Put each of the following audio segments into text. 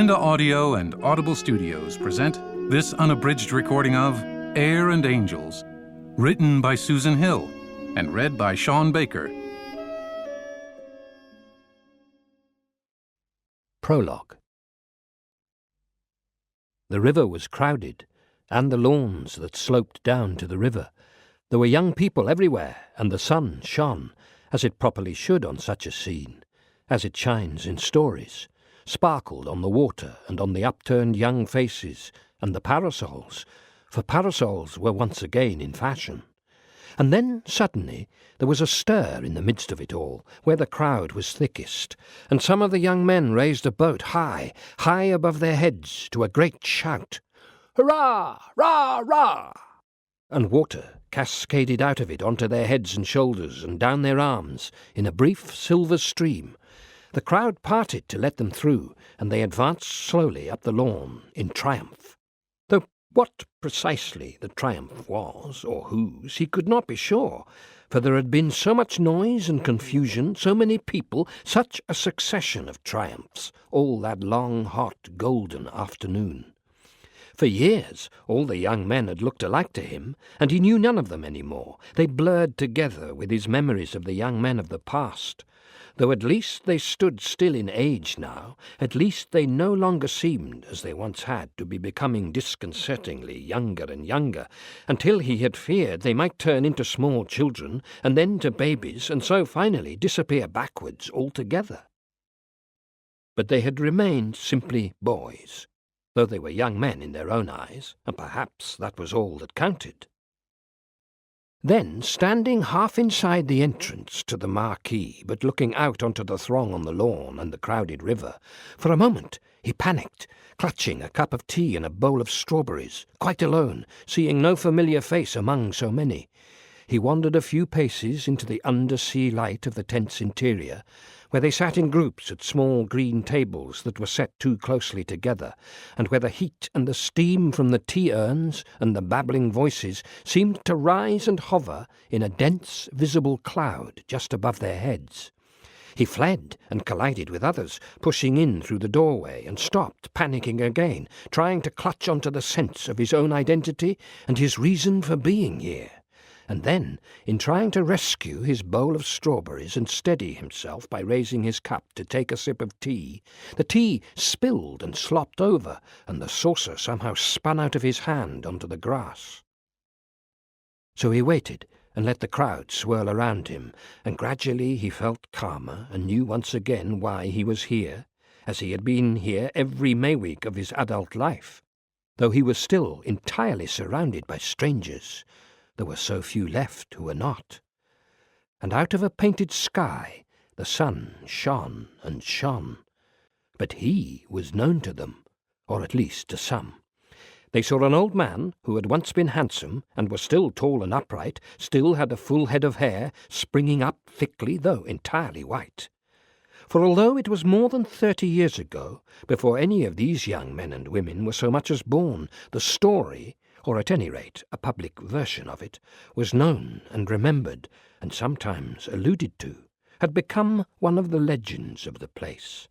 Lynda Audio and Audible Studios present this unabridged recording of Air and Angels, written by Susan Hill and read by Sean Baker. Prologue. The river was crowded, and the lawns that sloped down to the river. There were young people everywhere, and the sun shone, as it properly should on such a scene, as it shines in stories, sparkled on the water and on the upturned young faces and the parasols, for parasols were once again in fashion. And then, suddenly, there was a stir in the midst of it all, where the crowd was thickest, and some of the young men raised a boat high, high above their heads, to a great shout, "Hurrah! Rah! Rah!" And water cascaded out of it onto their heads and shoulders and down their arms in a brief silver stream. The crowd parted to let them through, and they advanced slowly up the lawn in triumph. Though what precisely the triumph was, or whose, he could not be sure, for there had been so much noise and confusion, so many people, such a succession of triumphs, all that long, hot, golden afternoon. For years all the young men had looked alike to him, and he knew none of them any more. They blurred together with his memories of the young men of the past. Though at least they stood still in age now, at least they no longer seemed, as they once had, to be becoming disconcertingly younger and younger, until he had feared they might turn into small children, and then to babies, and so finally disappear backwards altogether. But they had remained simply boys, though they were young men in their own eyes, and perhaps that was all that counted. Then, standing half inside the entrance to the marquee, but looking out onto the throng on the lawn and the crowded river, for a moment he panicked, clutching a cup of tea and a bowl of strawberries, quite alone, seeing no familiar face among so many. He wandered a few paces into the undersea light of the tent's interior, where they sat in groups at small green tables that were set too closely together, and where the heat and the steam from the tea-urns and the babbling voices seemed to rise and hover in a dense, visible cloud just above their heads. He fled and collided with others, pushing in through the doorway, and stopped, panicking again, trying to clutch onto the sense of his own identity and his reason for being here. And then, in trying to rescue his bowl of strawberries and steady himself by raising his cup to take a sip of tea, the tea spilled and slopped over, and the saucer somehow spun out of his hand onto the grass. So he waited and let the crowd swirl around him, and gradually he felt calmer and knew once again why he was here, as he had been here every May week of his adult life, though he was still entirely surrounded by strangers. There were so few left who were not. And out of a painted sky the sun shone and shone. But he was known to them, or at least to some. They saw an old man who had once been handsome, and was still tall and upright, still had a full head of hair, springing up thickly, though entirely white. For although it was more than 30 years ago, before any of these young men and women were so much as born, the story, or at any rate a public version of it, was known and remembered, and sometimes alluded to, had become one of the legends of the place.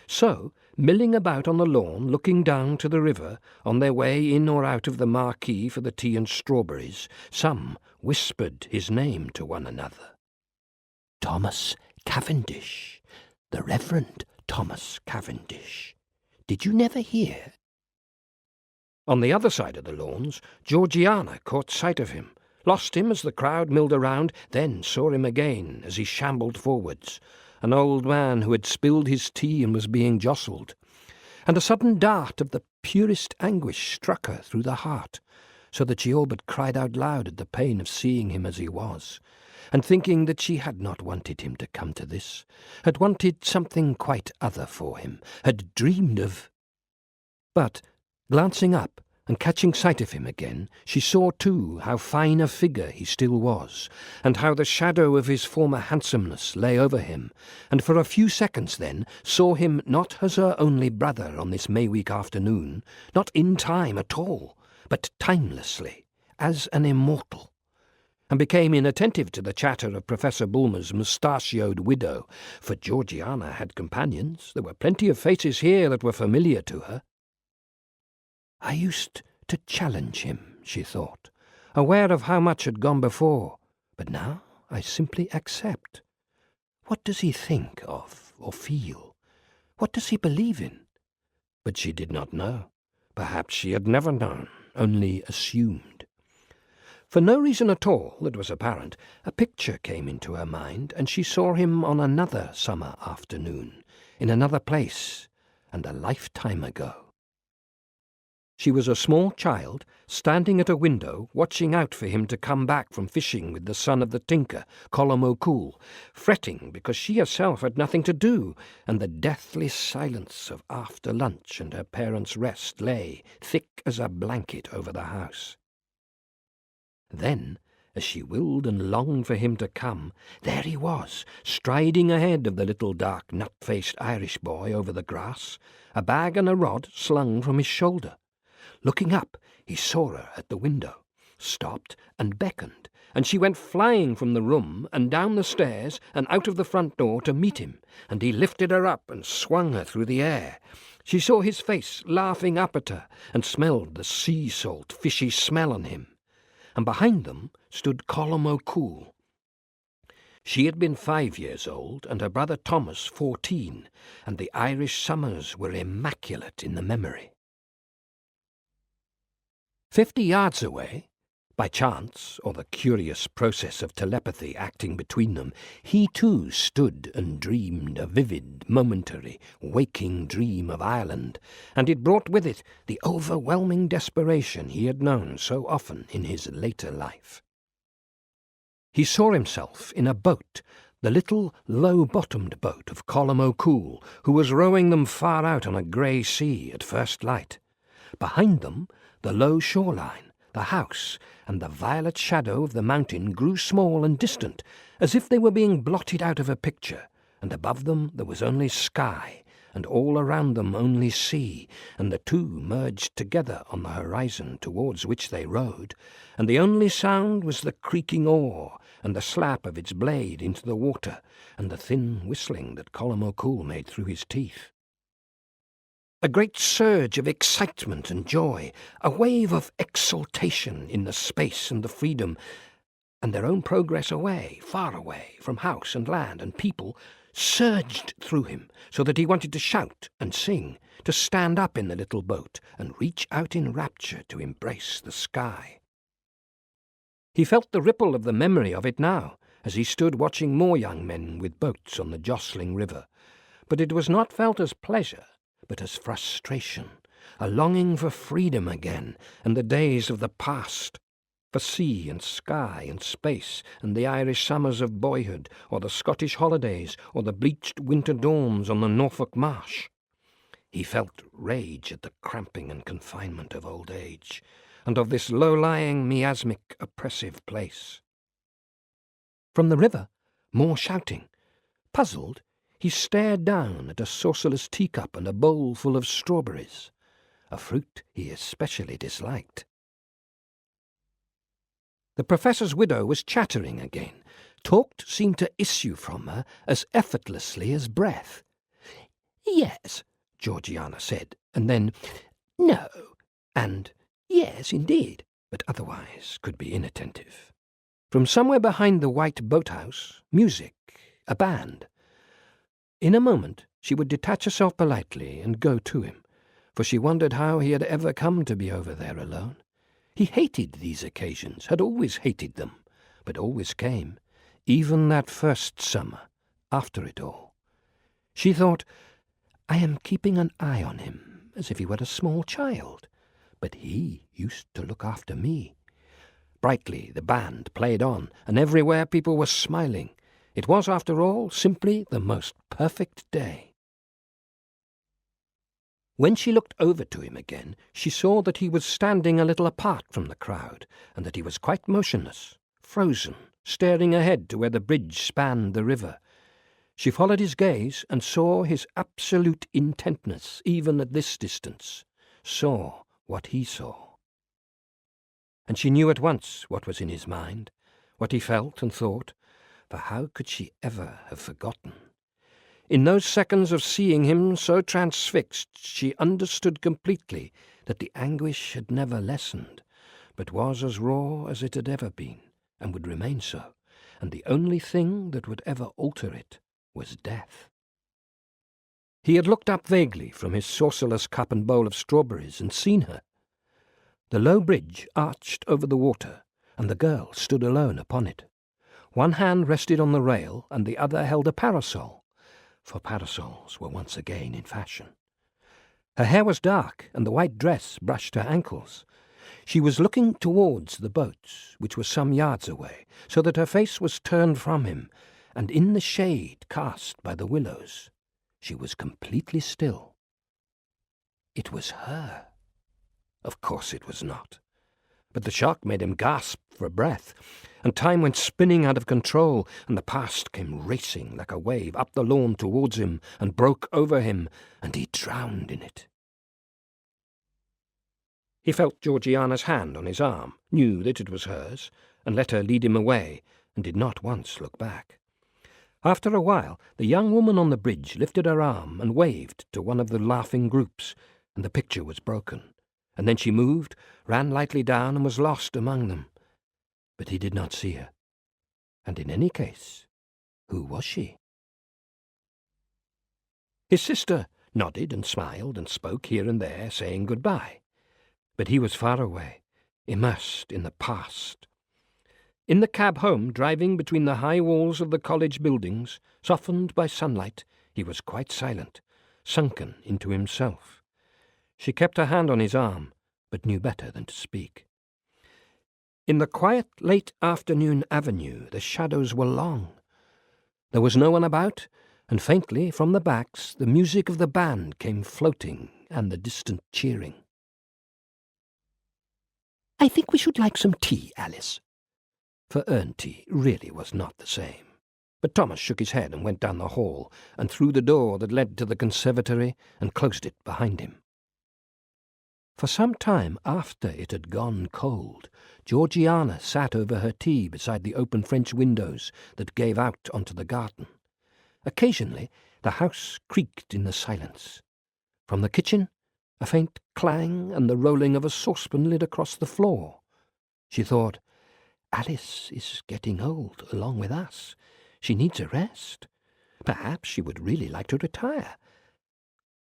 So, milling about on the lawn, looking down to the river, on their way in or out of the marquee for the tea and strawberries, some whispered his name to one another. Thomas Cavendish, the Reverend Thomas Cavendish. Did you never hear? On the other side of the lawns, Georgiana caught sight of him, lost him as the crowd milled around, then saw him again as he shambled forwards, an old man who had spilled his tea and was being jostled. And a sudden dart of the purest anguish struck her through the heart, so that she all but cried out loud at the pain of seeing him as he was, and thinking that she had not wanted him to come to this, had wanted something quite other for him, had dreamed of... But, glancing up and catching sight of him again, she saw too how fine a figure he still was, and how the shadow of his former handsomeness lay over him, and for a few seconds then saw him not as her only brother on this May week afternoon, not in time at all, but timelessly, as an immortal. and became inattentive to the chatter of Professor Bulmer's mustachioed widow, for Georgiana had companions. There were plenty of faces here that were familiar to her. I used to challenge him, she thought, aware of how much had gone before, but now I simply accept. What does he think of or feel? What does he believe in? But she did not know. Perhaps she had never known, only assumed. For no reason at all that was apparent, a picture came into her mind, and she saw him on another summer afternoon, in another place, and a lifetime ago. She was a small child, standing at a window, watching out for him to come back from fishing with the son of the tinker, Colum O'Cool, fretting because she herself had nothing to do, and the deathly silence of after lunch and her parents' rest lay, thick as a blanket, over the house. Then, as she willed and longed for him to come, there he was, striding ahead of the little dark nut-faced Irish boy over the grass, a bag and a rod slung from his shoulder. Looking up, he saw her at the window, stopped and beckoned, and she went flying from the room and down the stairs and out of the front door to meet him, and he lifted her up and swung her through the air. She saw his face laughing up at her and smelled the sea salt, fishy smell on him. And behind them stood Colum O'Cool. She had been 5 years old, and her brother Thomas 14, and the Irish summers were immaculate in the memory. 50 yards away, by chance, or the curious process of telepathy acting between them, he too stood and dreamed a vivid, momentary, waking dream of Ireland, and it brought with it the overwhelming desperation he had known so often in his later life. He saw himself in a boat, the little low-bottomed boat of Colum O'Cool, who was rowing them far out on a grey sea at first light. Behind them, the low shoreline, the house, and the violet shadow of the mountain grew small and distant, as if they were being blotted out of a picture, and above them there was only sky, and all around them only sea, and the two merged together on the horizon towards which they rowed, and the only sound was the creaking oar, and the slap of its blade into the water, and the thin whistling that Colum O'Cool made through his teeth. A great surge of excitement and joy, a wave of exultation in the space and the freedom, and their own progress away, far away, from house and land and people, surged through him, so that he wanted to shout and sing, to stand up in the little boat and reach out in rapture to embrace the sky. He felt the ripple of the memory of it now, as he stood watching more young men with boats on the jostling river, but it was not felt as pleasure, but as frustration, a longing for freedom again, and the days of the past, for sea and sky and space, and the Irish summers of boyhood, or the Scottish holidays, or the bleached winter dawns on the Norfolk marsh. He felt rage at the cramping and confinement of old age, and of this low-lying, miasmic, oppressive place. From the river, more shouting. Puzzled, he stared down at a saucerless teacup and a bowl full of strawberries, a fruit he especially disliked. The professor's widow was chattering again. Talk seemed to issue from her as effortlessly as breath. "Yes," Georgiana said, and then, "No," and "Yes, indeed," but otherwise could be inattentive. From somewhere behind the white boathouse, music, a band. In a moment she would detach herself politely and go to him, for she wondered how he had ever come to be over there alone. He hated these occasions, had always hated them, but always came, even that first summer, after it all. She thought, I am keeping an eye on him, as if he were a small child, but he used to look after me. Brightly the band played on, and everywhere people were smiling. It was, after all, simply the most perfect day. When she looked over to him again, she saw that he was standing a little apart from the crowd, and that he was quite motionless, frozen, staring ahead to where the bridge spanned the river. She followed his gaze and saw his absolute intentness, even at this distance, saw what he saw. And she knew at once what was in his mind, what he felt and thought, for how could she ever have forgotten? In those seconds of seeing him so transfixed, she understood completely that the anguish had never lessened, but was as raw as it had ever been, and would remain so, and the only thing that would ever alter it was death. He had looked up vaguely from his saucerless cup and bowl of strawberries and seen her. The low bridge arched over the water, and the girl stood alone upon it. One hand rested on the rail, and the other held a parasol, for parasols were once again in fashion. Her hair was dark, and the white dress brushed her ankles. She was looking towards the boats, which were some yards away, so that her face was turned from him, and in the shade cast by the willows, she was completely still. It was her. Of course it was not. But the shock made him gasp for breath, and time went spinning out of control, and the past came racing like a wave up the lawn towards him, and broke over him, and he drowned in it. He felt Georgiana's hand on his arm, knew that it was hers, and let her lead him away, and did not once look back. After a while, the young woman on the bridge lifted her arm and waved to one of the laughing groups, and the picture was broken. And then she moved, ran lightly down, and was lost among them. But he did not see her. And in any case, who was she? His sister nodded and smiled and spoke here and there, saying goodbye. But he was far away, immersed in the past. In the cab home, driving between the high walls of the college buildings, softened by sunlight, he was quite silent, sunken into himself. She kept her hand on his arm, but knew better than to speak. In the quiet late afternoon avenue the shadows were long. There was no one about, and faintly from the backs the music of the band came floating, and the distant cheering. "I think we should like some tea, Alice." For earned tea really was not the same. But Thomas shook his head and went down the hall, and through the door that led to the conservatory, and closed it behind him. For some time after it had gone cold, Georgiana sat over her tea beside the open French windows that gave out onto the garden. Occasionally the house creaked in the silence. From the kitchen, a faint clang and the rolling of a saucepan lid across the floor. She thought, Alice is getting old along with us. She needs a rest. Perhaps she would really like to retire.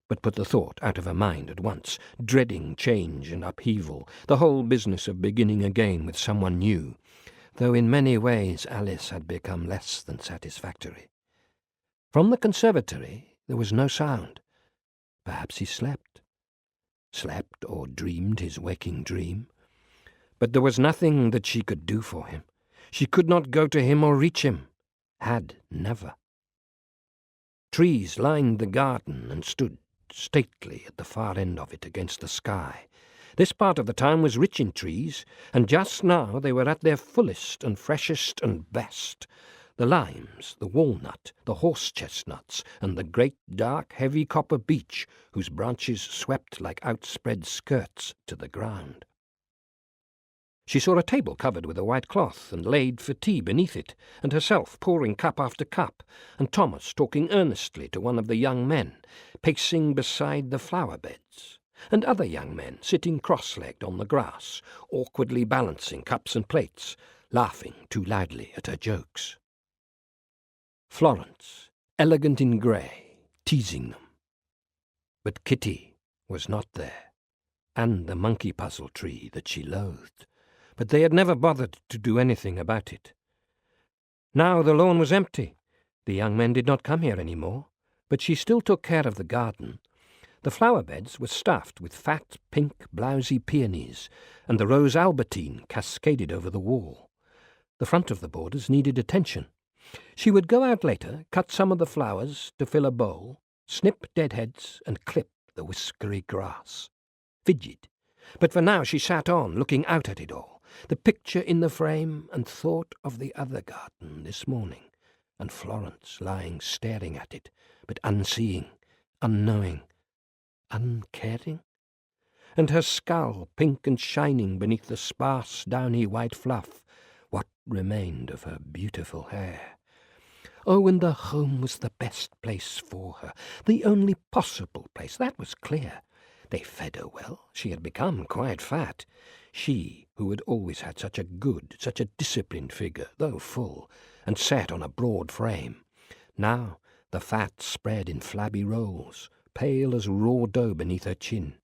But put the thought out of her mind at once, dreading change and upheaval, the whole business of beginning again with someone new, though in many ways Alice had become less than satisfactory. From the conservatory there was no sound. Perhaps he slept or dreamed his waking dream. But there was nothing that she could do for him. She could not go to him or reach him, had never. Trees lined the garden and stood stately at the far end of it against the sky. This part of the town was rich in trees, and just now they were at their fullest and freshest and best. The limes, the walnut, the horse-chestnuts, and the great dark heavy copper beech, whose branches swept like outspread skirts to the ground. She saw a table covered with a white cloth and laid for tea beneath it, and herself pouring cup after cup, and Thomas talking earnestly to one of the young men, pacing beside the flower-beds, and other young men sitting cross-legged on the grass, awkwardly balancing cups and plates, laughing too loudly at her jokes. Florence, elegant in grey, teasing them. But Kitty was not there, and the monkey-puzzle tree that she loathed. But they had never bothered to do anything about it. Now the lawn was empty. The young men did not come here any more, but she still took care of the garden. The flower-beds were stuffed with fat, pink, blousy peonies, and the rose albertine cascaded over the wall. The front of the borders needed attention. She would go out later, cut some of the flowers to fill a bowl, snip deadheads, and clip the whiskery grass. Fidget. But for now she sat on, looking out at it all, the picture in the frame, and thought of the other garden this morning, and Florence lying staring at it, but unseeing, unknowing, uncaring, and her skull pink and shining beneath the sparse, downy white fluff. What remained of her beautiful hair. Oh, and the home was the best place for her, the only possible place, that was clear. They fed her well. She had become quite fat. She, who had always had such a good, such a disciplined figure, though full, and set on a broad frame. Now the fat spread in flabby rolls, pale as raw dough beneath her chin.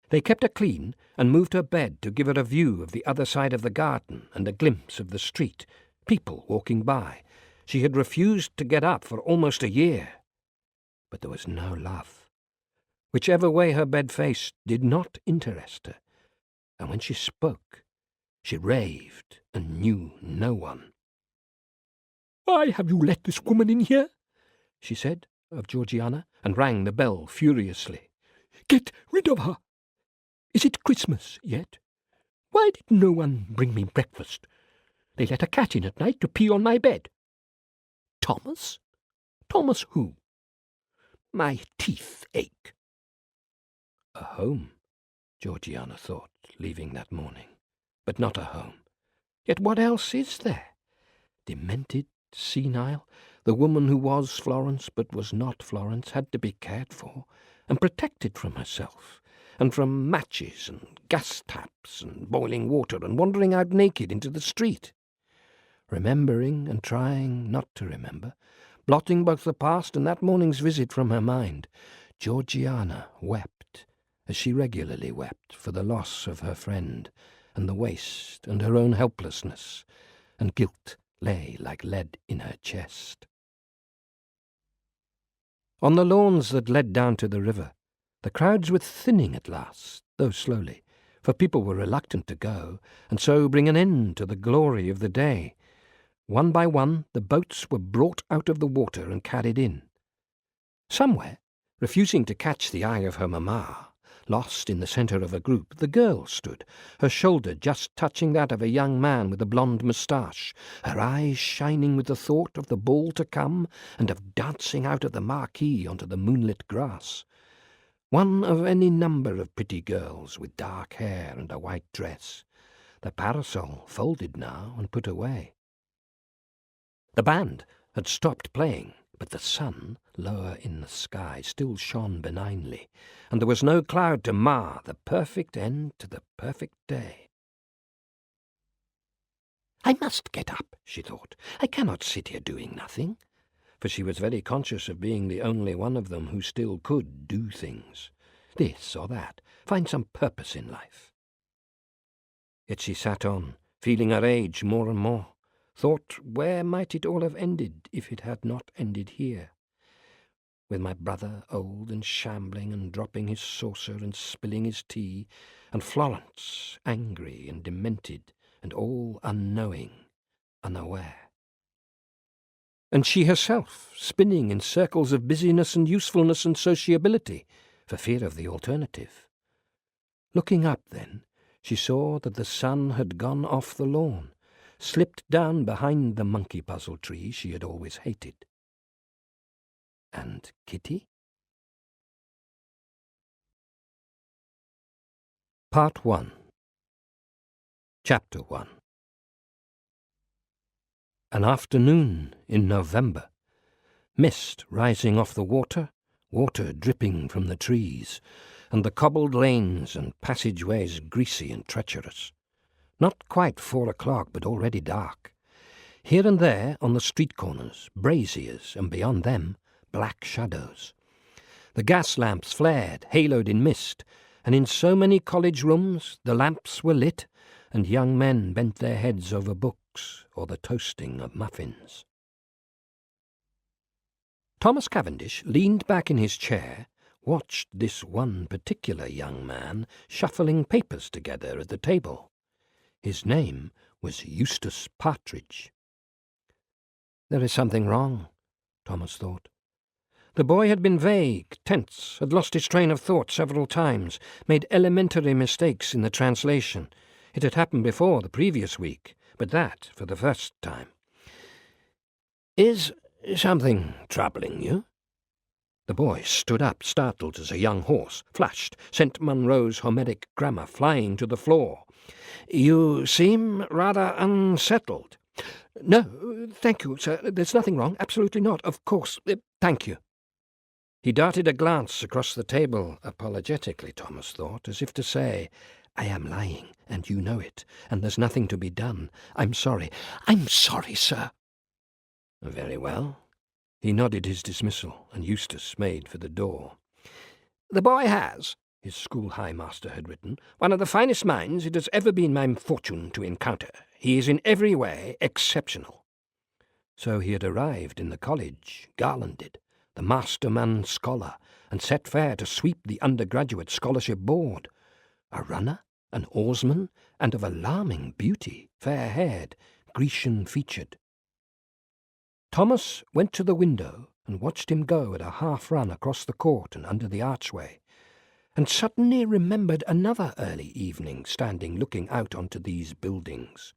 They kept her clean and moved her bed to give her a view of the other side of the garden and a glimpse of the street, people walking by. She had refused to get up for almost a year. But there was no love. Whichever way her bed faced did not interest her, and when she spoke, she raved and knew no one. "Why have you let this woman in here?" she said of Georgiana, and rang the bell furiously. "Get rid of her! Is it Christmas yet? Why did no one bring me breakfast? They let a cat in at night to pee on my bed. Thomas? Thomas who? My teeth ache." A home, Georgiana thought, leaving that morning, but not a home. Yet what else is there? Demented, senile, the woman who was Florence but was not Florence had to be cared for and protected from herself, and from matches and gas taps and boiling water and wandering out naked into the street. Remembering and trying not to remember, blotting both the past and that morning's visit from her mind, Georgiana wept, as she regularly wept, for the loss of her friend, and the waste, and her own helplessness, and guilt lay like lead in her chest. On the lawns that led down to the river, the crowds were thinning at last, though slowly, for people were reluctant to go, and so bring an end to the glory of the day. One by one the boats were brought out of the water and carried in. Somewhere, refusing to catch the eye of her mamma, lost in the centre of a group, the girl stood, her shoulder just touching that of a young man with a blonde moustache, her eyes shining with the thought of the ball to come and of dancing out of the marquee onto the moonlit grass. One of any number of pretty girls with dark hair and a white dress, the parasol folded now and put away. The band had stopped playing, but the sun, lower in the sky, still shone benignly, and there was no cloud to mar the perfect end to the perfect day. "I must get up," she thought. "I cannot sit here doing nothing," for she was very conscious of being the only one of them who still could do things, this or that, find some purpose in life. Yet she sat on, feeling her age more and more, thought where might it all have ended if it had not ended here, with my brother old and shambling and dropping his saucer and spilling his tea, and Florence angry and demented and all unknowing, unaware. And she herself spinning in circles of busyness and usefulness and sociability, for fear of the alternative. Looking up then, she saw that the sun had gone off the lawn, slipped down behind the monkey puzzle tree she had always hated. And Kitty? Part 1. Chapter 1. An afternoon in November. Mist rising off the water, water dripping from the trees, and the cobbled lanes and passageways greasy and treacherous. Not quite 4 o'clock, but already dark. Here and there, on the street corners, braziers, and beyond them, black shadows. The gas lamps flared, haloed in mist, and in so many college rooms the lamps were lit, and young men bent their heads over books or the toasting of muffins. Thomas Cavendish leaned back in his chair, watched this one particular young man shuffling papers together at the table. His name was Eustace Partridge. There is something wrong, Thomas thought. The boy had been vague, tense, had lost his train of thought several times, made elementary mistakes in the translation. It had happened before the previous week, but that for the first time. "Is something troubling you?" The boy stood up, startled as a young horse, flashed, sent Munro's Homeric grammar flying to the floor. "You seem rather unsettled." "No, thank you, sir. There's nothing wrong. Absolutely not. Of course. Thank you." He darted a glance across the table, apologetically, Thomas thought, as if to say, "I am lying, and you know it, and there's nothing to be done. I'm sorry." "I'm sorry, sir." "Very well." He nodded his dismissal, and Eustace made for the door. "The boy has," his school high master had written, "one of the finest minds it has ever been my fortune to encounter. He is in every way exceptional." So he had arrived in the college, garlanded, the masterman scholar, and set fair to sweep the undergraduate scholarship board. A runner, an oarsman, and of alarming beauty, fair-haired, Grecian-featured. Thomas went to the window and watched him go at a half-run across the court and under the archway, and suddenly remembered another early evening standing looking out onto these buildings.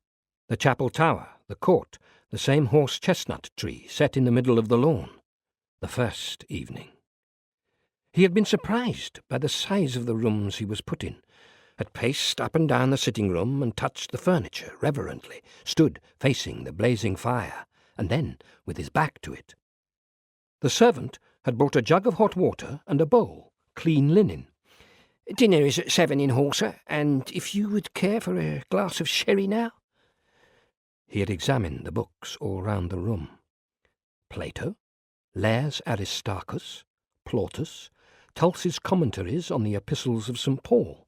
The chapel tower, the court, the same horse-chestnut tree set in the middle of the lawn. The first evening. He had been surprised by the size of the rooms he was put in, had paced up and down the sitting-room and touched the furniture reverently, stood facing the blazing fire, and then with his back to it. The servant had brought a jug of hot water and a bowl, clean linen. "Dinner is at 7 in Horsa, and if you would care for a glass of sherry now." He had examined the books all round the room. Plato, Lares Aristarchus, Plautus, Tulsi's commentaries on the epistles of St. Paul.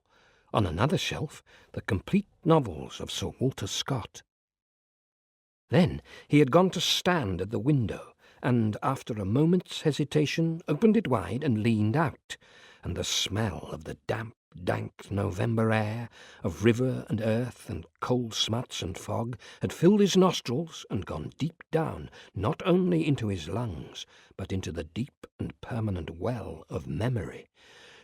On another shelf, the complete novels of Sir Walter Scott. Then he had gone to stand at the window, and after a moment's hesitation opened it wide and leaned out, and the smell of the damp, dank November air, of river and earth and coal smuts and fog, had filled his nostrils and gone deep down, not only into his lungs, but into the deep and permanent well of memory,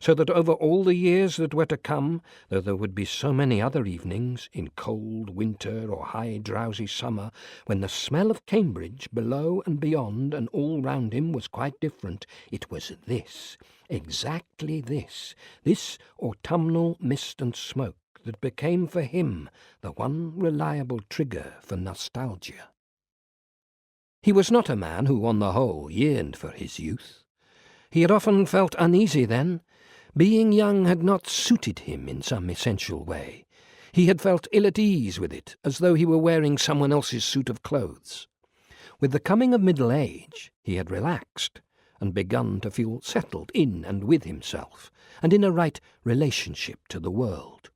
so that over all the years that were to come, though there would be so many other evenings, in cold winter or high drowsy summer, when the smell of Cambridge below and beyond and all round him was quite different, it was this, exactly this autumnal mist and smoke that became for him the one reliable trigger for nostalgia. He was not a man who, on the whole, yearned for his youth. He had often felt uneasy then. Being young had not suited him in some essential way. He had felt ill at ease with it, as though he were wearing someone else's suit of clothes. With the coming of middle age, he had relaxed, and begun to feel settled in and with himself, and in a right relationship to the world.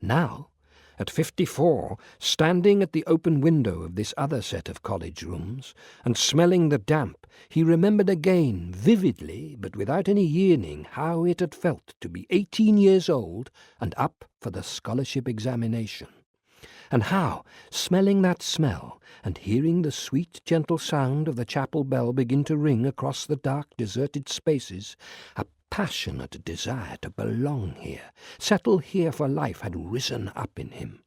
Now, at 54, standing at the open window of this other set of college rooms, and smelling the damp, he remembered again, vividly, but without any yearning, how it had felt to be 18 years old and up for the scholarship examination, and how, smelling that smell, and hearing the sweet, gentle sound of the chapel bell begin to ring across the dark, deserted spaces, a passionate desire to belong here, settle here for life, had risen up in him.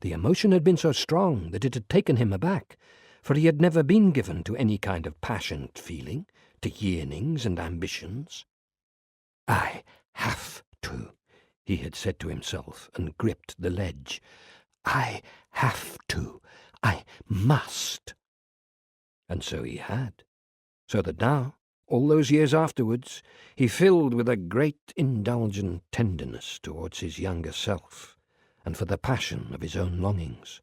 The emotion had been so strong that it had taken him aback, for he had never been given to any kind of passionate feeling, to yearnings and ambitions. "I have to," he had said to himself, and gripped the ledge. "I have to. I must." And so he had, so that now, all those years afterwards, he filled with a great indulgent tenderness towards his younger self, and for the passion of his own longings.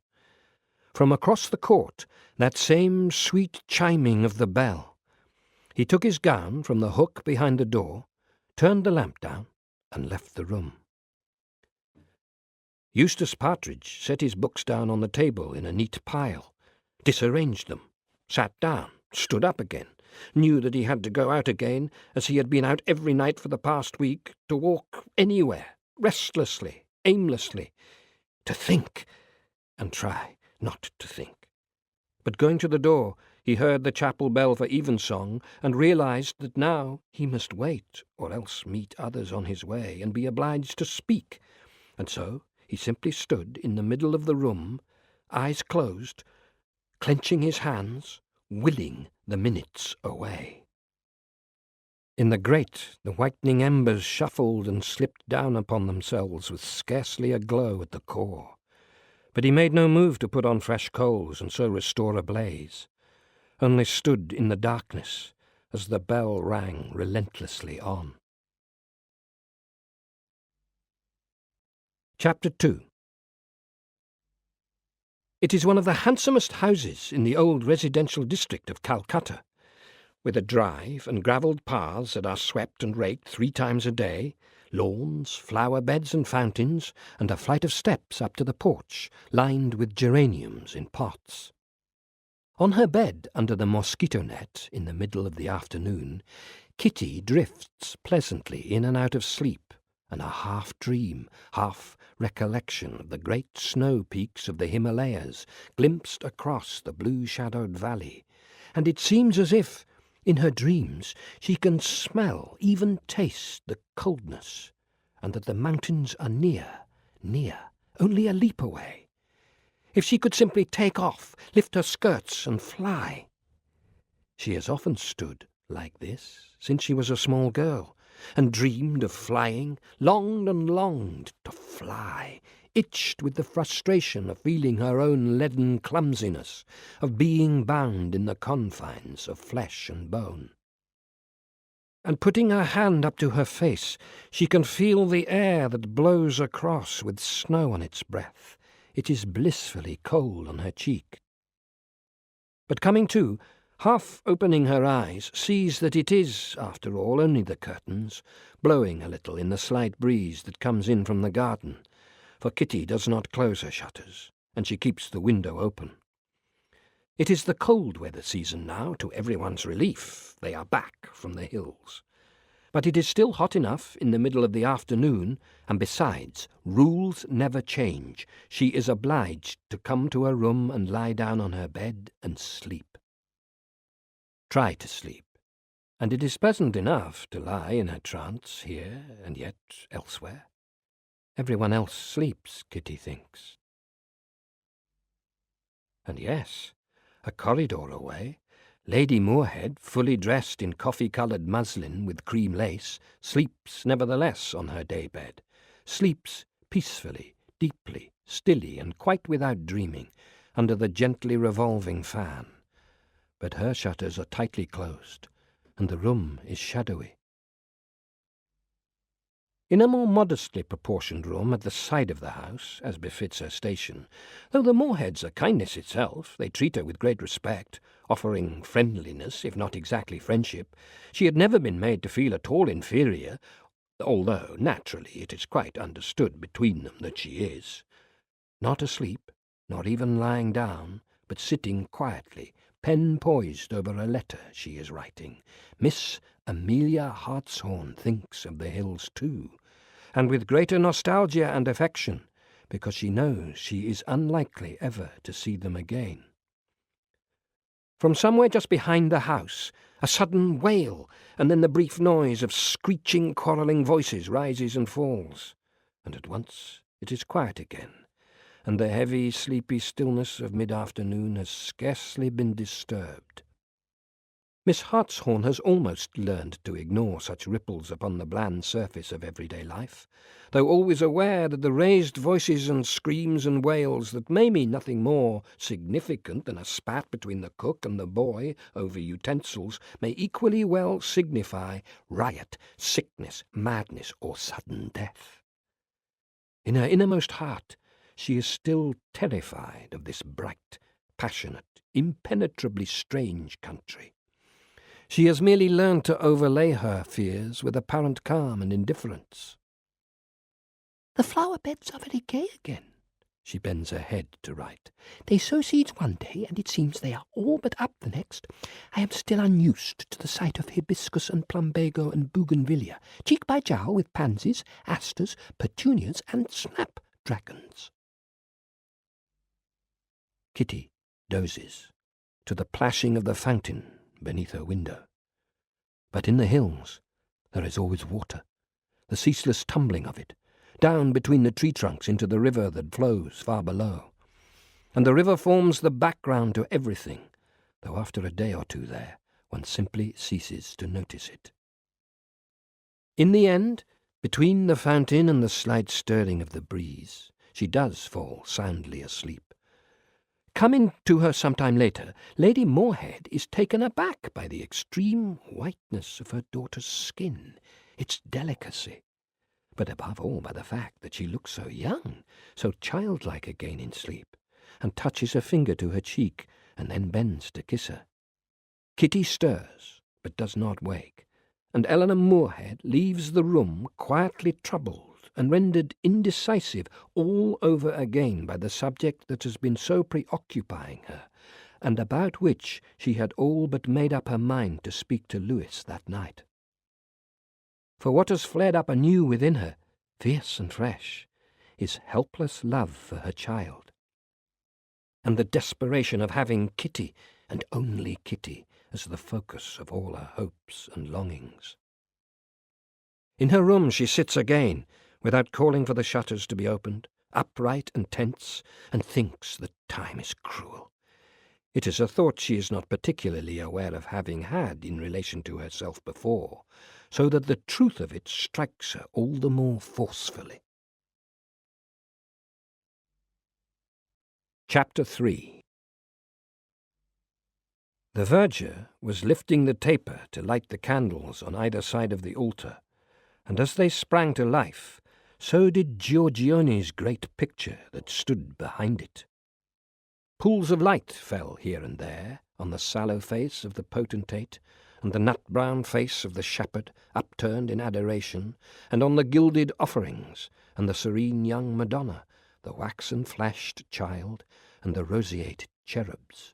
From across the court, that same sweet chiming of the bell. He took his gown from the hook behind the door, turned the lamp down, and left the room. Eustace Partridge set his books down on the table in a neat pile, disarranged them, sat down, stood up again, knew that he had to go out again, as he had been out every night for the past week, to walk anywhere, restlessly, aimlessly, to think, and try not to think. But going to the door, he heard the chapel bell for evensong, and realized that now he must wait, or else meet others on his way, and be obliged to speak, and so he simply stood in the middle of the room, eyes closed, clenching his hands, willing the minutes away. In the grate, the whitening embers shuffled and slipped down upon themselves with scarcely a glow at the core. But he made no move to put on fresh coals and so restore a blaze, only stood in the darkness as the bell rang relentlessly on. Chapter 2. It is one of the handsomest houses in the old residential district of Calcutta, with a drive and gravelled paths that are swept and raked 3 times a day, lawns, flower beds and fountains, and a flight of steps up to the porch, lined with geraniums in pots. On her bed under the mosquito net in the middle of the afternoon, Kitty drifts pleasantly in and out of sleep, and a half-dream, half-recollection of the great snow peaks of the Himalayas glimpsed across the blue-shadowed valley, and it seems as if, in her dreams, she can smell, even taste, the coldness, and that the mountains are near, only a leap away. If she could simply take off, lift her skirts, and fly. She has often stood like this since she was a small girl, and dreamed of flying, longed and longed to fly, itched with the frustration of feeling her own leaden clumsiness, of being bound in the confines of flesh and bone. And putting her hand up to her face, she can feel the air that blows across with snow on its breath. It is blissfully cold on her cheek. But coming to, half opening her eyes, sees that it is, after all, only the curtains, blowing a little in the slight breeze that comes in from the garden, for Kitty does not close her shutters, and she keeps the window open. It is the cold weather season now, to everyone's relief. They are back from the hills. But it is still hot enough in the middle of the afternoon, and besides, rules never change. She is obliged to come to her room and lie down on her bed and sleep. Try to sleep, and it is pleasant enough to lie in her trance here and yet elsewhere. Everyone else sleeps, Kitty thinks. And yes, a corridor away, Lady Moorhead, fully dressed in coffee-coloured muslin with cream lace, sleeps nevertheless on her daybed, sleeps peacefully, deeply, stilly, and quite without dreaming, under the gently revolving fan. But her shutters are tightly closed, and the room is shadowy. In a more modestly proportioned room at the side of the house, as befits her station, though the Moorheads are kindness itself, they treat her with great respect, offering friendliness, if not exactly friendship. She had never been made to feel at all inferior, although, naturally, it is quite understood between them that she is. Not asleep, nor even lying down, but sitting quietly, pen poised over a letter she is writing. Miss Amelia Hartshorn thinks of the hills too, and with greater nostalgia and affection, because she knows she is unlikely ever to see them again. From somewhere just behind the house, a sudden wail, and then the brief noise of screeching, quarrelling voices rises and falls, and at once it is quiet again, and the heavy, sleepy stillness of mid-afternoon has scarcely been disturbed. Miss Hartshorn has almost learned to ignore such ripples upon the bland surface of everyday life, though always aware that the raised voices and screams and wails that may mean nothing more significant than a spat between the cook and the boy over utensils may equally well signify riot, sickness, madness, or sudden death. In her innermost heart, she is still terrified of this bright, passionate, impenetrably strange country. She has merely learned to overlay her fears with apparent calm and indifference. "The flower beds are very gay again," she bends her head to write. "They sow seeds one day, and it seems they are all but up the next. I am still unused to the sight of hibiscus and plumbago and bougainvillea, cheek by jowl with pansies, asters, petunias, and snapdragons." Kitty dozes to the plashing of the fountain beneath her window. But in the hills there is always water, the ceaseless tumbling of it, down between the tree trunks into the river that flows far below. And the river forms the background to everything, though after a day or two there one simply ceases to notice it. In the end, between the fountain and the slight stirring of the breeze, she does fall soundly asleep. Coming to her some time later, Lady Moorhead is taken aback by the extreme whiteness of her daughter's skin, its delicacy, but above all by the fact that she looks so young, so childlike again in sleep, and touches a finger to her cheek, and then bends to kiss her. Kitty stirs, but does not wake, and Eleanor Moorhead leaves the room quietly troubled and rendered indecisive all over again by the subject that has been so preoccupying her, and about which she had all but made up her mind to speak to Lewis that night. For what has flared up anew within her, fierce and fresh, is helpless love for her child, and the desperation of having Kitty, and only Kitty, as the focus of all her hopes and longings. In her room she sits again, without calling for the shutters to be opened, upright and tense, and thinks that time is cruel. It is a thought she is not particularly aware of having had in relation to herself before, so that the truth of it strikes her all the more forcefully. Chapter 3. The verger was lifting the taper to light the candles on either side of the altar, and as they sprang to life, so did Giorgione's great picture that stood behind it. Pools of light fell here and there on the sallow face of the potentate, and the nut-brown face of the shepherd upturned in adoration, and on the gilded offerings, and the serene young Madonna, the waxen-fleshed child, and the roseate cherubs.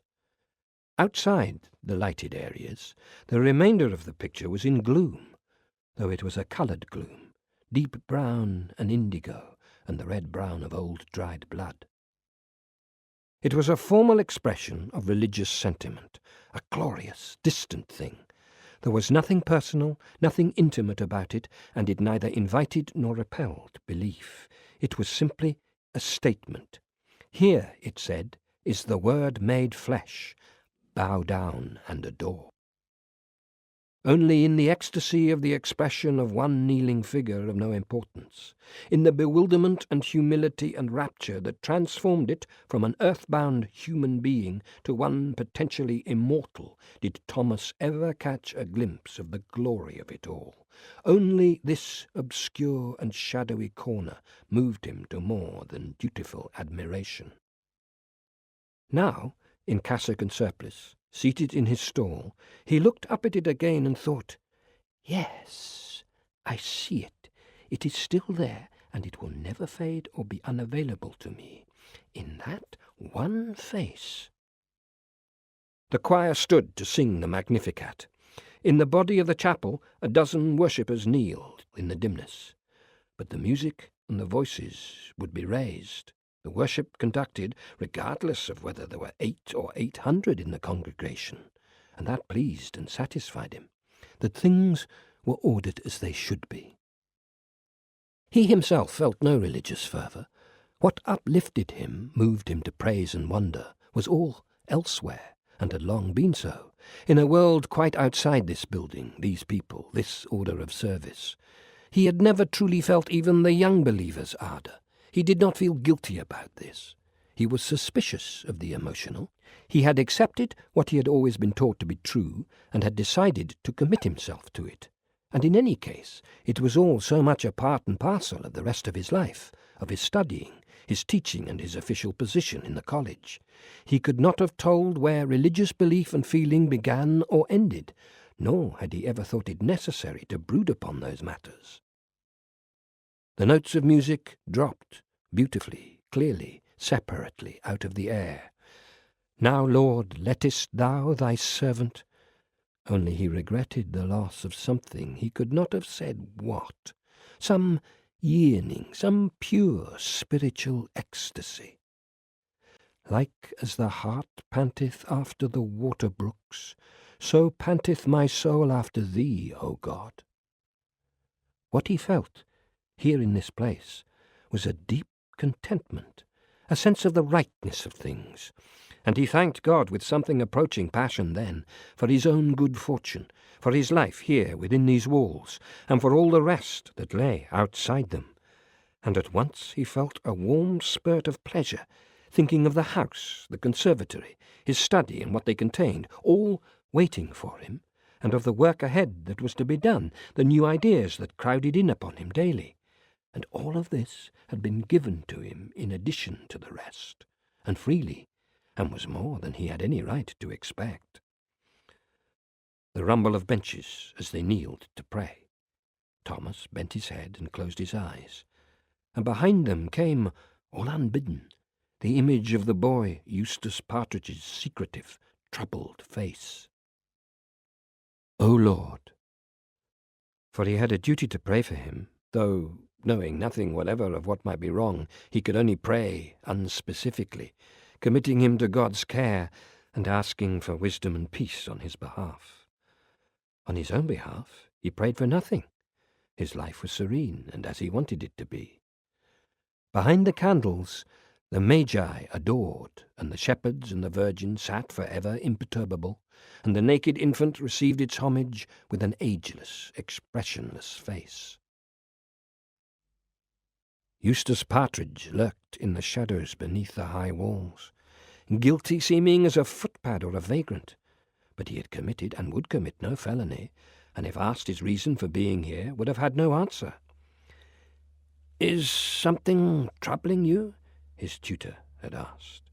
Outside the lighted areas, the remainder of the picture was in gloom, though it was a coloured gloom, deep brown and indigo, and the red-brown of old dried blood. It was a formal expression of religious sentiment, a glorious, distant thing. There was nothing personal, nothing intimate about it, and it neither invited nor repelled belief. It was simply a statement. Here, it said, is the Word made flesh. Bow down and adore. Only in the ecstasy of the expression of one kneeling figure of no importance, in the bewilderment and humility and rapture that transformed it from an earthbound human being to one potentially immortal, did Thomas ever catch a glimpse of the glory of it all. Only this obscure and shadowy corner moved him to more than dutiful admiration. Now, in cassock and surplice, seated in his stall, he looked up at it again and thought, "Yes, I see it. It is still there, and it will never fade or be unavailable to me. In that one face." The choir stood to sing the Magnificat. In the body of the chapel, a dozen worshippers kneeled in the dimness. But the music and the voices would be raised, the worship conducted, regardless of whether there were 8 or 800 in the congregation, and that pleased and satisfied him, that things were ordered as they should be. He himself felt no religious fervour. What uplifted him, moved him to praise and wonder, was all elsewhere, and had long been so, in a world quite outside this building, these people, this order of service. He had never truly felt even the young believer's ardour. He did not feel guilty about this. He was suspicious of the emotional. He had accepted what he had always been taught to be true, and had decided to commit himself to it. And in any case, it was all so much a part and parcel of the rest of his life, of his studying, his teaching and his official position in the college. He could not have told where religious belief and feeling began or ended, nor had he ever thought it necessary to brood upon those matters. The notes of music dropped, beautifully, clearly, separately, out of the air. "Now, Lord, lettest thou thy servant—" Only he regretted the loss of something, he could not have said what, some yearning, some pure spiritual ecstasy. "Like as the hart panteth after the water brooks, so panteth my soul after thee, O God." What he felt, here in this place, was a deep contentment, a sense of the rightness of things, and he thanked God with something approaching passion then for his own good fortune, for his life here within these walls, and for all the rest that lay outside them. And at once he felt a warm spurt of pleasure, thinking of the house, the conservatory, his study and what they contained, all waiting for him, and of the work ahead that was to be done, the new ideas that crowded in upon him daily. And all of this had been given to him in addition to the rest, and freely, and was more than he had any right to expect. The rumble of benches as they kneeled to pray. Thomas bent his head and closed his eyes, and behind them came, all unbidden, the image of the boy Eustace Partridge's secretive, troubled face. O Lord! For he had a duty to pray for him, though, knowing nothing whatever of what might be wrong, he could only pray unspecifically, committing him to God's care and asking for wisdom and peace on his behalf. On his own behalf, he prayed for nothing. His life was serene, and as he wanted it to be. Behind the candles, the Magi adored, and the shepherds and the Virgin sat for ever imperturbable, and the naked infant received its homage with an ageless, expressionless face. Eustace Partridge lurked in the shadows beneath the high walls, guilty seeming as a footpad or a vagrant, but he had committed and would commit no felony, and if asked his reason for being here, would have had no answer. "Is something troubling you?" his tutor had asked.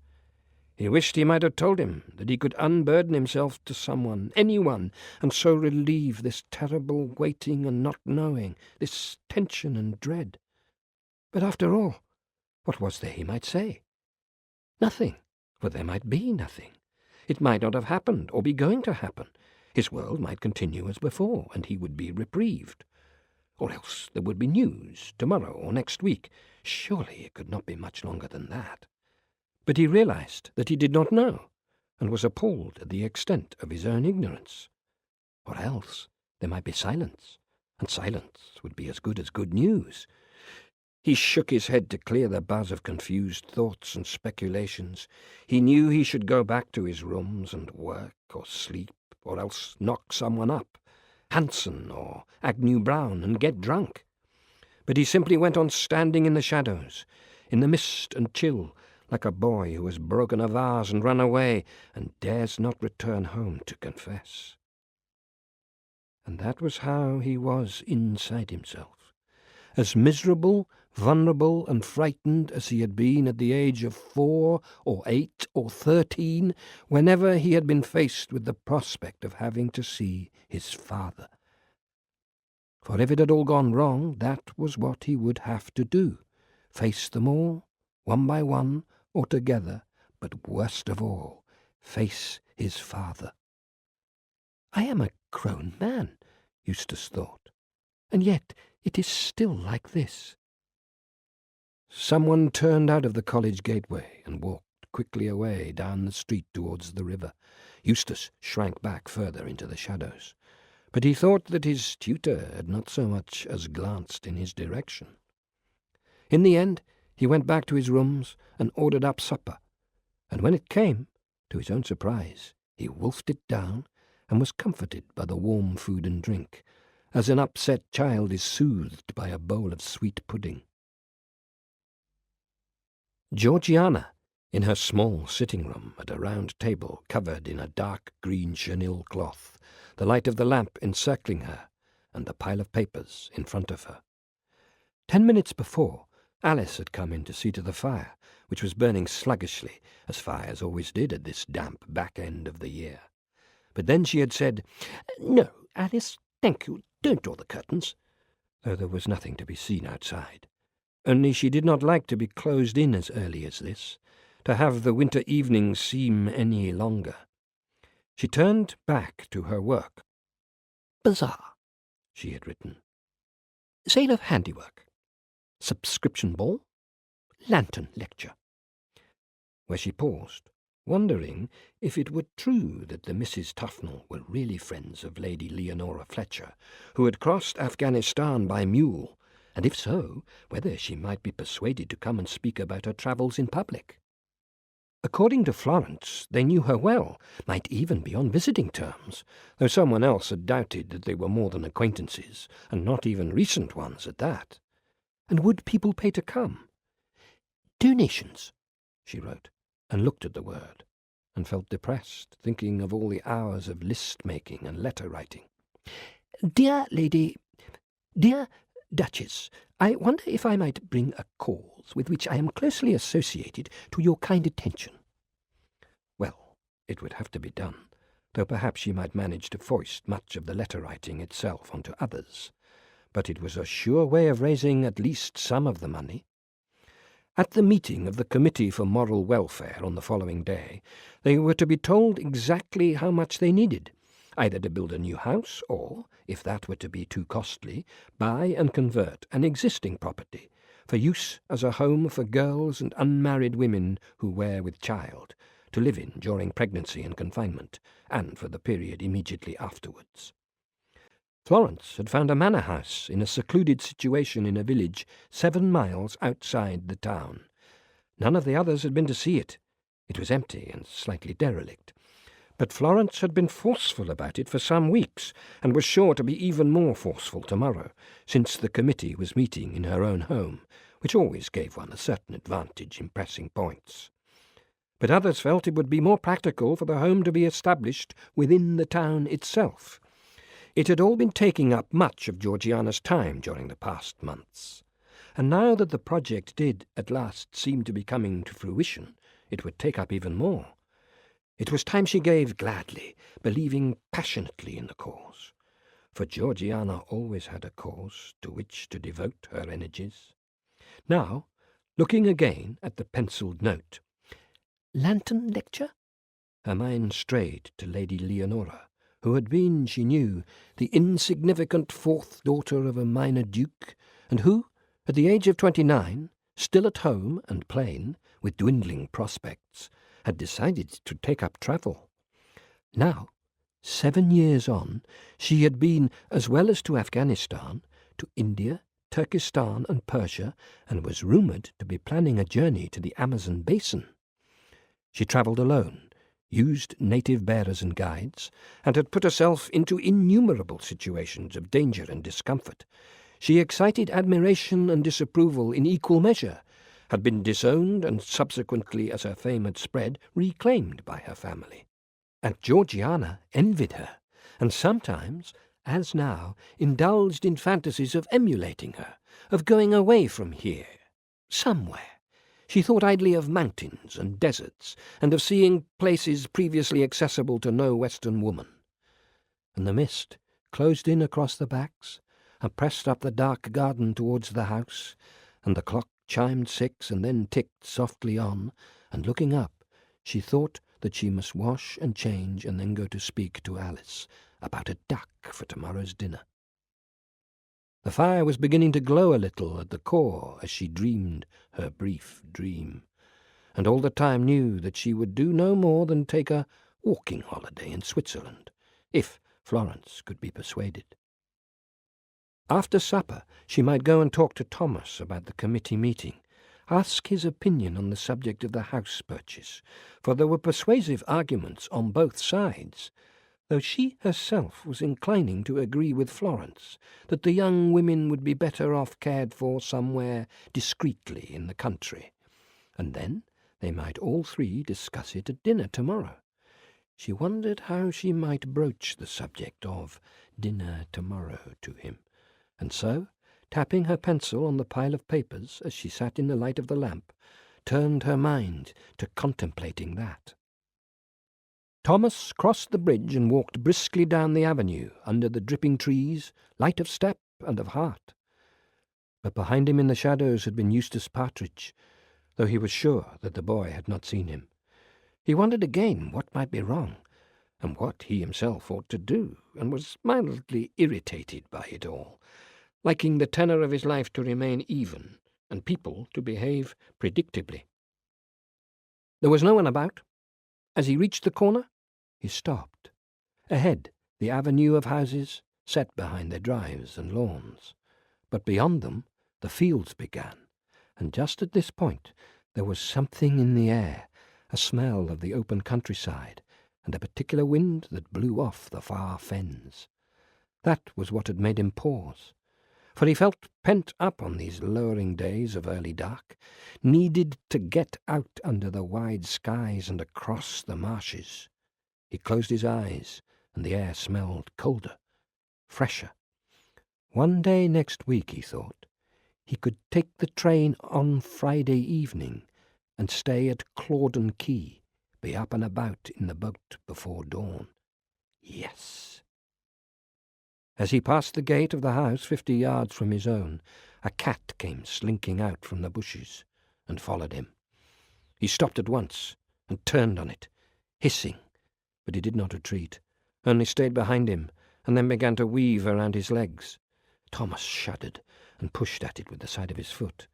He wished he might have told him that he could unburden himself to someone, anyone, and so relieve this terrible waiting and not knowing, this tension and dread. But after all, what was there he might say? Nothing, for there might be nothing. It might not have happened, or be going to happen. His world might continue as before, and he would be reprieved. Or else there would be news, tomorrow or next week. Surely it could not be much longer than that. But he realized that he did not know, and was appalled at the extent of his own ignorance. Or else there might be silence, and silence would be as good news. He shook his head to clear the buzz of confused thoughts and speculations. He knew he should go back to his rooms and work or sleep, or else knock someone up, Hanson or Agnew Brown, and get drunk. But he simply went on standing in the shadows, in the mist and chill, like a boy who has broken a vase and run away, and dares not return home to confess. And that was how he was inside himself, as miserable, vulnerable, and frightened as he had been at the age of 4 or 8 or 13, whenever he had been faced with the prospect of having to see his father. For if it had all gone wrong, that was what he would have to do, face them all, one by one, or together, but worst of all, face his father. I am a grown man, Eustace thought, and yet it is still like this. Someone turned out of the college gateway and walked quickly away down the street towards the river. Eustace shrank back further into the shadows, but he thought that his tutor had not so much as glanced in his direction. In the end, he went back to his rooms and ordered up supper, and when it came, to his own surprise, he wolfed it down and was comforted by the warm food and drink, as an upset child is soothed by a bowl of sweet pudding. Georgiana, in her small sitting-room at a round table covered in a dark green chenille cloth, the light of the lamp encircling her, and the pile of papers in front of her. 10 minutes before, Alice had come in to see to the fire, which was burning sluggishly, as fires always did at this damp back end of the year. But then she had said, "No, Alice, thank you, don't draw the curtains," though there was nothing to be seen outside. Only she did not like to be closed in as early as this, to have the winter evenings seem any longer. She turned back to her work. "Bazaar," she had written. "Sale of handiwork. Subscription ball. Lantern lecture." Where she paused, wondering if it were true that the Misses Tufnell were really friends of Lady Leonora Fletcher, who had crossed Afghanistan by mule, and if so, whether she might be persuaded to come and speak about her travels in public. According to Florence, they knew her well, might even be on visiting terms, though someone else had doubted that they were more than acquaintances, and not even recent ones at that. And would people pay to come? "Donations," she wrote, and looked at the word, and felt depressed, thinking of all the hours of list-making and letter-writing. "Dear Duchess, I wonder if I might bring a cause with which I am closely associated to your kind attention." Well, it would have to be done, though perhaps she might manage to foist much of the letter-writing itself onto others. But it was a sure way of raising at least some of the money. At the meeting of the Committee for Moral Welfare on the following day, they were to be told exactly how much they needed, either to build a new house or, if that were to be too costly, buy and convert an existing property for use as a home for girls and unmarried women who were with child, to live in during pregnancy and confinement, and for the period immediately afterwards. Florence had found a manor house in a secluded situation in a village 7 miles outside the town. None of the others had been to see it. It was empty and slightly derelict. But Florence had been forceful about it for some weeks, and was sure to be even more forceful tomorrow, since the committee was meeting in her own home, which always gave one a certain advantage in pressing points. But others felt it would be more practical for the home to be established within the town itself. It had all been taking up much of Georgiana's time during the past months, and now that the project did at last seem to be coming to fruition, it would take up even more. It was time she gave gladly, believing passionately in the cause, for Georgiana always had a cause to which to devote her energies. Now, looking again at the pencilled note, "Lantern lecture?" her mind strayed to Lady Leonora, who had been, she knew, the insignificant 4th daughter of a minor duke, and who, at the age of 29, still at home and plain, with dwindling prospects, had decided to take up travel. Now, 7 years on, she had been, as well as to Afghanistan, to India, Turkestan and Persia, and was rumoured to be planning a journey to the Amazon basin. She travelled alone, used native bearers and guides, and had put herself into innumerable situations of danger and discomfort. She excited admiration and disapproval in equal measure, had been disowned and subsequently, as her fame had spread, reclaimed by her family. And Georgiana envied her, and sometimes, as now, indulged in fantasies of emulating her, of going away from here, somewhere. She thought idly of mountains and deserts, and of seeing places previously accessible to no Western woman. And the mist closed in across the backs, and pressed up the dark garden towards the house, and the clock chimed 6 and then ticked softly on, and looking up, she thought that she must wash and change and then go to speak to Alice about a duck for tomorrow's dinner. The fire was beginning to glow a little at the core as she dreamed her brief dream, and all the time knew that she would do no more than take a walking holiday in Switzerland, if Florence could be persuaded. After supper she might go and talk to Thomas about the committee meeting, ask his opinion on the subject of the house purchase, for there were persuasive arguments on both sides, though she herself was inclining to agree with Florence that the young women would be better off cared for somewhere discreetly in the country, and then they might all 3 discuss it at dinner tomorrow. She wondered how she might broach the subject of dinner tomorrow to him, and so, tapping her pencil on the pile of papers as she sat in the light of the lamp, turned her mind to contemplating that. Thomas crossed the bridge and walked briskly down the avenue under the dripping trees, light of step and of heart. But behind him in the shadows had been Eustace Partridge, though he was sure that the boy had not seen him. He wondered again what might be wrong, and what he himself ought to do, and was mildly irritated by it all, liking the tenor of his life to remain even, and people to behave predictably. There was no one about. As he reached the corner, he stopped. Ahead, the avenue of houses set behind their drives and lawns, but beyond them the fields began, and just at this point there was something in the air, a smell of the open countryside, and a particular wind that blew off the far fens. That was what had made him pause, for he felt pent up on these lowering days of early dark, needed to get out under the wide skies and across the marshes. He closed his eyes, and the air smelled colder, fresher. One day next week, he thought, he could take the train on Friday evening and stay at Clawdon Quay, be up and about in the boat before dawn. Yes. As he passed the gate of the house 50 yards from his own, a cat came slinking out from the bushes and followed him. He stopped at once and turned on it, hissing, but he did not retreat, only stayed behind him and then began to weave around his legs. Thomas shuddered and pushed at it with the side of his foot,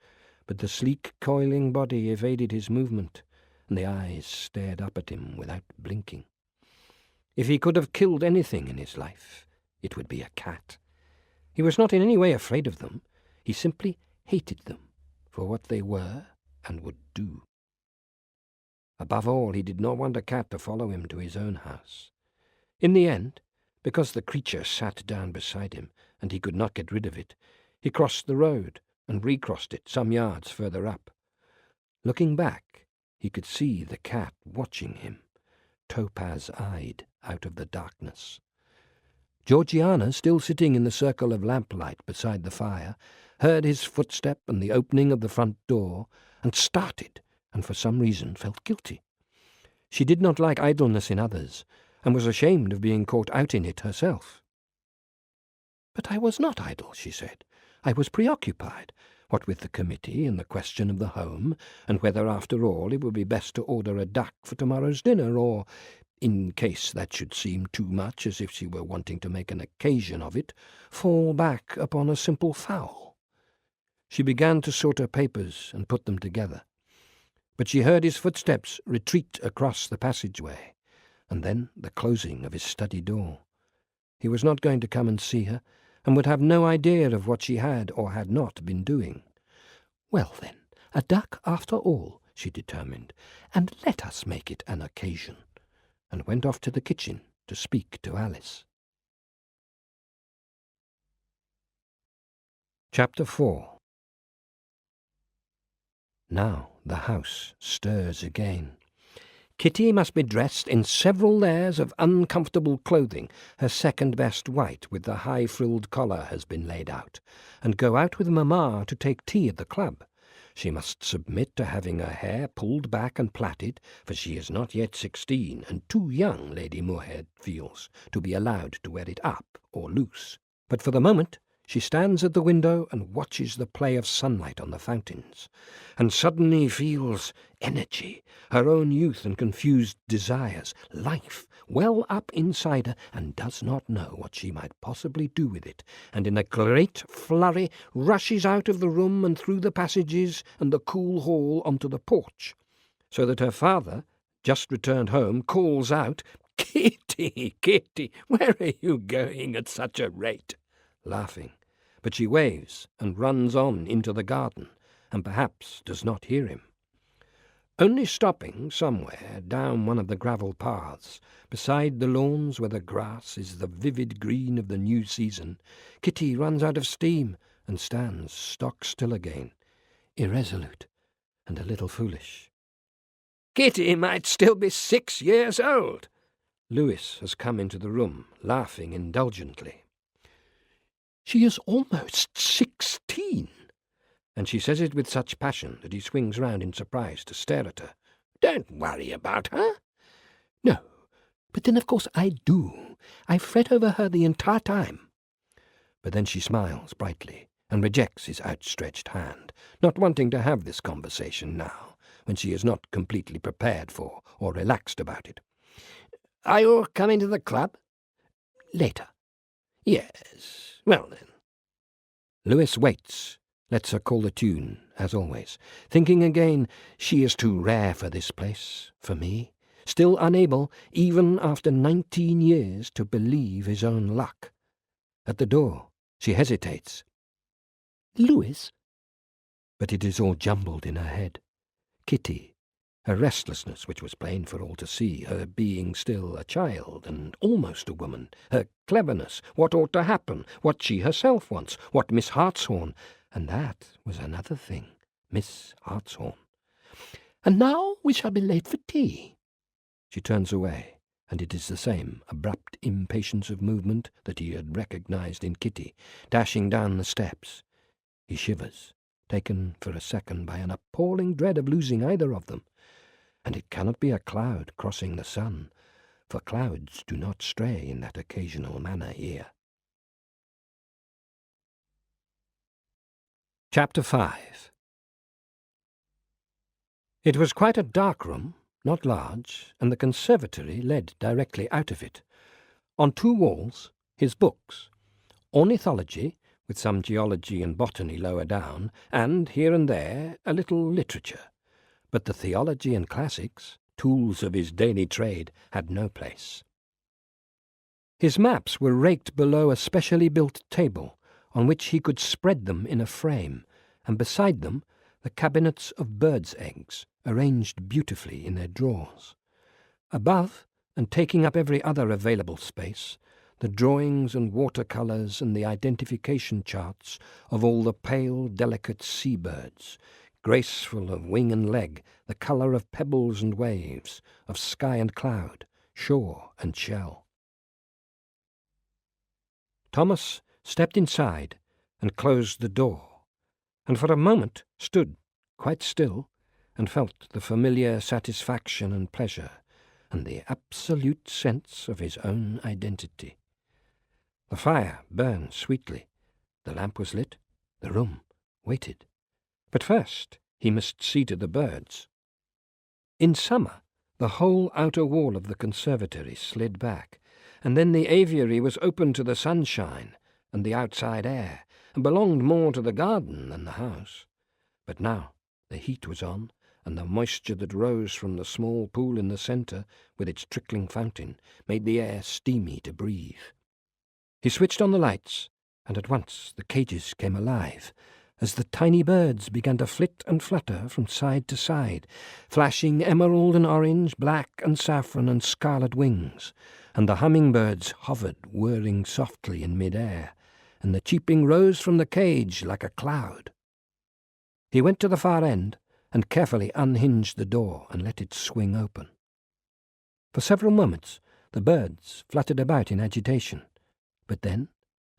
but the sleek, coiling body evaded his movement, and the eyes stared up at him without blinking. If he could have killed anything in his life, it would be a cat. He was not in any way afraid of them. He simply hated them for what they were and would do. Above all, he did not want a cat to follow him to his own house. In the end, because the creature sat down beside him and he could not get rid of it, he crossed the road and recrossed it some yards further up. Looking back, he could see the cat watching him, topaz-eyed out of the darkness. Georgiana, still sitting in the circle of lamplight beside the fire, heard his footstep and the opening of the front door, and started, and for some reason felt guilty. She did not like idleness in others, and was ashamed of being caught out in it herself. "But I was not idle," she said. "I was preoccupied, what with the committee and the question of the home, and whether after all it would be best to order a duck for tomorrow's dinner, or, in case that should seem too much, as if she were wanting to make an occasion of it, fall back upon a simple fowl." She began to sort her papers and put them together, but she heard his footsteps retreat across the passageway, and then the closing of his study door. He was not going to come and see her, and would have no idea of what she had or had not been doing. "Well, then, a duck after all," she determined, "and let us make it an occasion," and went off to the kitchen to speak to Alice. Chapter 4. Now the house stirs again. Kitty must be dressed in several layers of uncomfortable clothing, her second-best white with the high-frilled collar has been laid out, and go out with Mamma to take tea at the club. She must submit to having her hair pulled back and plaited, for she is not yet 16, and too young, Lady Moorhead feels, to be allowed to wear it up or loose. But for the moment she stands at the window and watches the play of sunlight on the fountains, and suddenly feels energy, her own youth and confused desires, life, well up inside her, and does not know what she might possibly do with it, and in a great flurry rushes out of the room and through the passages and the cool hall onto the porch, so that her father, just returned home, calls out, "Kitty, Kitty, where are you going at such a rate?" laughing, but she waves and runs on into the garden, and perhaps does not hear him. Only stopping somewhere down one of the gravel paths, beside the lawns where the grass is the vivid green of the new season, Kitty runs out of steam and stands stock still again, irresolute and a little foolish. "Kitty might still be 6 years old." Louis has come into the room, laughing indulgently. "She is almost 16, and she says it with such passion that he swings round in surprise to stare at her. "Don't worry about her." "No, but then of course I do. I fret over her the entire time." But then she smiles brightly and rejects his outstretched hand, not wanting to have this conversation now, when she is not completely prepared for or relaxed about it. "Are you coming to the club?" "Later." "Yes. Well, then." Louis waits, lets her call the tune, as always, thinking again, she is too rare for this place, for me, still unable, even after 19 years, to believe his own luck. At the door, she hesitates. "Louis?" But it is all jumbled in her head. Kitty, Her restlessness, which was plain for all to see, her being still a child and almost a woman, her cleverness, what ought to happen, what she herself wants, what Miss Hartshorn, and that was another thing, Miss Hartshorn. "And now we shall be late for tea." She turns away, and it is the same abrupt impatience of movement that he had recognized in Kitty, dashing down the steps. He shivers, taken for a second by an appalling dread of losing either of them. And it cannot be a cloud crossing the sun, for clouds do not stray in that occasional manner here. Chapter 5. It was quite a dark room, not large, and the conservatory led directly out of it. On 2 walls, his books, ornithology, with some geology and botany lower down, and, here and there, a little literature. But the theology and classics, tools of his daily trade, had no place. His maps were raked below a specially built table, on which he could spread them in a frame, and beside them the cabinets of birds' eggs, arranged beautifully in their drawers. Above, and taking up every other available space, the drawings and watercolours and the identification charts of all the pale, delicate sea-birds, graceful of wing and leg, the colour of pebbles and waves, of sky and cloud, shore and shell. Thomas stepped inside and closed the door, and for a moment stood quite still and felt the familiar satisfaction and pleasure and the absolute sense of his own identity. The fire burned sweetly, the lamp was lit, the room waited. But first he must see to the birds. In summer, the whole outer wall of the conservatory slid back, and then the aviary was open to the sunshine and the outside air, and belonged more to the garden than the house. But now the heat was on, and the moisture that rose from the small pool in the centre, with its trickling fountain, made the air steamy to breathe. He switched on the lights, and at once the cages came alive, as the tiny birds began to flit and flutter from side to side, flashing emerald and orange, black and saffron and scarlet wings, and the hummingbirds hovered, whirring softly in mid-air, and the cheeping rose from the cage like a cloud. He went to the far end and carefully unhinged the door and let it swing open. For several moments the birds fluttered about in agitation, but then,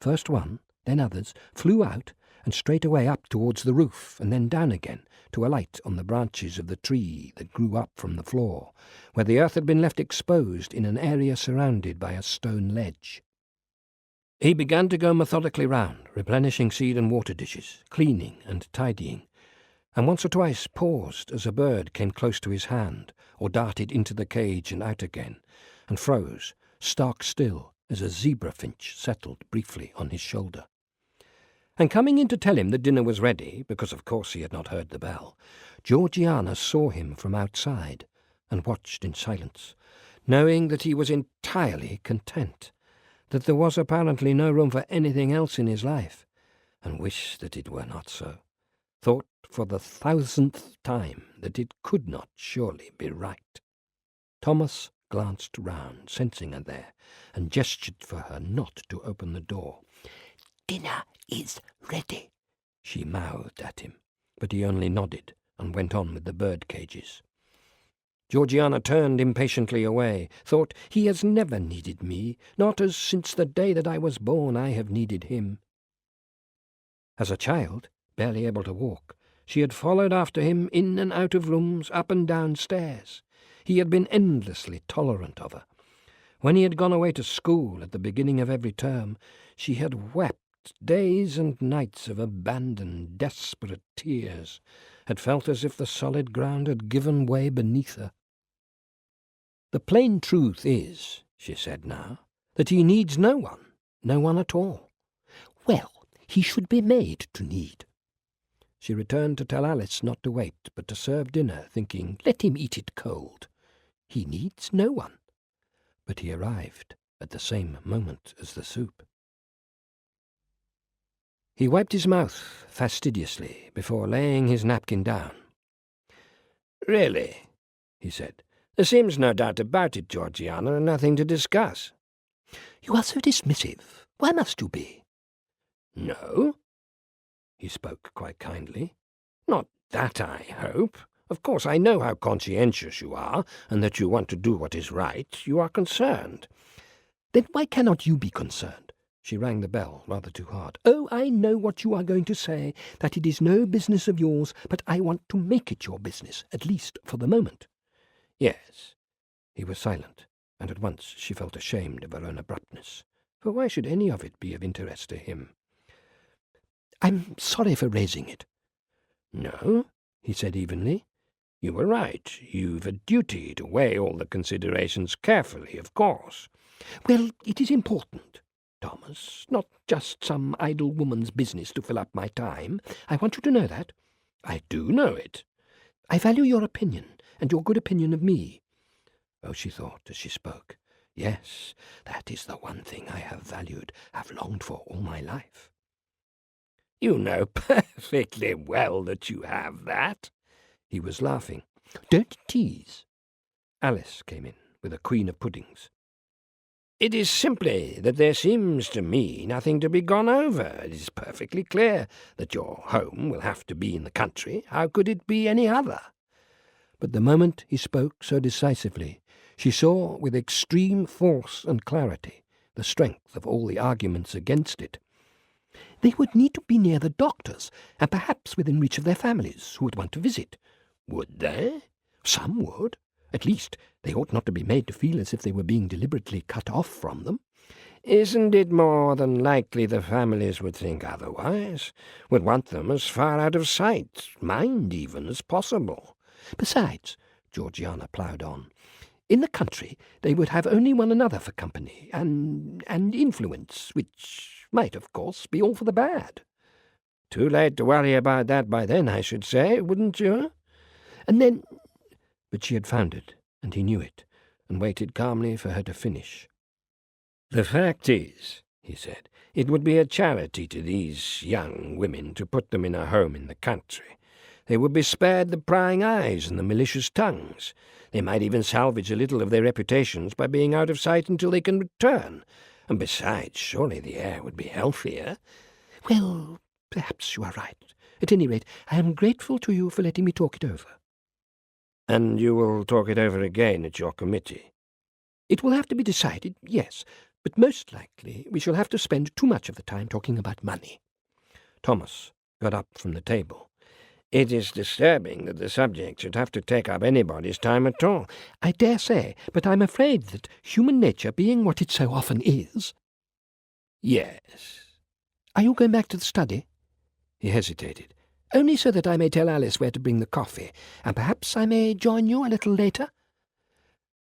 first one, then others, flew out and straightway up towards the roof, and then down again to alight on the branches of the tree that grew up from the floor, where the earth had been left exposed in an area surrounded by a stone ledge. He began to go methodically round, replenishing seed and water dishes, cleaning and tidying, and once or twice paused as a bird came close to his hand, or darted into the cage and out again, and froze, stark still, as a zebra finch settled briefly on his shoulder. And coming in to tell him that dinner was ready, because of course he had not heard the bell, Georgiana saw him from outside and watched in silence, knowing that he was entirely content, that there was apparently no room for anything else in his life, and wished that it were not so, thought for the 1000th time that it could not surely be right. Thomas glanced round, sensing her there, and gestured for her not to open the door. "Dinner is ready," she mouthed at him, but he only nodded and went on with the bird cages. Georgiana turned impatiently away, thought, "He has never needed me, not as since the day that I was born I have needed him." As a child, barely able to walk, she had followed after him in and out of rooms, up and down stairs. He had been endlessly tolerant of her. When he had gone away to school at the beginning of every term, she had wept days and nights of abandoned, desperate tears, had felt as if the solid ground had given way beneath her. "The plain truth is," she said now, "that he needs no one at all." "Well, he should be made to need." She returned to tell Alice not to wait, but to serve dinner, thinking, "Let him eat it cold. He needs no one." But he arrived at the same moment as the soup. He wiped his mouth fastidiously before laying his napkin down. "Really," he said. "There seems no doubt about it, Georgiana, and nothing to discuss." "You are so dismissive. Why must you be?" "No." He spoke quite kindly. "Not that, I hope. Of course, I know how conscientious you are, and that you want to do what is right. You are concerned." "Then why cannot you be concerned?" She rang the bell rather too hard. "Oh, I know what you are going to say, that it is no business of yours, but I want to make it your business, at least for the moment." "Yes." He was silent, and at once she felt ashamed of her own abruptness. For why should any of it be of interest to him? "I'm sorry for raising it." "No," he said evenly. "You were right. You've a duty to weigh all the considerations carefully, of course." "Well, it is important, Thomas, not just some idle woman's business to fill up my time. I want you to know that." "I do know it." "I value your opinion, and your good opinion of me." Oh, she thought as she spoke, yes, that is the one thing I have valued, have longed for all my life. "You know perfectly well that you have that." He was laughing. "Don't tease." Alice came in with a queen of puddings. "It is simply that there seems to me nothing to be gone over. It is perfectly clear that your home will have to be in the country. How could it be any other?" But the moment he spoke so decisively, she saw with extreme force and clarity the strength of all the arguments against it. "They would need to be near the doctors, and perhaps within reach of their families, who would want to visit." "Would they?" "Some would. At least, they ought not to be made to feel as if they were being deliberately cut off from them." "Isn't it more than likely the families would think otherwise, would want them as far out of sight, mind even, as possible?" "Besides," Georgiana ploughed on, "in the country they would have only one another for company, and influence, which might, of course, be all for the bad." "Too late to worry about that by then, I should say, wouldn't you?" "And then—" But she had found it, and he knew it, and waited calmly for her to finish. "The fact is," he said, "it would be a charity to these young women to put them in a home in the country. They would be spared the prying eyes and the malicious tongues. They might even salvage a little of their reputations by being out of sight until they can return. And besides, surely the air would be healthier." "Well, perhaps you are right. At any rate, I am grateful to you for letting me talk it over." "And you will talk it over again at your committee?" "It will have to be decided, yes, but most likely we shall have to spend too much of the time talking about money." Thomas got up from the table. "It is disturbing that the subject should have to take up anybody's time at all." "I dare say, but I'm afraid that human nature being what it so often is—" "Yes." "Are you going back to the study?" He hesitated. "Only so that I may tell Alice where to bring the coffee, and perhaps I may join you a little later?"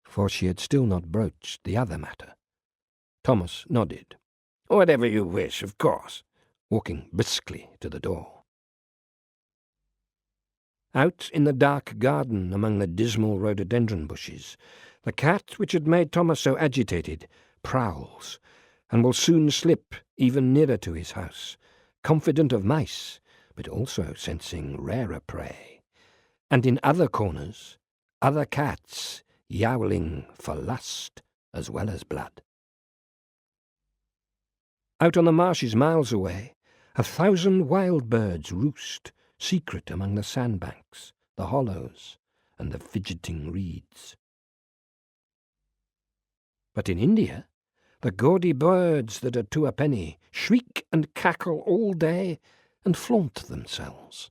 For she had still not broached the other matter. Thomas nodded. "Whatever you wish, of course," walking briskly to the door. Out in the dark garden among the dismal rhododendron bushes, the cat which had made Thomas so agitated prowls, and will soon slip even nearer to his house, confident of mice, but also sensing rarer prey. And in other corners, other cats yowling for lust as well as blood. Out on the marshes miles away, 1,000 wild birds roost, secret among the sandbanks, the hollows, and the fidgeting reeds. But in India, the gaudy birds that are 2 a penny shriek and cackle all day and flaunt themselves.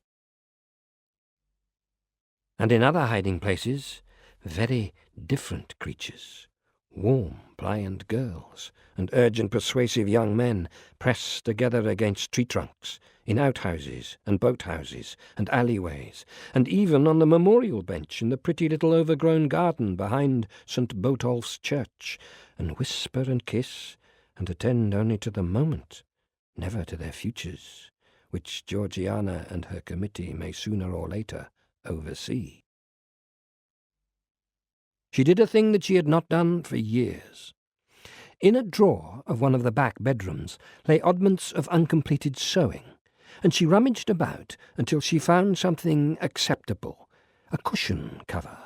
And in other hiding places, very different creatures, warm, pliant girls, and urgent, persuasive young men pressed together against tree trunks, in outhouses and boathouses and alleyways, and even on the memorial bench in the pretty little overgrown garden behind St. Botolph's church, and whisper and kiss, and attend only to the moment, never to their futures, which Georgiana and her committee may sooner or later oversee. She did a thing that she had not done for years. In a drawer of one of the back bedrooms lay oddments of uncompleted sewing, and she rummaged about until she found something acceptable, a cushion cover,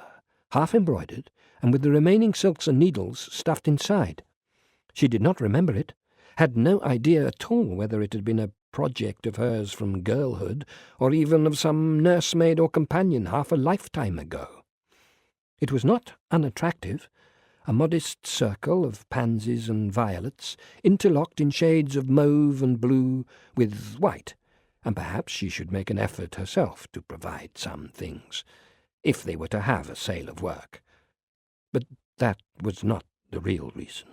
half embroidered, and with the remaining silks and needles stuffed inside. She did not remember it, had no idea at all whether it had been a project of hers from girlhood, or even of some nursemaid or companion half a lifetime ago. It was not unattractive, a modest circle of pansies and violets, interlocked in shades of mauve and blue with white, and perhaps she should make an effort herself to provide some things, if they were to have a sale of work. But that was not the real reason.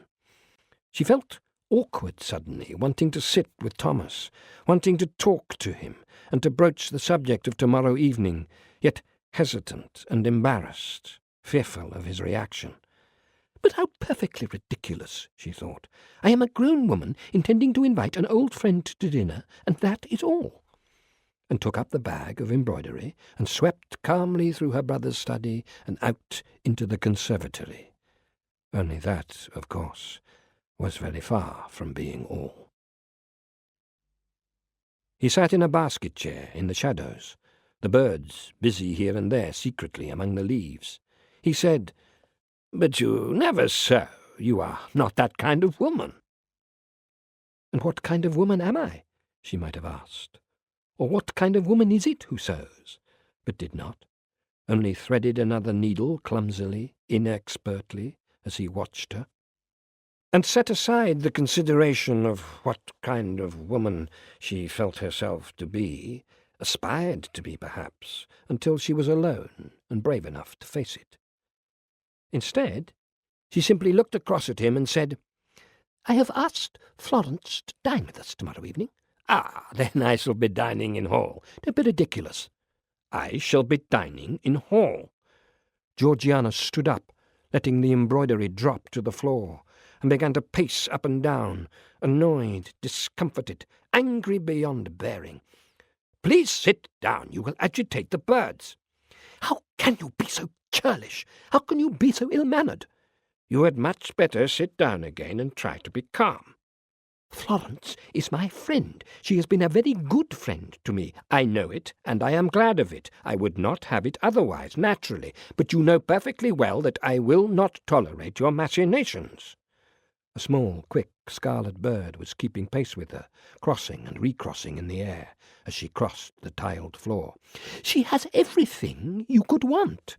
She felt awkward suddenly, wanting to sit with Thomas, wanting to talk to him, and to broach the subject of tomorrow evening, yet hesitant and embarrassed, fearful of his reaction. But how perfectly ridiculous, she thought. I am a grown woman intending to invite an old friend to dinner, and that is all. And took up the bag of embroidery and swept calmly through her brother's study and out into the conservatory. Only that, of course, was very far from being all. He sat in a basket chair in the shadows, the birds busy here and there secretly among the leaves. He said, "But you never sew. You are not that kind of woman." And what kind of woman am I? She might have asked. Or what kind of woman is it who sews? But did not, only threaded another needle clumsily, inexpertly, as he watched her, and set aside the consideration of what kind of woman she felt herself to be, aspired to be perhaps, until she was alone and brave enough to face it. Instead, she simply looked across at him and said, "I have asked Florence to dine with us tomorrow evening." "Ah, then I shall be dining in Hall." "Don't be ridiculous." "I shall be dining in Hall." Georgiana stood up, letting the embroidery drop to the floor, and began to pace up and down, annoyed, discomfited, angry beyond bearing. "Please sit down. You will agitate the birds." "How can you be so churlish? How can you be so ill-mannered?" "You had much better sit down again and try to be calm." "Florence is my friend. She has been a very good friend to me." "I know it, and I am glad of it. I would not have it otherwise, naturally. But you know perfectly well that I will not tolerate your machinations." A small, quick, scarlet bird was keeping pace with her, crossing and recrossing in the air as she crossed the tiled floor. "She has everything you could want."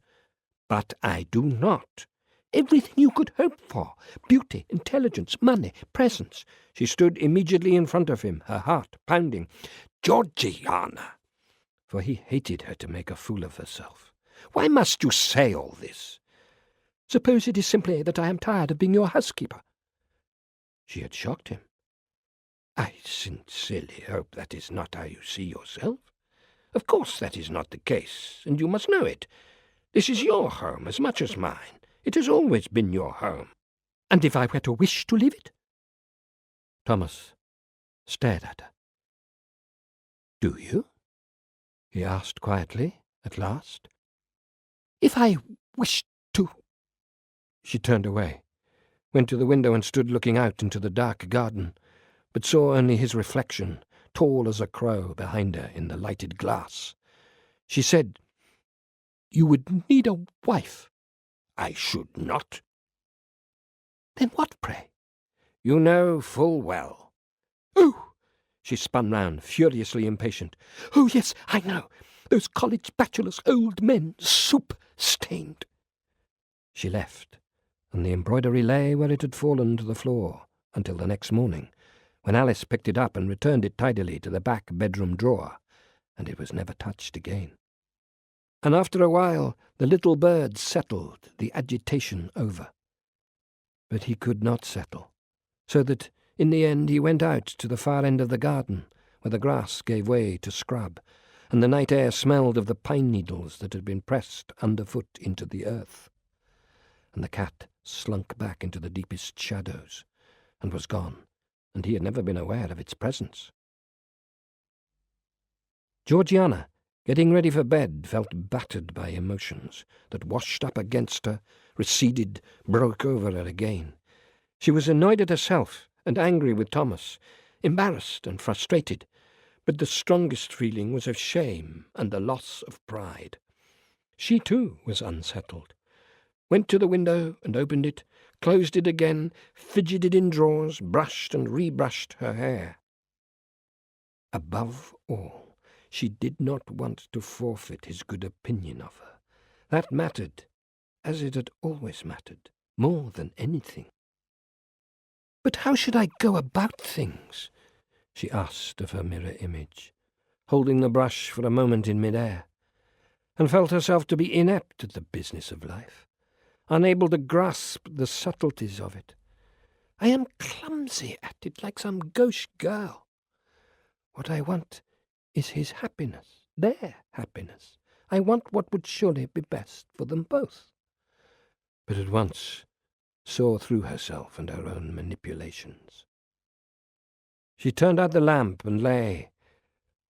"But I do not." "Everything you could hope for. Beauty, intelligence, money, presence." She stood immediately in front of him, her heart pounding. "Georgiana!" For he hated her to make a fool of herself. "Why must you say all this?" "Suppose it is simply that I am tired of being your housekeeper." She had shocked him. "I sincerely hope that is not how you see yourself. Of course that is not the case, and you must know it. This is your home as much as mine. It has always been your home." "And if I were to wish to leave it?" Thomas stared at her. "Do you?" he asked quietly, at last. "If I wished to—" She turned away, went to the window and stood looking out into the dark garden, but saw only his reflection, tall as a crow, behind her in the lighted glass. She said, "You would need a wife." "I should not." "Then what, pray?" "You know full well." "Oh!" She spun round, furiously impatient. "Oh, yes, I know. Those college bachelors, old men, soup-stained." She left, and the embroidery lay where it had fallen to the floor until the next morning, when Alice picked it up and returned it tidily to the back bedroom drawer, and it was never touched again. And after a while the little birds settled, the agitation over. But he could not settle, so that in the end he went out to the far end of the garden, where the grass gave way to scrub, and the night air smelled of the pine needles that had been pressed underfoot into the earth. And the cat slunk back into the deepest shadows, and was gone, and he had never been aware of its presence. Georgiana, getting ready for bed, felt battered by emotions that washed up against her, receded, broke over her again. She was annoyed at herself and angry with Thomas, embarrassed and frustrated, but the strongest feeling was of shame and the loss of pride. She too was unsettled, went to the window and opened it, closed it again, fidgeted in drawers, brushed and rebrushed her hair. Above all, she did not want to forfeit his good opinion of her. That mattered, as it had always mattered, more than anything. "But how should I go about things?" she asked of her mirror image, holding the brush for a moment in mid-air, and felt herself to be inept at the business of life, unable to grasp the subtleties of it. "I am clumsy at it, like some gauche girl. What I want is his happiness, their happiness. I want what would surely be best for them both." But at once saw through herself and her own manipulations. She turned out the lamp and lay,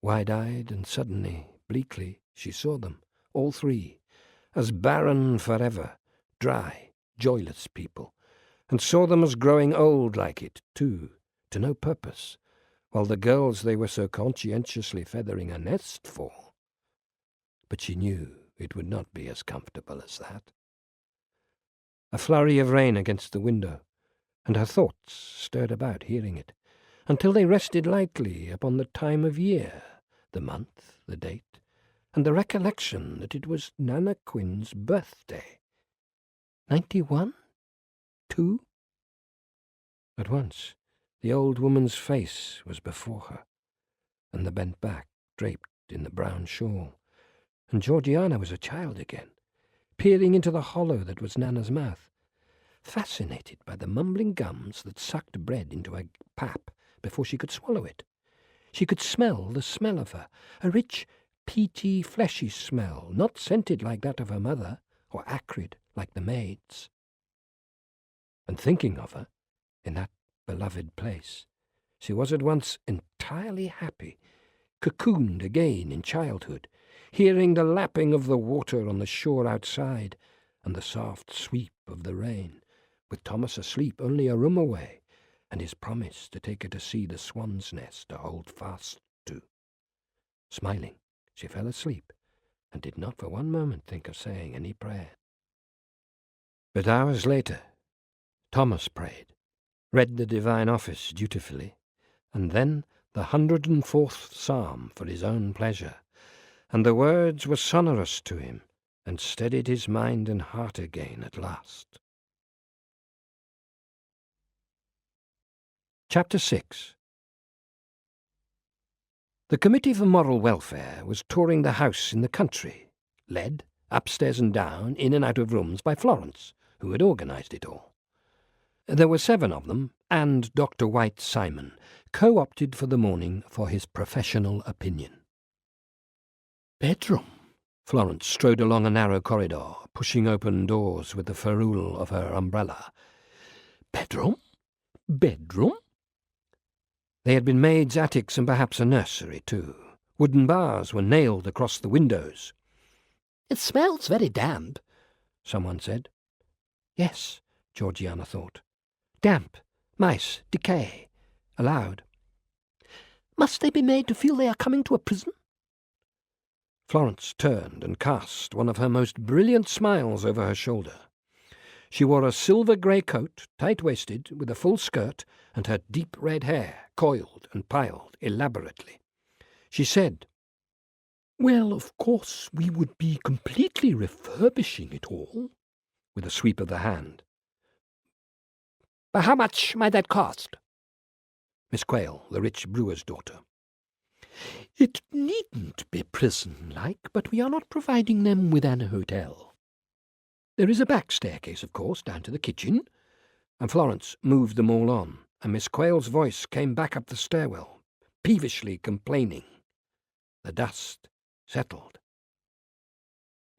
wide-eyed, and suddenly, bleakly, she saw them, all three, as barren forever, dry, joyless people, and saw them as growing old like it, too, to no purpose, while the girls they were so conscientiously feathering a nest for. But she knew it would not be as comfortable as that. A flurry of rain against the window, and her thoughts stirred about hearing it, until they rested lightly upon the time of year, the month, the date, and the recollection that it was Nana Quinn's birthday. 91? 2? At once the old woman's face was before her, and the bent back draped in the brown shawl, and Georgiana was a child again, peering into the hollow that was Nana's mouth, fascinated by the mumbling gums that sucked bread into a pap before she could swallow it. She could smell the smell of her, a rich, peaty, fleshy smell, not scented like that of her mother, or acrid like the maid's. And thinking of her, in that beloved place, she was at once entirely happy, cocooned again in childhood, hearing the lapping of the water on the shore outside, and the soft sweep of the rain, with Thomas asleep only a room away, and his promise to take her to see the swan's nest to hold fast to. Smiling, she fell asleep, and did not for one moment think of saying any prayer. But hours later, Thomas prayed, read the divine office dutifully, and then the 104th psalm for his own pleasure, and the words were sonorous to him, and steadied his mind and heart again at last. Chapter 6. The Committee for Moral Welfare was touring the house in the country, led, upstairs and down, in and out of rooms, by Florence, who had organised it all. There were 7 of them, and Dr. White Simon, co-opted for the morning for his professional opinion. "Bedroom." Florence strode along a narrow corridor, pushing open doors with the ferrule of her umbrella. "Bedroom? Bedroom?" They had been maids' attics and perhaps a nursery, too. Wooden bars were nailed across the windows. "It smells very damp," someone said. Yes, Georgiana thought. Damp, mice, decay. Aloud. "Must they be made to feel they are coming to a prison?" Florence turned and cast one of her most brilliant smiles over her shoulder. She wore a silver-grey coat, tight-waisted, with a full skirt, and her deep red hair coiled and piled elaborately. She said, "Well, of course, we would be completely refurbishing it all," with a sweep of the hand. "But how much might that cost?" Miss Quayle, the rich brewer's daughter. "It needn't be prison-like, but we are not providing them with an hotel. There is a back staircase, of course, down to the kitchen," and Florence moved them all on, and Miss Quayle's voice came back up the stairwell, peevishly complaining. The dust settled.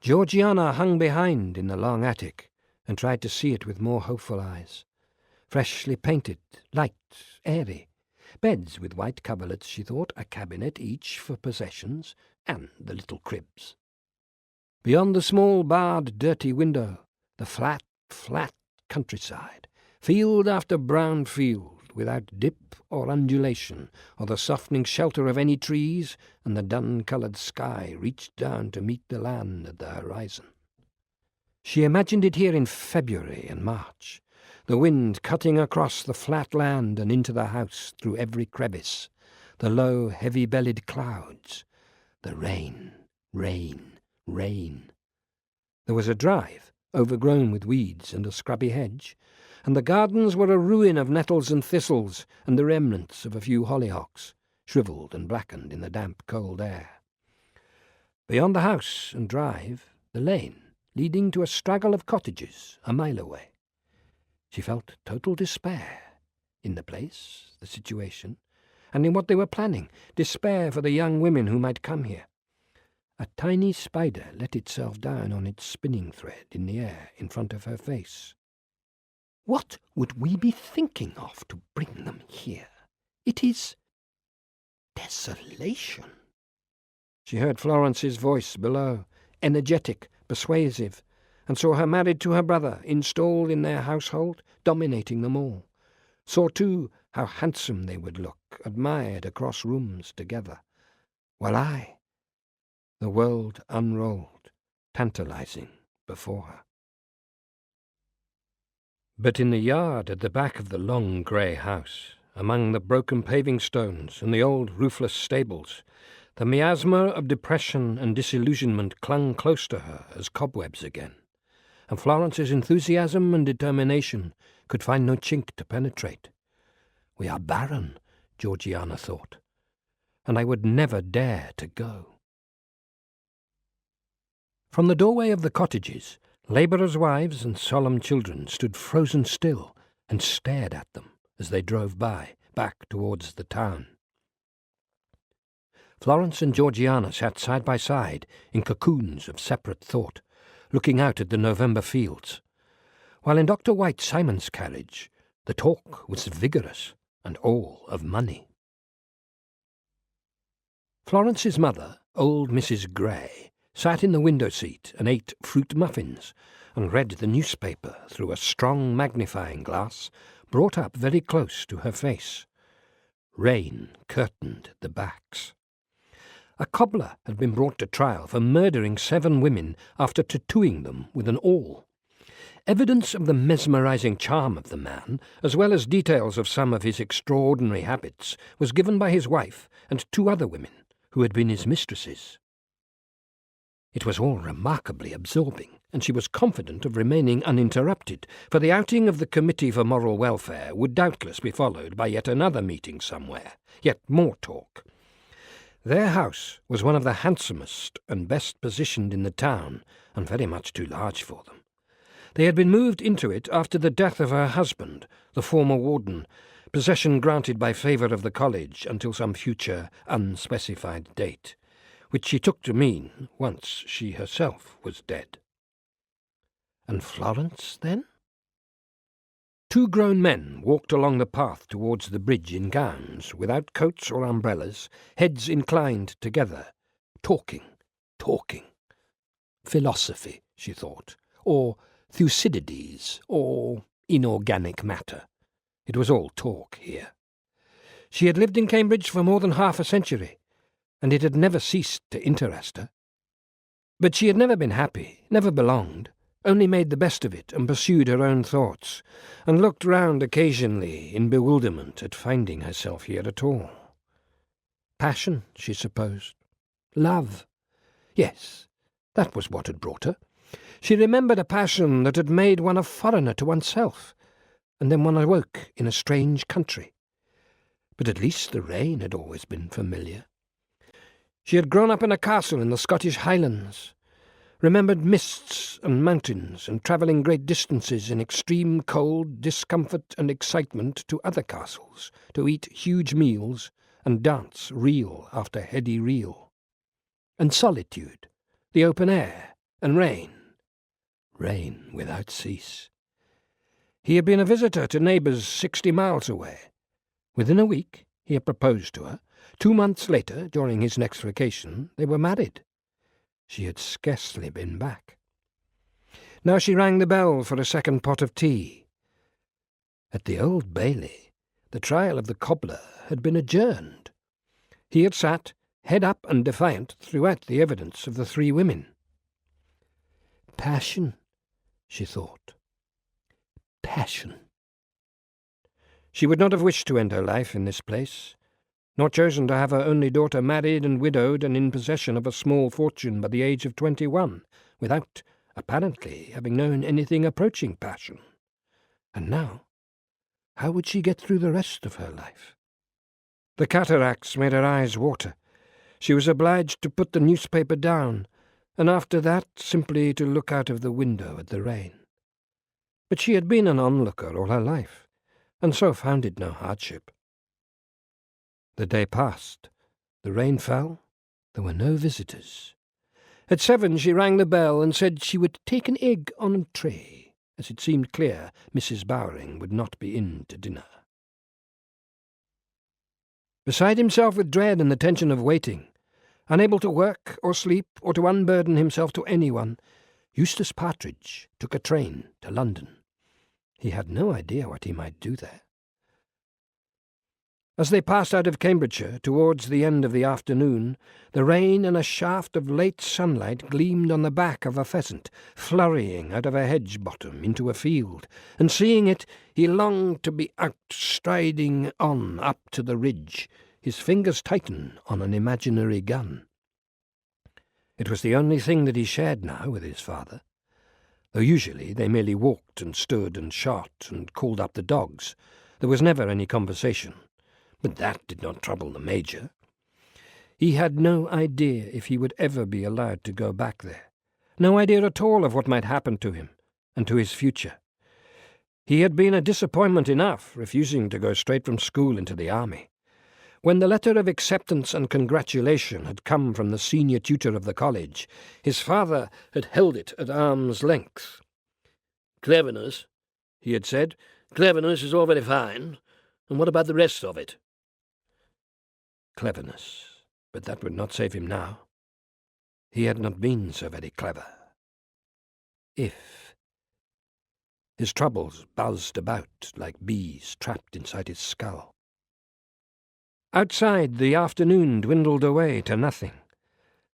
Georgiana hung behind in the long attic, and tried to see it with more hopeful eyes. Freshly painted, light, airy. Beds with white coverlets, she thought, a cabinet each for possessions, and the little cribs. Beyond the small, barred, dirty window, the flat, flat countryside, field after brown field, without dip or undulation, or the softening shelter of any trees, and the dun-coloured sky reached down to meet the land at the horizon. She imagined it here in February and March, the wind cutting across the flat land and into the house through every crevice, the low, heavy-bellied clouds, the rain, rain, rain. There was a drive, overgrown with weeds and a scrubby hedge, and the gardens were a ruin of nettles and thistles and the remnants of a few hollyhocks, shrivelled and blackened in the damp, cold air. Beyond the house and drive, the lane, leading to a straggle of cottages a mile away. She felt total despair in the place, the situation, and in what they were planning, despair for the young women who might come here. A tiny spider let itself down on its spinning thread in the air in front of her face. What would we be thinking of to bring them here? It is desolation. She heard Florence's voice below, energetic, persuasive, and saw her married to her brother, installed in their household, dominating them all. Saw, too, how handsome they would look, admired across rooms together. While the world unrolled, tantalizing, before her. But in the yard at the back of the long grey house, among the broken paving stones and the old roofless stables, the miasma of depression and disillusionment clung close to her as cobwebs again, and Florence's enthusiasm and determination could find no chink to penetrate. We are barren, Georgiana thought, and I would never dare to go. From the doorway of the cottages, labourers' wives and solemn children stood frozen still and stared at them as they drove by, back towards the town. Florence and Georgiana sat side by side in cocoons of separate thought, looking out at the November fields, while in Dr. White Simon's carriage the talk was vigorous and all of money. Florence's mother, old Mrs. Gray, sat in the window seat and ate fruit muffins and read the newspaper through a strong magnifying glass brought up very close to her face. Rain curtained the backs. A cobbler had been brought to trial for murdering 7 women after tattooing them with an awl. Evidence of the mesmerizing charm of the man, as well as details of some of his extraordinary habits, was given by his wife and 2 other women who had been his mistresses. It was all remarkably absorbing, and she was confident of remaining uninterrupted, for the outing of the Committee for Moral Welfare would doubtless be followed by yet another meeting somewhere, yet more talk. Their house was one of the handsomest and best positioned in the town, and very much too large for them. They had been moved into it after the death of her husband, the former warden, possession granted by favour of the college until some future unspecified date, which she took to mean once she herself was dead. And Florence, then? 2 grown men walked along the path towards the bridge in gowns, without coats or umbrellas, heads inclined together, talking. Philosophy, she thought, or Thucydides, or inorganic matter. It was all talk here. She had lived in Cambridge for more than half a century, and it had never ceased to interest her. But she had never been happy, never belonged, only made the best of it and pursued her own thoughts, and looked round occasionally in bewilderment at finding herself here at all. Passion, she supposed. Love. Yes, that was what had brought her. She remembered a passion that had made one a foreigner to oneself, and then one awoke in a strange country. But at least the rain had always been familiar. She had grown up in a castle in the Scottish Highlands, remembered mists and mountains, and travelling great distances in extreme cold, discomfort and excitement to other castles, to eat huge meals and dance reel after heady reel. And solitude, the open air, and rain without cease. He had been a visitor to neighbours 60 miles away. Within a week he had proposed to her. 2 months later, during his next vacation, they were married. She had scarcely been back. Now she rang the bell for a second pot of tea. At the Old Bailey, the trial of the cobbler had been adjourned. He had sat, head up and defiant, throughout the evidence of the 3 women. Passion, she thought. Passion. She would not have wished to end her life in this place, nor chosen to have her only daughter married and widowed and in possession of a small fortune by the age of 21, without, apparently, having known anything approaching passion. And now, how would she get through the rest of her life? The cataracts made her eyes water. She was obliged to put the newspaper down, and after that simply to look out of the window at the rain. But she had been an onlooker all her life, and so found it no hardship. The day passed. The rain fell. There were no visitors. At 7 she rang the bell and said she would take an egg on a tray, as it seemed clear Mrs. Bowring would not be in to dinner. Beside himself with dread and the tension of waiting, unable to work or sleep or to unburden himself to anyone, Eustace Partridge took a train to London. He had no idea what he might do there. As they passed out of Cambridgeshire towards the end of the afternoon, the rain and a shaft of late sunlight gleamed on the back of a pheasant, flurrying out of a hedge bottom into a field, and seeing it, he longed to be out, striding on up to the ridge, his fingers tighten on an imaginary gun. It was the only thing that he shared now with his father, though usually they merely walked and stood and shot and called up the dogs. There was never any conversation. But that did not trouble the Major. He had no idea if he would ever be allowed to go back there, no idea at all of what might happen to him and to his future. He had been a disappointment enough, refusing to go straight from school into the army. When the letter of acceptance and congratulation had come from the senior tutor of the college, his father had held it at arm's length. "Cleverness," he had said, "cleverness is all very fine, and what about the rest of it?" Cleverness, but that would not save him now. He had not been so very clever. If. His troubles buzzed about like bees trapped inside his skull. Outside, the afternoon dwindled away to nothing.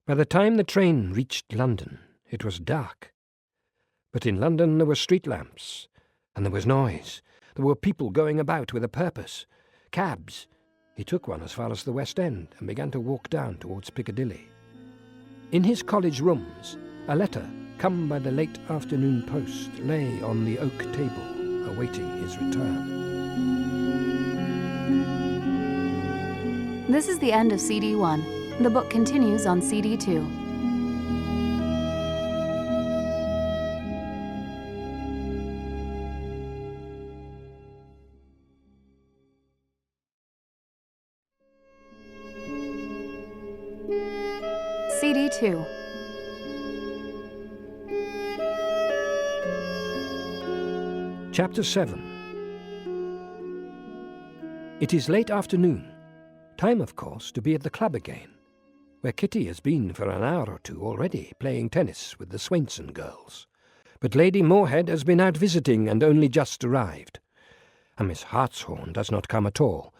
By the time the train reached London, it was dark. But in London there were street lamps, and there was noise. There were people going about with a purpose. Cabs. He took one as far as the West End and began to walk down towards Piccadilly. In his college rooms, a letter, come by the late afternoon post, lay on the oak table, awaiting his return. This is the end of CD 1. The book continues on CD 2. CD 2. Chapter 7. It is late afternoon. Time, of course, to be at the club again, where Kitty has been for an hour or two already, playing tennis with the Swainson girls. But Lady Moorhead has been out visiting and only just arrived. And Miss Hartshorn does not come at all.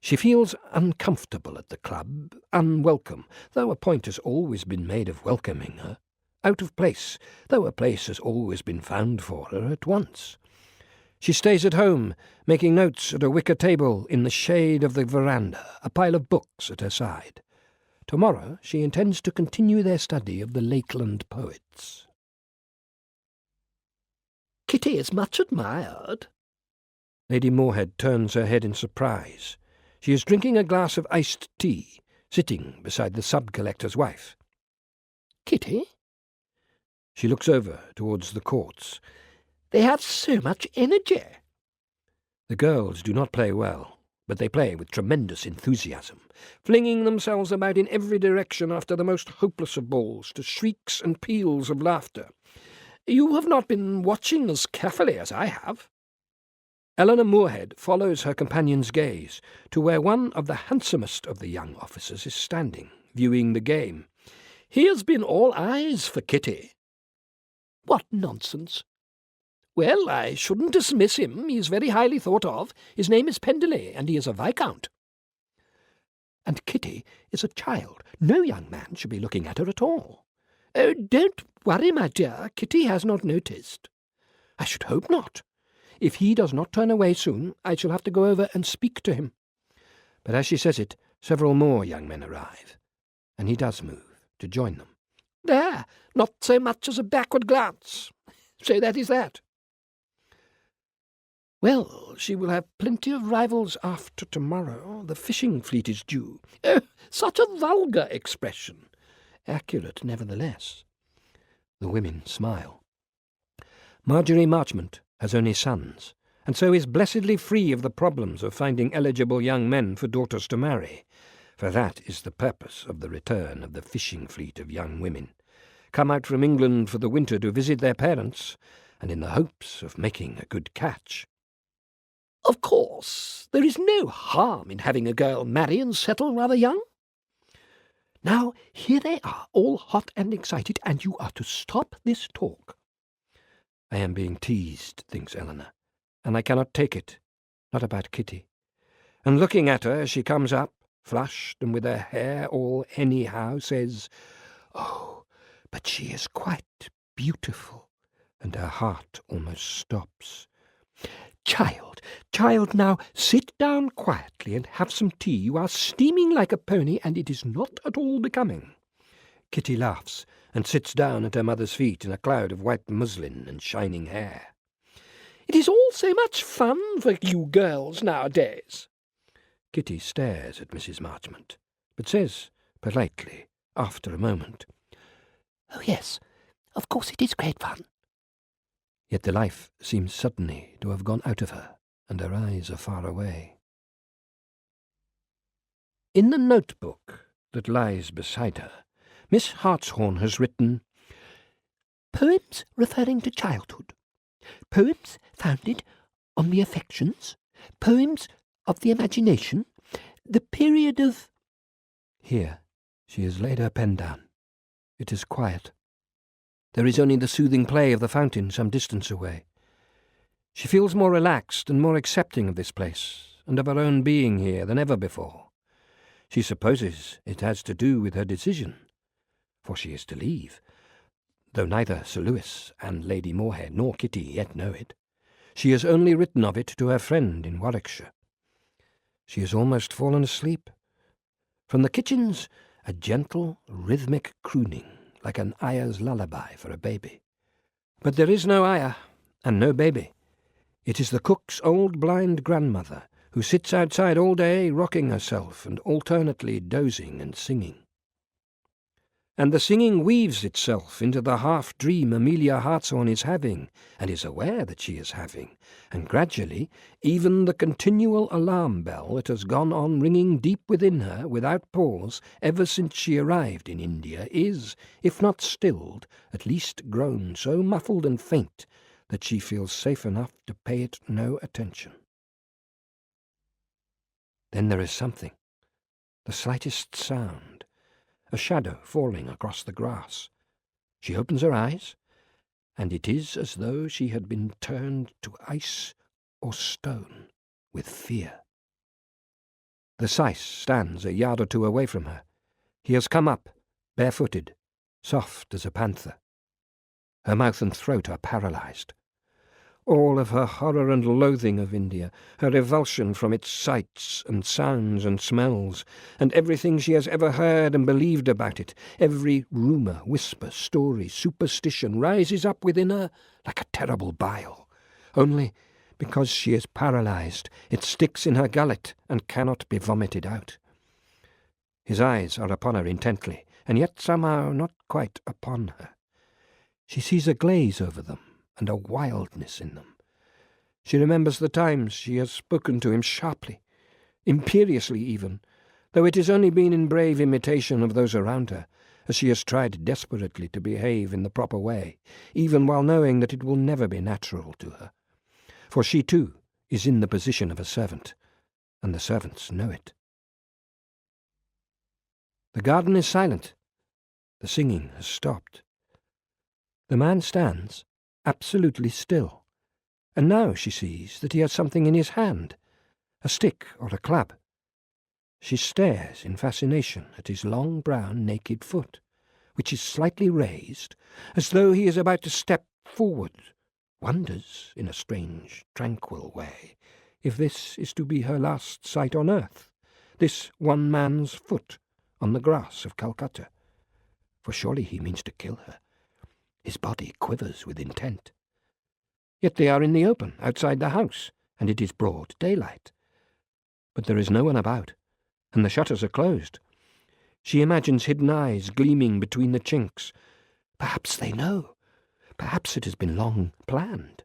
She feels uncomfortable at the club, unwelcome, though a point has always been made of welcoming her. Out of place, though a place has always been found for her at once. She stays at home, making notes at a wicker table in the shade of the veranda, a pile of books at her side. Tomorrow she intends to continue their study of the Lakeland poets. "Kitty is much admired." Lady Moorhead turns her head in surprise. She is drinking a glass of iced tea, sitting beside the sub-collector's wife. "Kitty?" She looks over towards the courts. "They have so much energy." The girls do not play well, but they play with tremendous enthusiasm, flinging themselves about in every direction after the most hopeless of balls, to shrieks and peals of laughter. "You have not been watching as carefully as I have." Eleanor Moorhead follows her companion's gaze to where one of the handsomest of the young officers is standing, viewing the game. "He has been all eyes for Kitty." "What nonsense." "Well, I shouldn't dismiss him. He is very highly thought of. His name is Penderley, and he is a viscount." "And Kitty is a child. No young man should be looking at her at all." "Oh, don't worry, my dear. Kitty has not noticed." I should hope not. If he does not turn away soon, I shall have to go over and speak to him. But as she says it, several more young men arrive, and he does move to join them. There, not so much as a backward glance. So that is that. Well, she will have plenty of rivals after tomorrow. The fishing fleet is due. Oh, such a vulgar expression. Accurate, nevertheless. The women smile. Marjorie Marchmont has only sons, and so is blessedly free of the problems of finding eligible young men for daughters to marry, for that is the purpose of the return of the fishing fleet of young women, come out from England for the winter to visit their parents, and in the hopes of making a good catch. Of course, there is no harm in having a girl marry and settle rather young. Now, here they are, all hot and excited, and you are to stop this talk. I am being teased, thinks Eleanor, and I cannot take it, not about Kitty. And looking at her as she comes up, flushed and with her hair all anyhow, says, "Oh, but she is quite beautiful," and her heart almost stops. Child, now sit down quietly and have some tea. You are steaming like a pony, and it is not at all becoming. Kitty laughs and sits down at her mother's feet in a cloud of white muslin and shining hair. It is all so much fun for you girls nowadays. Kitty stares at Mrs. Marchmont, but says politely, after a moment, "Oh, yes, of course it is great fun." Yet the life seems suddenly to have gone out of her, and her eyes are far away. In the notebook that lies beside her, Miss Hartshorn has written, "Poems referring to childhood, poems founded on the affections, poems of the imagination, the period of—" Here she has laid her pen down. It is quiet. There is only the soothing play of the fountain some distance away. She feels more relaxed and more accepting of this place, and of her own being here than ever before. She supposes it has to do with her decision, for she is to leave, though neither Sir Lewis and Lady Moorhead nor Kitty yet know it. She has only written of it to her friend in Warwickshire. She has almost fallen asleep. From the kitchens, a gentle, rhythmic crooning, like an ayah's lullaby for a baby. But there is no ayah, and no baby. It is the cook's old blind grandmother, who sits outside all day rocking herself and alternately dozing and singing. And the singing weaves itself into the half-dream Amelia Hartshorn is having, and is aware that she is having, and gradually even the continual alarm bell that has gone on ringing deep within her without pause ever since she arrived in India is, if not stilled, at least grown so muffled and faint that she feels safe enough to pay it no attention. Then there is something, the slightest sound, a shadow falling across the grass. She opens her eyes, and it is as though she had been turned to ice or stone with fear. The Syce stands a yard or two away from her. He has come up, barefooted, soft as a panther. Her mouth and throat are paralyzed. All of her horror and loathing of India, her revulsion from its sights and sounds and smells, and everything she has ever heard and believed about it, every rumour, whisper, story, superstition, rises up within her like a terrible bile. Only, because she is paralyzed, it sticks in her gullet and cannot be vomited out. His eyes are upon her intently, and yet somehow not quite upon her. She sees a glaze over them, and a wildness in them. She remembers the times she has spoken to him sharply, imperiously even, though it has only been in brave imitation of those around her, as she has tried desperately to behave in the proper way, even while knowing that it will never be natural to her. For she, too, is in the position of a servant, and the servants know it. The garden is silent. The singing has stopped. The man stands, absolutely still, and now she sees that he has something in his hand, a stick or a club. She stares in fascination at his long brown naked foot, which is slightly raised, as though he is about to step forward, wonders, in a strange, tranquil way, if this is to be her last sight on earth, this one man's foot on the grass of Calcutta. For surely he means to kill her. His body quivers with intent. Yet they are in the open, outside the house, and it is broad daylight. But there is no one about, and the shutters are closed. She imagines hidden eyes gleaming between the chinks. Perhaps they know. Perhaps it has been long planned.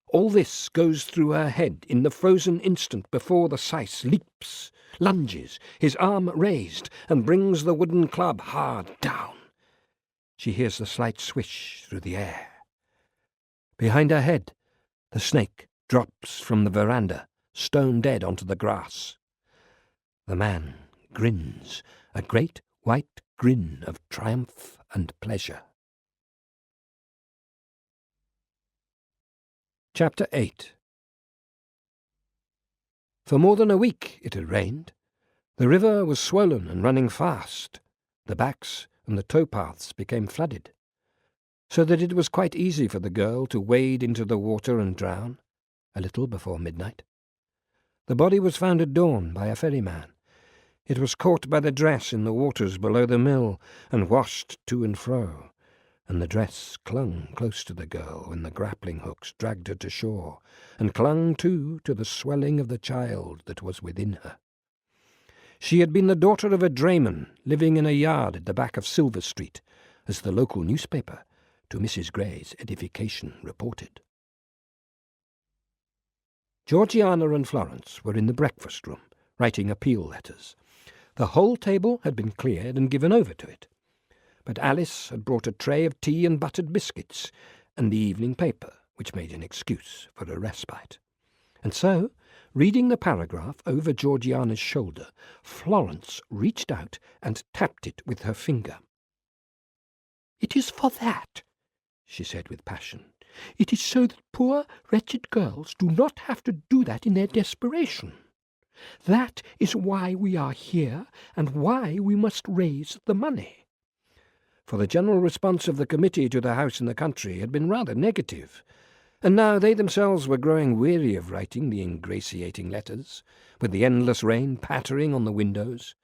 All this goes through her head in the frozen instant before the syce leaps, lunges, his arm raised, and brings the wooden club hard down. She hears the slight swish through the air. Behind her head, the snake drops from the veranda, stone dead onto the grass. The man grins, a great white grin of triumph and pleasure. Chapter 8. For more than a week it had rained. The river was swollen and running fast. The backs and the towpaths became flooded, so that it was quite easy for the girl to wade into the water and drown, a little before midnight. The body was found at dawn by a ferryman. It was caught by the dress in the waters below the mill and washed to and fro, and the dress clung close to the girl when the grappling hooks dragged her to shore, and clung, too, to the swelling of the child that was within her. She had been the daughter of a drayman living in a yard at the back of Silver Street, as the local newspaper, to Mrs. Gray's edification, reported. Georgiana and Florence were in the breakfast-room, writing appeal letters. The whole table had been cleared and given over to it, but Alice had brought a tray of tea and buttered biscuits, and the evening paper, which made an excuse for a respite. And so, reading the paragraph over Georgiana's shoulder, Florence reached out and tapped it with her finger. "It is for that," she said with passion. "It is so that poor, wretched girls do not have to do that in their desperation. That is why we are here, and why we must raise the money." For the general response of the committee to the house in the country had been rather negative, and now they themselves were growing weary of writing the ingratiating letters, with the endless rain pattering on the windows.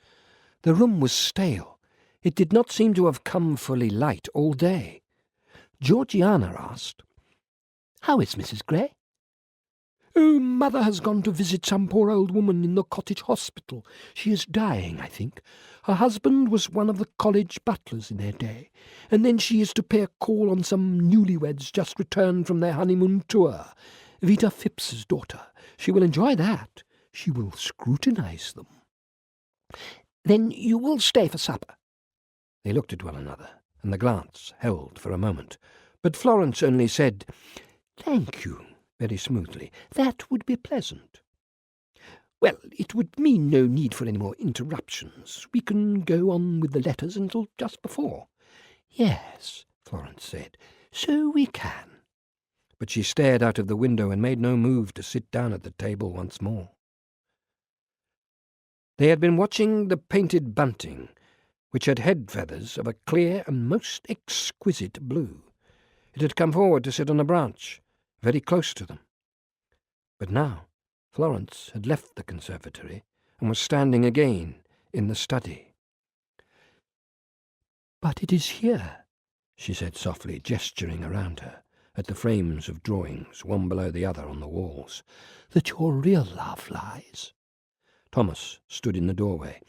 The room was stale. It did not seem to have come fully light all day. Georgiana asked, "How is Mrs. Gray?" "Oh, Mother has gone to visit some poor old woman in the cottage hospital. She is dying, I think. Her husband was one of the college butlers in their day, and then she is to pay a call on some newlyweds just returned from their honeymoon tour. Vita Phipps's daughter. She will enjoy that. She will scrutinize them." "Then you will stay for supper?" They looked at one another, and the glance held for a moment, but Florence only said, "Thank you," very smoothly. "That would be pleasant." "Well, it would mean no need for any more interruptions. We can go on with the letters until just before." "Yes," Florence said, "so we can." But she stared out of the window and made no move to sit down at the table once more. They had been watching the painted bunting, which had head feathers of a clear and most exquisite blue. It had come forward to sit on a branch, very close to them. But now Florence had left the conservatory and was standing again in the study. "But it is here," she said softly, gesturing around her at the frames of drawings, one below the other on the walls, "that your real love lies." Thomas stood in the doorway.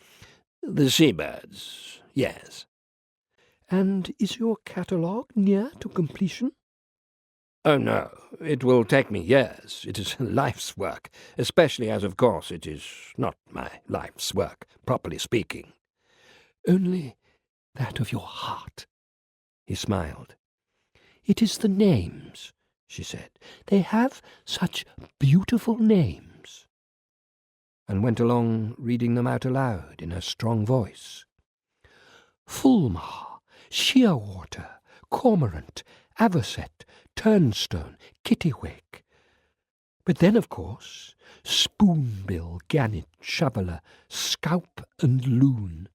"The seabirds, yes." "And is your catalogue near to completion?" "Oh, no, it will take me years. It is life's work, especially as, of course, it is not my life's work, properly speaking." "Only that of your heart." He smiled. "It is the names," she said. "They have such beautiful names." And went along reading them out aloud in her strong voice. "Fulmar, Shearwater, Cormorant, Avocet, Turnstone, Kittiwake. But then, of course, Spoonbill, Gannet, Shoveler, Scaup and Loon."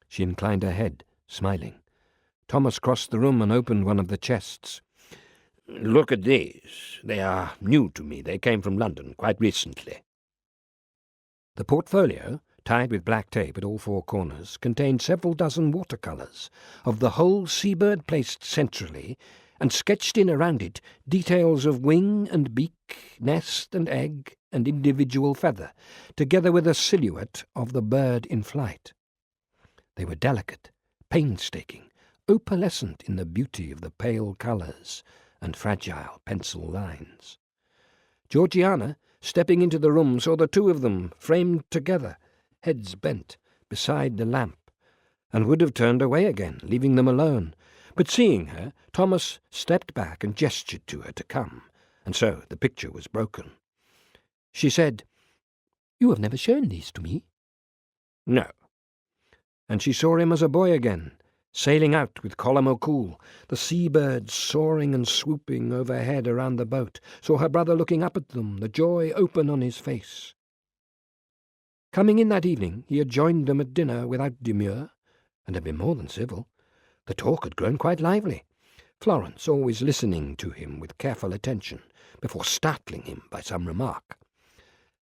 She inclined her head, smiling. Thomas crossed the room and opened one of the chests. Look at these. They are new to me. They came from London quite recently. The portfolio, tied with black tape at all four corners, contained several dozen watercolours of the whole seabird placed centrally, and sketched in around it details of wing and beak, nest and egg, and individual feather, together with a silhouette of the bird in flight. They were delicate, painstaking, opalescent in the beauty of the pale colours and fragile pencil lines. Georgiana, stepping into the room, saw the two of them framed together, heads bent, beside the lamp, and would have turned away again, leaving them alone. But seeing her, Thomas stepped back and gestured to her to come, and so the picture was broken. She said, "You have never shown these to me?" "No." And she saw him as a boy again, sailing out with Colum O'Cool, the sea-birds soaring and swooping overhead around the boat, saw her brother looking up at them, the joy open on his face. Coming in that evening, he had joined them at dinner without demur, and had been more than civil. The talk had grown quite lively, Florence always listening to him with careful attention, before startling him by some remark.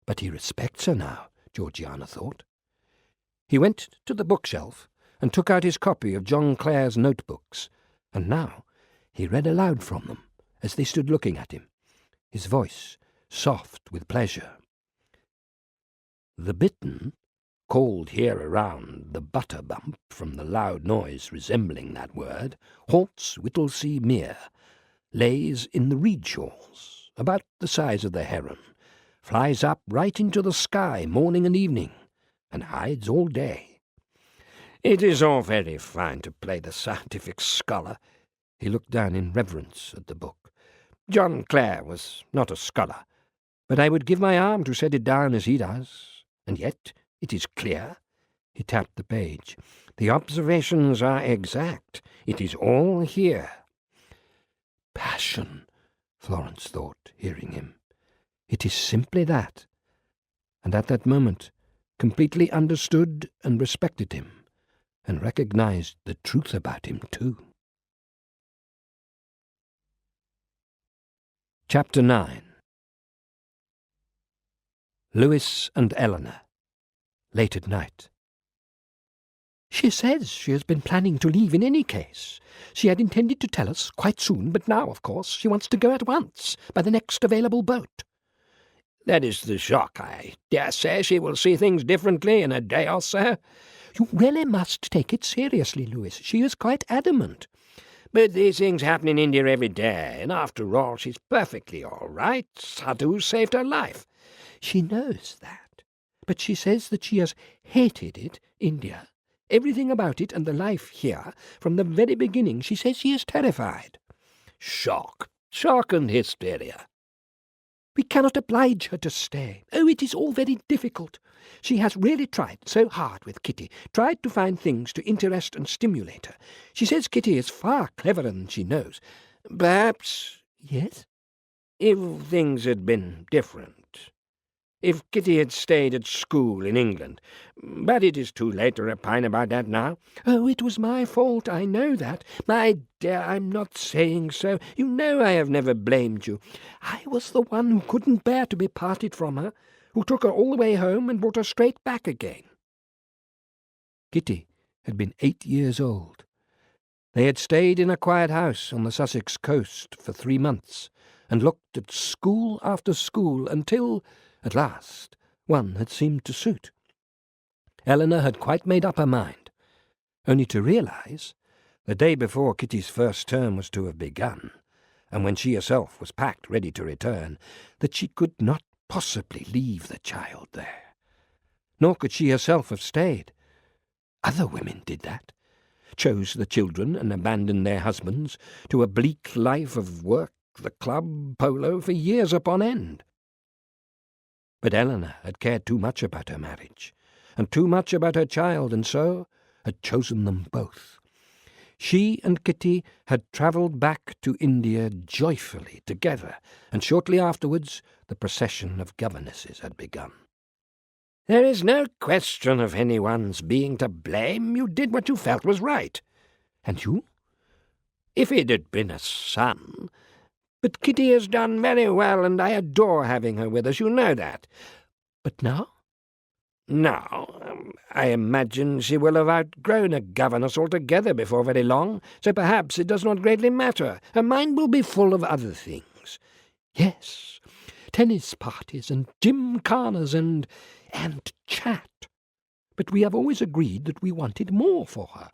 But he respects her now, Georgiana thought. He went to the bookshelf and took out his copy of John Clare's notebooks, and now he read aloud from them as they stood looking at him, his voice soft with pleasure. "The bittern, called here around the butterbump from the loud noise resembling that word, haunts Whittlesea Mere, lays in the reed shawls, about the size of the heron, flies up right into the sky morning and evening, and hides all day. It is all very fine to play the scientific scholar." He looked down in reverence at the book. "John Clare was not a scholar, but I would give my arm to set it down as he does. And yet it is clear." He tapped the page. "The observations are exact. It is all here." Passion, Florence thought, hearing him. It is simply that. And at that moment completely understood and respected him, and recognized the truth about him too. Chapter 9. Lewis and Eleanor. Late at night. "She says she has been planning to leave in any case. She had intended to tell us quite soon, but now, of course, she wants to go at once, by the next available boat." "That is the shock. I dare say she will see things differently in a day or so." "You really must take it seriously, Lewis. She is quite adamant." "But these things happen in India every day, and after all she's perfectly all right. Sadhu saved her life." "She knows that, but she says that she has hated it, India, everything about it and the life here, from the very beginning. She says she is terrified." Shock and hysteria." "We cannot oblige her to stay. Oh, it is all very difficult. She has really tried so hard with Kitty, tried to find things to interest and stimulate her. She says Kitty is far cleverer than she knows." "Perhaps—" "Yes?" "If things had been different. If Kitty had stayed at school in England. But it is too late to repine about that now." "Oh, it was my fault, I know that." "My dear, I'm not saying so. You know I have never blamed you. I was the one who couldn't bear to be parted from her, who took her all the way home and brought her straight back again." Kitty had been 8 years old. They had stayed in a quiet house on the Sussex coast for 3 months, and looked at school after school until, at last, one had seemed to suit. Eleanor had quite made up her mind, only to realize, the day before Kitty's first term was to have begun, and when she herself was packed ready to return, that she could not possibly leave the child there. Nor could she herself have stayed. Other women did that, chose the children and abandoned their husbands to a bleak life of work, the club, polo, for years upon end. But Eleanor had cared too much about her marriage, and too much about her child, and so had chosen them both. She and Kitty had travelled back to India joyfully together, and shortly afterwards the procession of governesses had begun. "There is no question of anyone's being to blame. You did what you felt was right." "And you?" "If it had been a son. But Kitty has done very well, and I adore having her with us, you know that. But now? Now, I imagine she will have outgrown a governess altogether before very long, so perhaps it does not greatly matter. Her mind will be full of other things. Yes, tennis parties and gymkhanas and chat. But we have always agreed that we wanted more for her.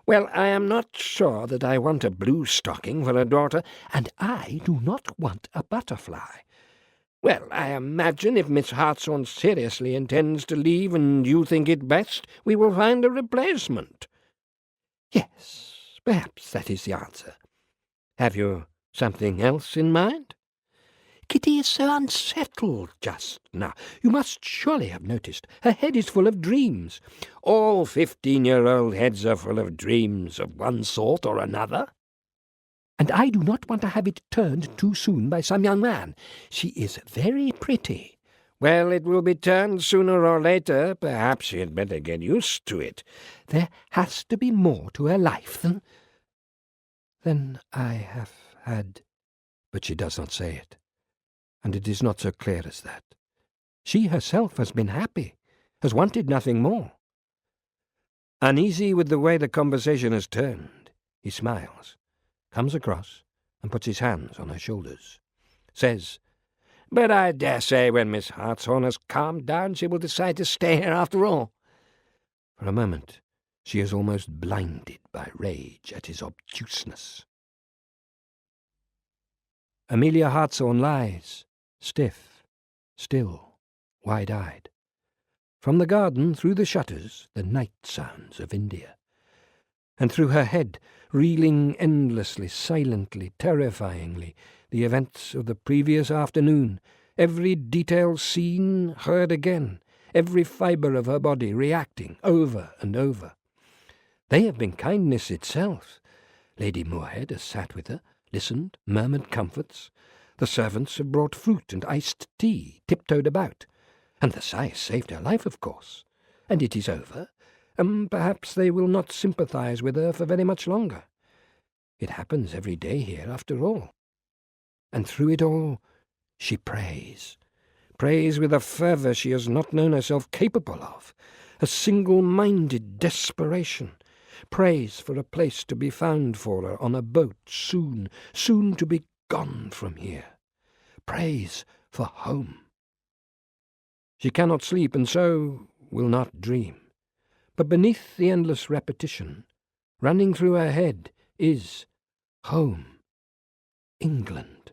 Well, I am not sure that I want a blue stocking for a daughter, and I do not want a butterfly. Well, I imagine if Miss Hartshorn seriously intends to leave and you think it best, we will find a replacement. Yes, perhaps that is the answer. Have you something else in mind? Kitty is so unsettled just now. You must surely have noticed. Her head is full of dreams. All 15-year-old heads are full of dreams of one sort or another. And I do not want to have it turned too soon by some young man. She is very pretty. Well, it will be turned sooner or later. Perhaps she had better get used to it. There has to be more to her life than I have had. But she does not say it, and it is not so clear as that. She herself has been happy, has wanted nothing more. Uneasy with the way the conversation has turned, he smiles, comes across and puts his hands on her shoulders, says, "But I dare say when Miss Hartshorn has calmed down she will decide to stay here after all." For a moment she is almost blinded by rage at his obtuseness. Amelia Hartshorn lies, stiff, still, wide-eyed. From the garden, through the shutters, the night sounds of India. And through her head, reeling endlessly, silently, terrifyingly, the events of the previous afternoon, every detail seen, heard again, every fibre of her body reacting over and over. They have been kindness itself. Lady Moorhead has sat with her, listened, murmured comforts. The servants have brought fruit and iced tea, tiptoed about. And Versailles saved her life, of course. And it is over. Perhaps they will not sympathize with her for very much longer. It happens every day here, after all. And through it all, she prays. Prays with a fervour she has not known herself capable of. A single-minded desperation. Prays for a place to be found for her on a boat soon to be gone from here. Prays for home. She cannot sleep, and so will not dream. But beneath the endless repetition, running through her head, is home, England.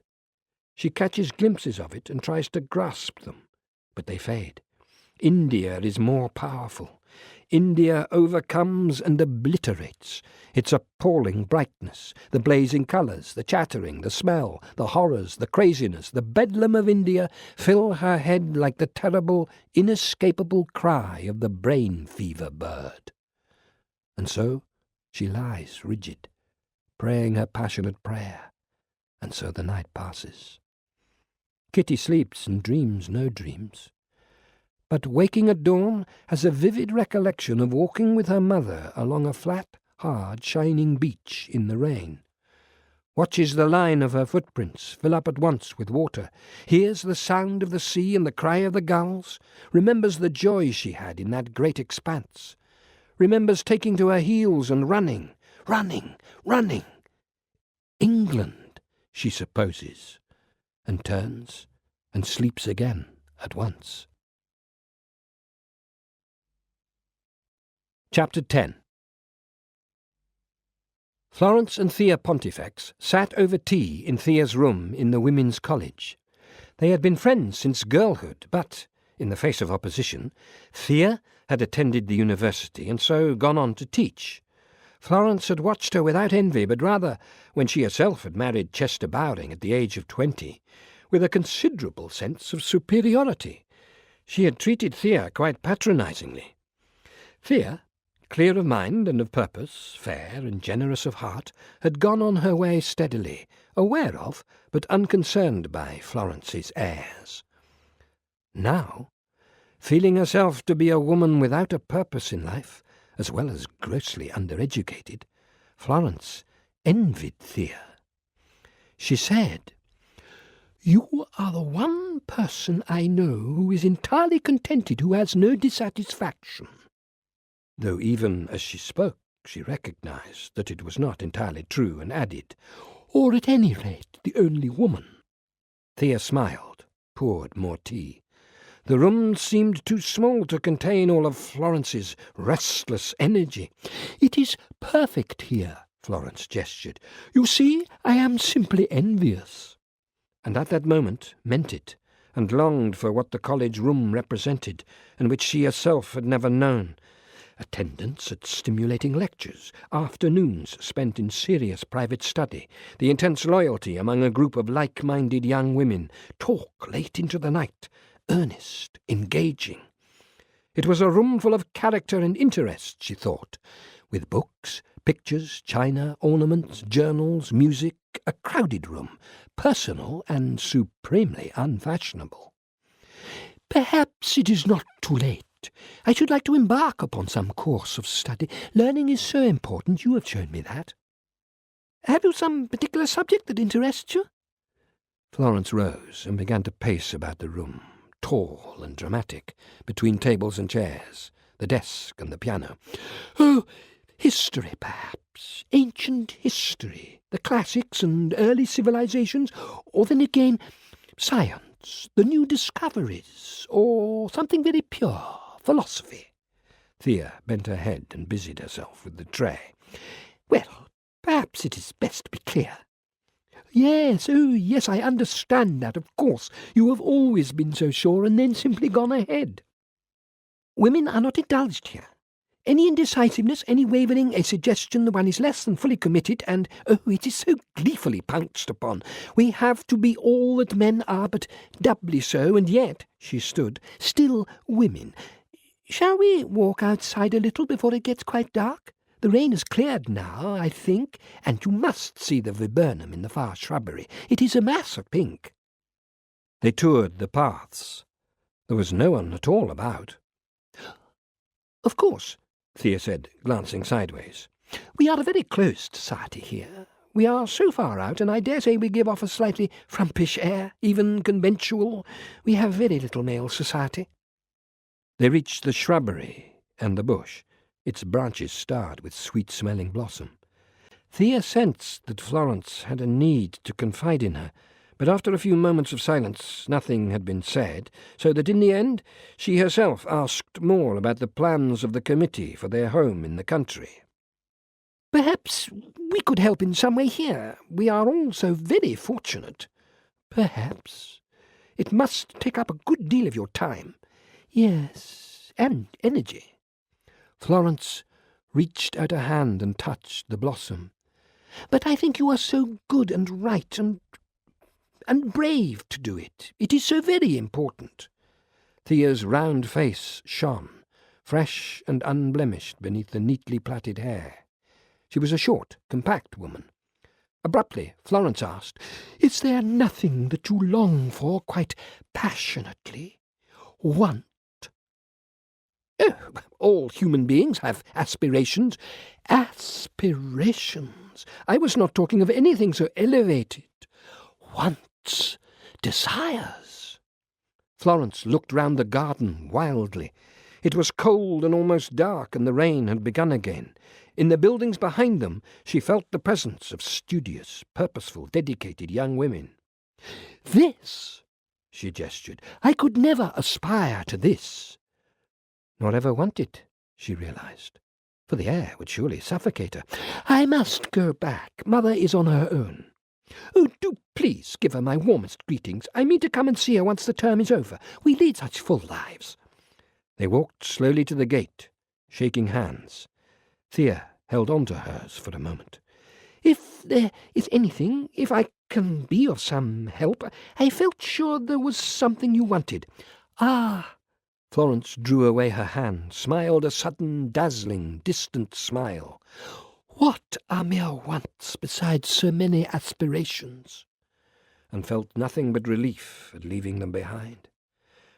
She catches glimpses of it and tries to grasp them, but they fade. India is more powerful. India overcomes and obliterates. Its appalling brightness, the blazing colours, the chattering, the smell, the horrors, the craziness, the bedlam of India fill her head like the terrible, inescapable cry of the brain fever bird. And so she lies rigid, praying her passionate prayer, and so the night passes. Kitty sleeps and dreams no dreams, but waking at dawn has a vivid recollection of walking with her mother along a flat, hard, shining beach in the rain. Watches the line of her footprints fill up at once with water, hears the sound of the sea and the cry of the gulls, remembers the joy she had in that great expanse, remembers taking to her heels and running. England, she supposes, and turns and sleeps again at once. Chapter 10. Florence and Thea Pontifex sat over tea in Thea's room in the Women's College. They had been friends since girlhood, but, in the face of opposition, Thea had attended the university and so gone on to teach. Florence had watched her without envy, but rather, when she herself had married Chester Bowring at the age of 20, with a considerable sense of superiority. She had treated Thea quite patronizingly. Thea, clear of mind and of purpose, fair and generous of heart, had gone on her way steadily, aware of, but unconcerned by, Florence's airs. Now, feeling herself to be a woman without a purpose in life, as well as grossly undereducated, Florence envied Thea. She said, You are the one person I know who is entirely contented, who has no dissatisfaction. Though even as she spoke, she recognized that it was not entirely true, and added, or at any rate the only woman. Thea smiled, poured more tea. The room seemed too small to contain all of Florence's restless energy. "It is perfect here," Florence gestured. "You see, I am simply envious." And at that moment meant it, and longed for what the college room represented, and which she herself had never known. Attendance at stimulating lectures, afternoons spent in serious private study, the intense loyalty among a group of like-minded young women, talk late into the night, earnest, engaging. It was a room full of character and interest, she thought, with books, pictures, china, ornaments, journals, music, a crowded room, personal and supremely unfashionable. "Perhaps it is not too late. I should like to embark upon some course of study. Learning is so important, you have shown me that. Have you some particular subject that interests you?" Florence rose and began to pace about the room, tall and dramatic, between tables and chairs, the desk and the piano. "Oh, history, perhaps. Ancient history, the classics and early civilizations, or then again science, the new discoveries, or something very pure, philosophy." Thea bent her head and busied herself with the tray. "Well, perhaps it is best to be clear." "Yes, oh yes, I understand that, of course. You have always been so sure and then simply gone ahead. Women are not indulged here. Any indecisiveness, any wavering, a suggestion that one is less than fully committed, and, oh, it is so gleefully pounced upon. We have to be all that men are, but doubly so, and yet," she stood, "still women. Shall we walk outside a little before it gets quite dark? The rain has cleared now, I think, and you must see the viburnum in the far shrubbery. It is a mass of pink." They toured the paths. There was no one at all about. "Of course," Thea said, glancing sideways. "We are a very closed society here. We are so far out, and I dare say we give off a slightly frumpish air, even conventual. We have very little male society." They reached the shrubbery and the bush, its branches starred with sweet-smelling blossom. Thea sensed that Florence had a need to confide in her, but after a few moments of silence nothing had been said, so that in the end she herself asked more about the plans of the committee for their home in the country. "Perhaps we could help in some way here. We are all so very fortunate." "Perhaps. It must take up a good deal of your time." "Yes, and energy." Florence reached out a hand and touched the blossom. "But I think you are so good and right and brave to do it. It is so very important." Thea's round face shone, fresh and unblemished beneath the neatly plaited hair. She was a short, compact woman. Abruptly, Florence asked, "Is there nothing that you long for quite passionately? Want?" "Oh, all human beings have aspirations." "Aspirations? I was not talking of anything so elevated. Wants, desires." Florence looked round the garden wildly. It was cold and almost dark, and the rain had begun again. In the buildings behind them she felt the presence of studious, purposeful, dedicated young women. "This," she gestured, "I could never aspire to this." Nor ever want it, she realized, for the air would surely suffocate her. "I must go back. Mother is on her own." "Oh, do please give her my warmest greetings. I mean to come and see her once the term is over. We lead such full lives." They walked slowly to the gate, shaking hands. Thea held on to hers for a moment. "If there is anything, if I can be of some help, I felt sure there was something you wanted." "Ah!" Florence drew away her hand, smiled a sudden, dazzling, distant smile. "What are mere wants besides so many aspirations?" And felt nothing but relief at leaving them behind.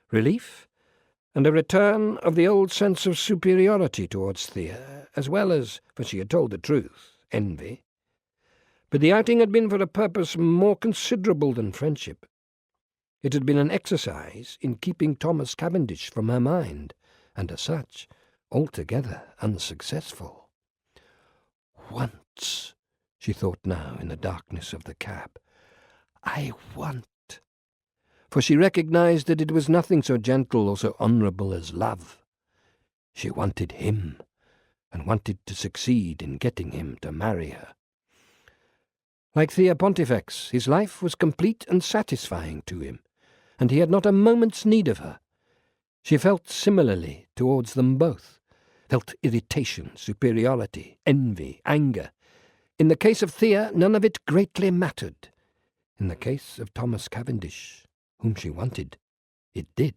Relief, and a return of the old sense of superiority towards Thea, as well as, for she had told the truth, envy. But the outing had been for a purpose more considerable than friendship. It had been an exercise in keeping Thomas Cavendish from her mind, and as such, altogether unsuccessful. Once, she thought now in the darkness of the cab, I want. For she recognized that it was nothing so gentle or so honourable as love. She wanted him, and wanted to succeed in getting him to marry her. Like Thea Pontifex, his life was complete and satisfying to him, and he had not a moment's need of her. She felt similarly towards them both, felt irritation, superiority, envy, anger. In the case of Thea, none of it greatly mattered. In the case of Thomas Cavendish, whom she wanted, it did.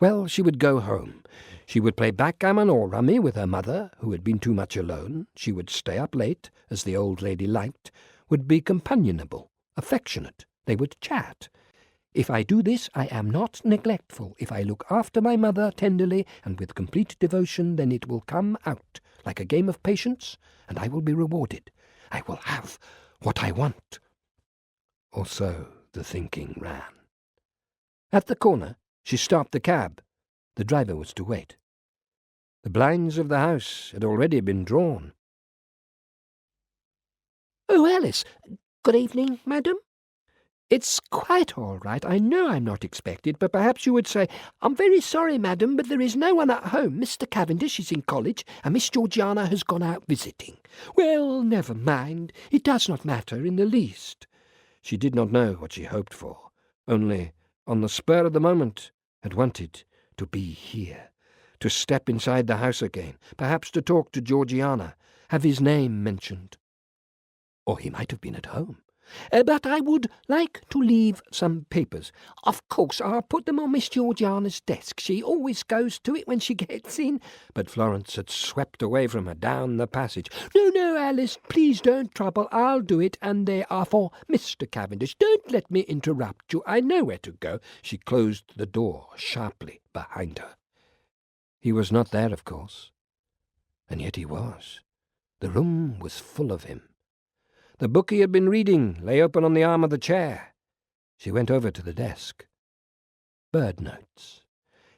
Well, she would go home. She would play backgammon or rummy with her mother, who had been too much alone. She would stay up late, as the old lady liked, would be companionable, affectionate. They would chat. If I do this, I am not neglectful. If I look after my mother tenderly and with complete devotion, then it will come out like a game of patience, and I will be rewarded. I will have what I want. Or so the thinking ran. At the corner, she stopped the cab. The driver was to wait. The blinds of the house had already been drawn. "Oh, Alice, good evening, madam." "It's quite all right. I know I'm not expected, but perhaps you would say, 'I'm very sorry, madam, but there is no one at home. Mr. Cavendish is in college, and Miss Georgiana has gone out visiting.' Well, never mind. It does not matter in the least." She did not know what she hoped for, only, on the spur of the moment, had wanted to be here, to step inside the house again, perhaps to talk to Georgiana, have his name mentioned. Or he might have been at home. But I would like to leave some papers. Of course, I'll put them on Miss Georgiana's desk. She always goes to it when she gets in." But Florence had swept away from her down the passage. No, Alice, please don't trouble. I'll do it, and they are for Mr. Cavendish. Don't let me interrupt you. I know where to go." She closed the door sharply behind her. He was not there, of course. And yet he was. The room was full of him. The book he had been reading lay open on the arm of the chair. She went over to the desk. Bird notes.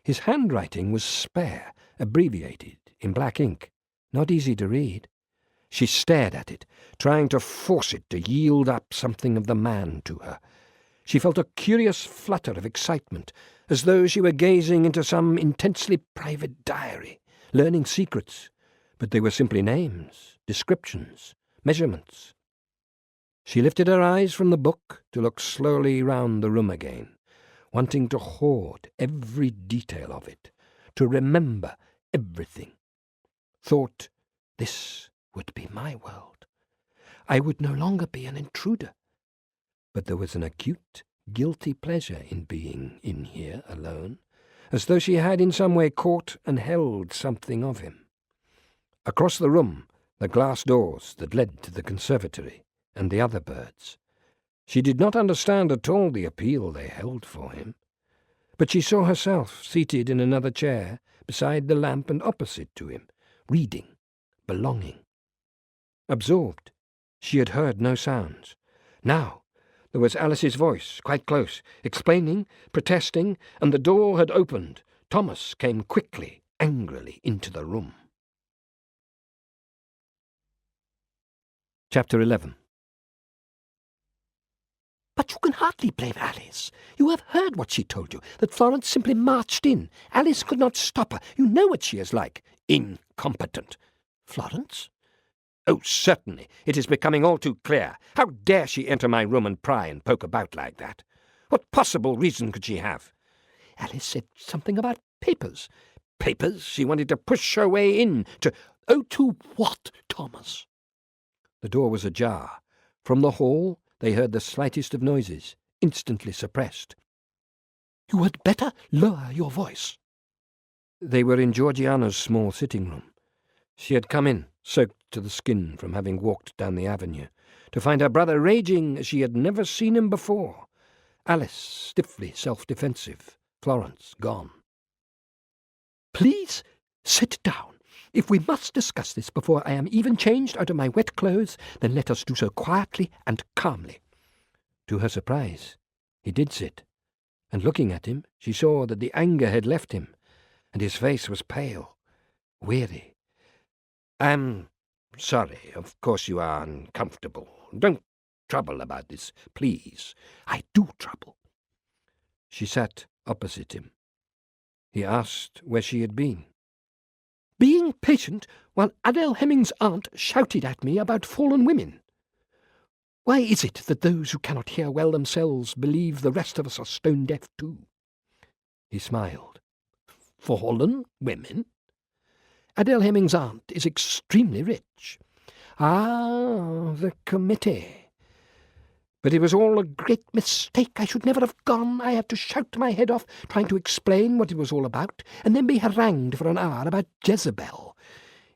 His handwriting was spare, abbreviated, in black ink, not easy to read. She stared at it, trying to force it to yield up something of the man to her. She felt a curious flutter of excitement, as though she were gazing into some intensely private diary, learning secrets, but they were simply names, descriptions, measurements. She lifted her eyes from the book to look slowly round the room again, wanting to hoard every detail of it, to remember everything. Thought, this would be my world. I would no longer be an intruder. But there was an acute, guilty pleasure in being in here alone, as though she had in some way caught and held something of him. Across the room, the glass doors that led to the conservatory, and the other birds. She did not understand at all the appeal they held for him, but she saw herself seated in another chair beside the lamp and opposite to him, reading, belonging. Absorbed, she had heard no sounds. Now there was Alice's voice, quite close, explaining, protesting, and the door had opened. Thomas came quickly, angrily into the room. Chapter 11. "But you can hardly blame Alice. You have heard what she told you, that Florence simply marched in. Alice could not stop her. You know what she is like. Incompetent. Florence? Oh, certainly. It is becoming all too clear. How dare she enter my room and pry and poke about like that? What possible reason could she have? Alice said something about papers. Papers? She wanted to push her way in to... Oh, to what, Thomas? The door was ajar. From the hall they heard the slightest of noises, instantly suppressed. You had better lower your voice. They were in Georgiana's small sitting room. She had come in, soaked to the skin from having walked down the avenue, to find her brother raging as she had never seen him before. Alice stiffly self-defensive, Florence gone. Please sit down. If we must discuss this before I am even changed out of my wet clothes, then let us do so quietly and calmly. To her surprise, he did sit, and looking at him, she saw that the anger had left him, and his face was pale, weary. "I'm sorry. Of course you are uncomfortable. Don't trouble about this, please." "I do trouble." She sat opposite him. He asked where she had been. "Being patient while Adele Hemming's aunt shouted at me about fallen women. Why is it that those who cannot hear well themselves believe the rest of us are stone-deaf too?" He smiled. "Fallen women? Adele Hemming's aunt is extremely rich." "Ah, the committee. But it was all a great mistake. I should never have gone. I had to shout my head off trying to explain what it was all about, and then be harangued for an hour about Jezebel.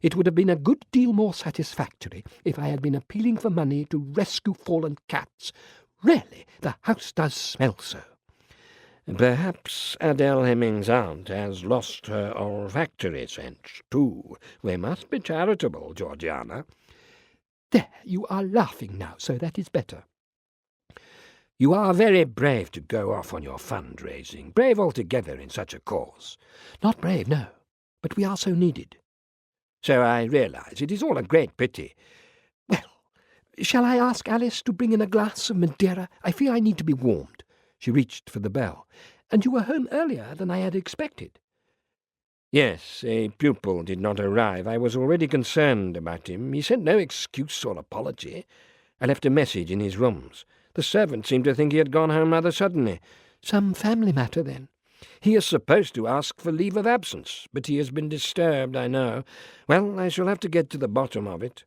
It would have been a good deal more satisfactory if I had been appealing for money to rescue fallen cats. Really, the house does smell so." "Perhaps Adele Hemming's aunt has lost her olfactory sense, too. We must be charitable, Georgiana." "There, you are laughing now, so that is better." "You are very brave to go off on your fundraising, brave altogether in such a cause." "Not brave, no, but we are so needed." "So I realise. It is all a great pity." "Well, shall I ask Alice to bring in a glass of Madeira? I feel I need to be warmed." She reached for the bell. "And you were home earlier than I had expected." "Yes, a pupil did not arrive. I was already concerned about him. He sent no excuse or apology. I left a message in his rooms. The servant seemed to think he had gone home rather suddenly." "Some family matter, then?" "He is supposed to ask for leave of absence, but he has been disturbed, I know. Well, I shall have to get to the bottom of it."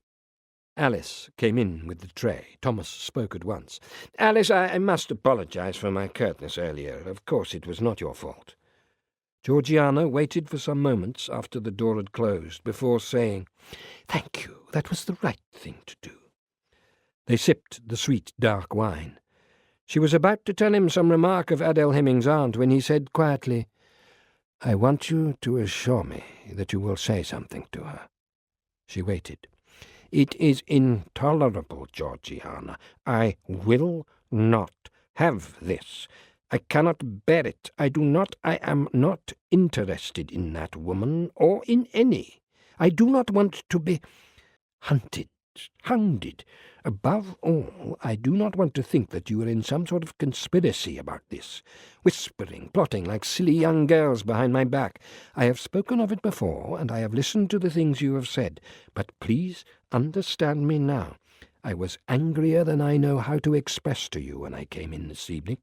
Alice came in with the tray. Thomas spoke at once. "Alice, I must apologise for my curtness earlier. Of course it was not your fault." Georgiana waited for some moments after the door had closed before saying, "Thank you, that was the right thing to do." They sipped the sweet dark wine. She was about to tell him some remark of Adele Hemming's aunt when he said quietly, "I want you to assure me that you will say something to her." She waited. "It is intolerable, Georgiana. I will not have this. I cannot bear it. I am not interested in that woman, or in any. I do not want to be hounded. Above all, I do not want to think that you are in some sort of conspiracy about this, whispering, plotting like silly young girls behind my back. I have spoken of it before, and I have listened to the things you have said, but please understand me now. I was angrier than I know how to express to you when I came in this evening."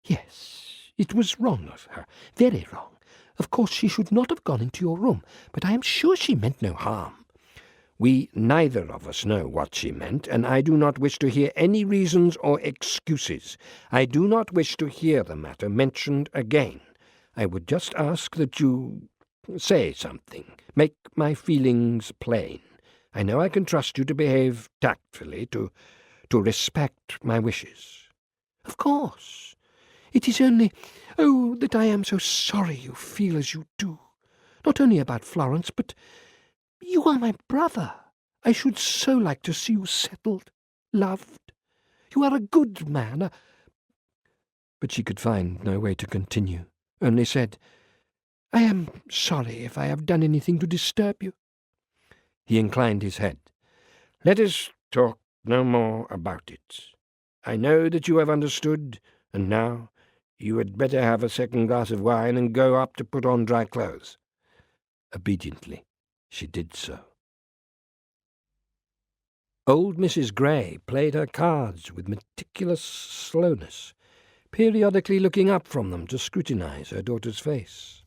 "Yes, it was wrong of her, very wrong. Of course she should not have gone into your room, but I am sure she meant no harm." "We neither of us know what she meant, and I do not wish to hear any reasons or excuses. I do not wish to hear the matter mentioned again. I would just ask that you say something, make my feelings plain. I know I can trust you to behave tactfully, to respect my wishes." "Of course. It is only, that I am so sorry you feel as you do. Not only about Florence, but you are my brother. I should so like to see you settled, loved. You are a good man, But she could find no way to continue, only said, "I am sorry if I have done anything to disturb you." He inclined his head. "Let us talk no more about it. I know that you have understood, and now you had better have a second glass of wine and go up to put on dry clothes." Obediently, she did so. Old Mrs. Gray played her cards with meticulous slowness, periodically looking up from them to scrutinize her daughter's face.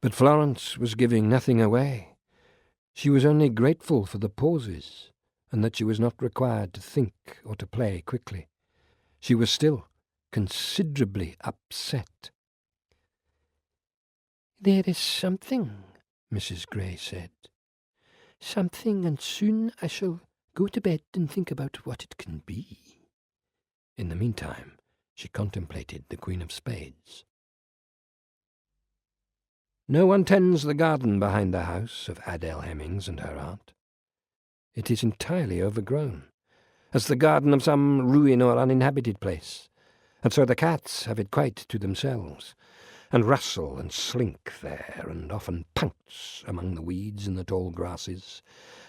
But Florence was giving nothing away. She was only grateful for the pauses, and that she was not required to think or to play quickly. She was still considerably upset. "There is something," Mrs. Gray said. "Something, and soon I shall go to bed and think about what it can be." In the meantime, she contemplated the Queen of Spades. No one tends the garden behind the house of Adele Hemmings and her aunt. It is entirely overgrown, as the garden of some ruin or uninhabited place, and so the cats have it quite to themselves, and rustle and slink there, and often pounce among the weeds and the tall grasses,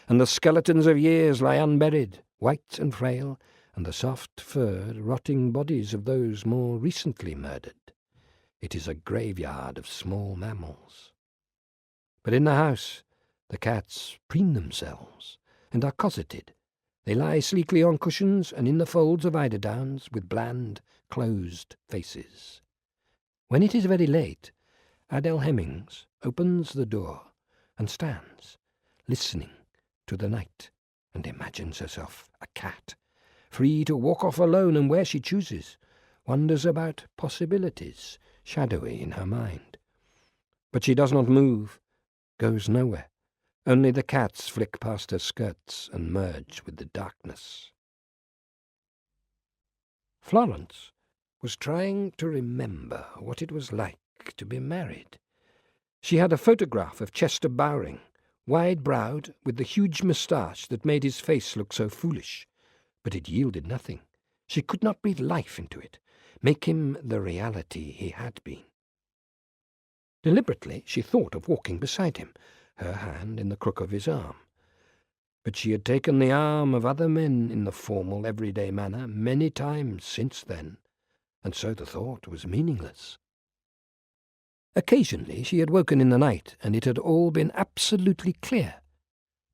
and the skeletons of years lie unburied, white and frail, and the soft-furred, rotting bodies of those more recently murdered. It is a graveyard of small mammals. But in the house the cats preen themselves, and are cosseted. They lie sleekly on cushions and in the folds of eiderdowns, with bland, closed faces. When it is very late, Adele Hemmings opens the door and stands, listening to the night, and imagines herself a cat, free to walk off alone and where she chooses, wonders about possibilities, shadowy in her mind. But she does not move, goes nowhere. Only the cats flick past her skirts and merge with the darkness. Florence was trying to remember what it was like to be married. She had a photograph of Chester Bowring, wide-browed, with the huge moustache that made his face look so foolish. But it yielded nothing. She could not breathe life into it, make him the reality he had been. Deliberately she thought of walking beside him, her hand in the crook of his arm. But she had taken the arm of other men in the formal, everyday manner many times since then, and so the thought was meaningless. Occasionally she had woken in the night, and it had all been absolutely clear,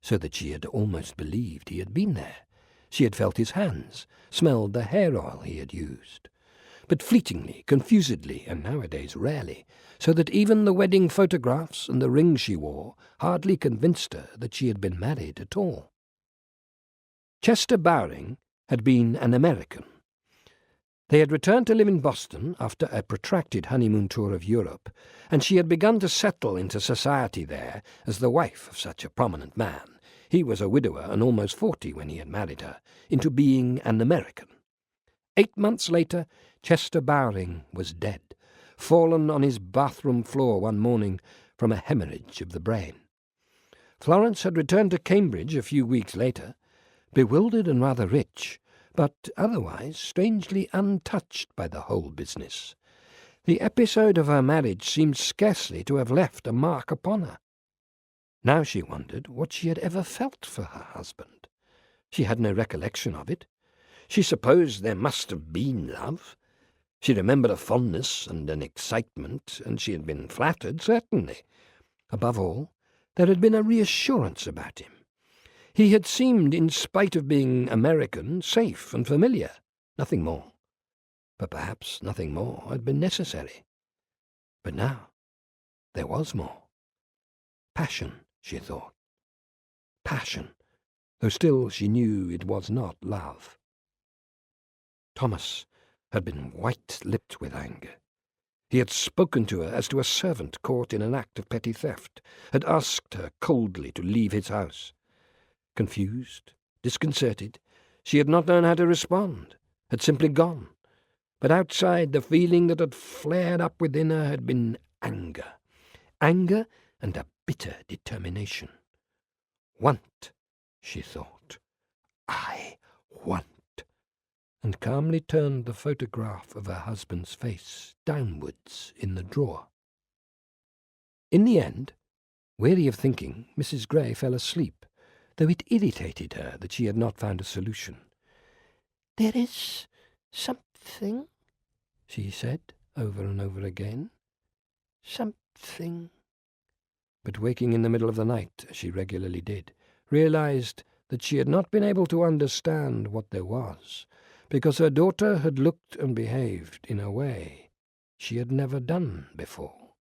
so that she had almost believed he had been there. She had felt his hands, smelled the hair oil he had used, but fleetingly, confusedly, and nowadays rarely, so that even the wedding photographs and the ring she wore hardly convinced her that she had been married at all. Chester Bowring had been an American. They had returned to live in Boston after a protracted honeymoon tour of Europe, and she had begun to settle into society there as the wife of such a prominent man. He was a widower and almost 40 when he had married her, into being an American. 8 months later, Chester Bowring was dead, fallen on his bathroom floor one morning from a hemorrhage of the brain. Florence had returned to Cambridge a few weeks later, bewildered and rather rich, but otherwise strangely untouched by the whole business. The episode of her marriage seemed scarcely to have left a mark upon her. Now she wondered what she had ever felt for her husband. She had no recollection of it. She supposed there must have been love. She remembered a fondness and an excitement, and she had been flattered, certainly. Above all, there had been a reassurance about him. He had seemed, in spite of being American, safe and familiar. Nothing more. But perhaps nothing more had been necessary. But now there was more. Passion, she thought. Passion, though still she knew it was not love. Thomas had been white-lipped with anger. He had spoken to her as to a servant caught in an act of petty theft, had asked her coldly to leave his house. Confused, disconcerted, she had not known how to respond, had simply gone. But outside, the feeling that had flared up within her had been anger. Anger and a bitter determination. Want, she thought. I want. And calmly turned the photograph of her husband's face downwards in the drawer. In the end, weary of thinking, Mrs. Gray fell asleep, though it irritated her that she had not found a solution. "There is something," she said over and over again. "Something." But waking in the middle of the night, as she regularly did, realized that she had not been able to understand what there was, because her daughter had looked and behaved in a way she had never done before.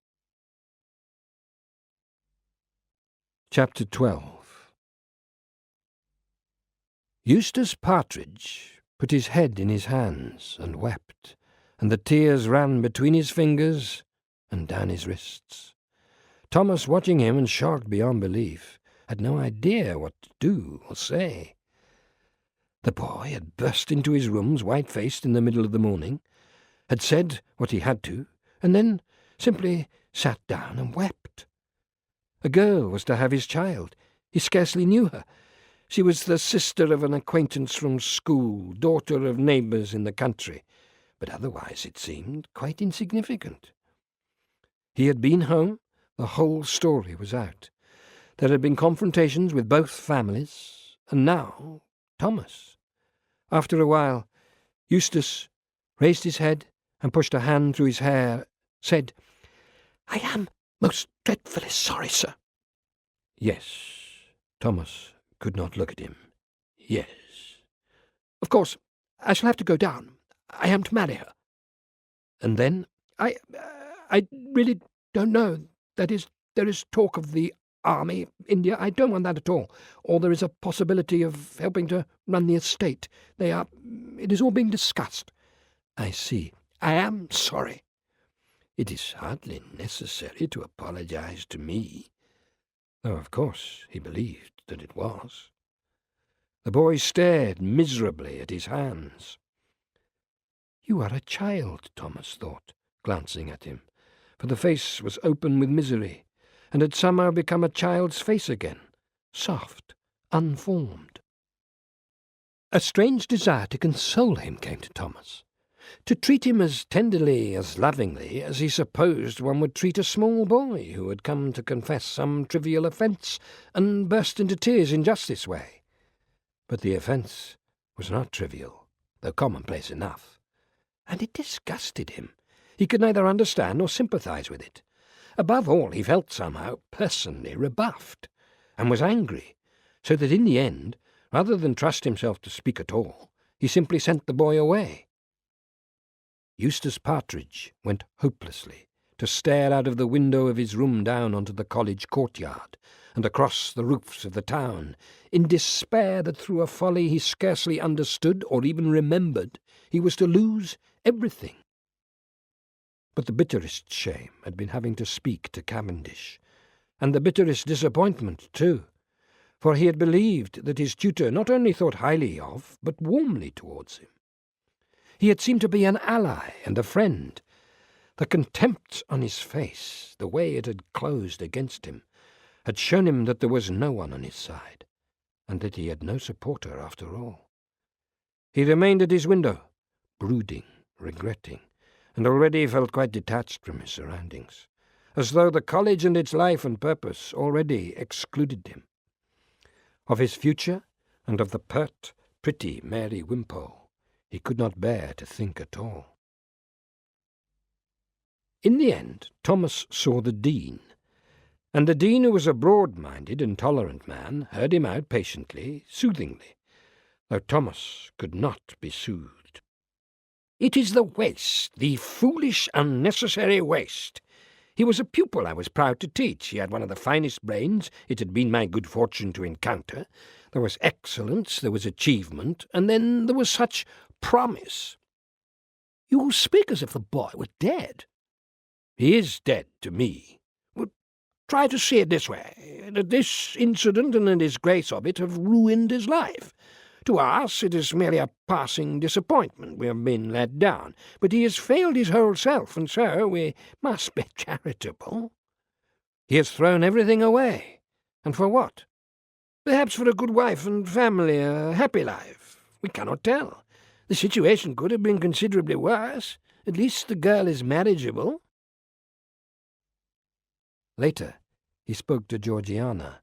Chapter 12. Eustace Partridge put his head in his hands and wept, and the tears ran between his fingers and down his wrists. Thomas, watching him and shocked beyond belief, had no idea what to do or say. The boy had burst into his rooms white-faced in the middle of the morning, had said what he had to, and then simply sat down and wept. A girl was to have his child. He scarcely knew her. She was the sister of an acquaintance from school, daughter of neighbours in the country. but otherwise it seemed quite insignificant. He had been home, the whole story was out. There had been confrontations with both families, and now Thomas. After a while, Eustace raised his head and pushed a hand through his hair, said, "I am most dreadfully sorry, sir." "Yes." Thomas could not look at him. "Yes." "Of course, I shall have to go down. I am to marry her." "And then?" I really don't know. That is, there is talk of the army, India. I don't want that at all. Or there is a possibility of helping to run the estate. It is all being discussed." "I see. I am sorry." It is hardly necessary to apologize to me." Though, of course, he believed that it was. The boy stared miserably at his hands. "You are a child," Thomas thought, glancing at him, for the face was open with misery, and had somehow become a child's face again, soft, unformed. A strange desire to console him came to Thomas, to treat him as tenderly, as lovingly, as he supposed one would treat a small boy who had come to confess some trivial offence and burst into tears in just this way. But the offence was not trivial, though commonplace enough, and it disgusted him. He could neither understand nor sympathise with it. Above all, he felt somehow personally rebuffed, and was angry, so that in the end, rather than trust himself to speak at all, he simply sent the boy away. Eustace Partridge went hopelessly to stare out of the window of his room down onto the college courtyard and across the roofs of the town, in despair that through a folly he scarcely understood or even remembered, he was to lose everything. But the bitterest shame had been having to speak to Cavendish, and the bitterest disappointment too, for he had believed that his tutor not only thought highly of, but warmly towards him. He had seemed to be an ally and a friend. The contempt on his face, the way it had closed against him, had shown him that there was no one on his side, and that he had no supporter after all. He remained at his window, brooding, regretting, and already felt quite detached from his surroundings, as though the college and its life and purpose already excluded him. Of his future, and of the pert, pretty Mary Wimpole, he could not bear to think at all. In the end, Thomas saw the Dean, and the Dean, who was a broad-minded and tolerant man, heard him out patiently, soothingly, though Thomas could not be soothed. "It is the waste, the foolish, unnecessary waste. He was a pupil I was proud to teach. He had one of the finest brains it had been my good fortune to encounter. There was excellence, there was achievement, and then there was such promise." "You speak as if the boy were dead." "He is dead to me." "Well, try to see it this way, that this incident and the disgrace of it have ruined his life. To us it is merely a passing disappointment. We have been let down, but he has failed his whole self, and so we must be charitable." "He has thrown everything away. And for what?" "Perhaps for a good wife and family, a happy life. We cannot tell. The situation could have been considerably worse. At least the girl is marriageable." Later, he spoke to Georgiana,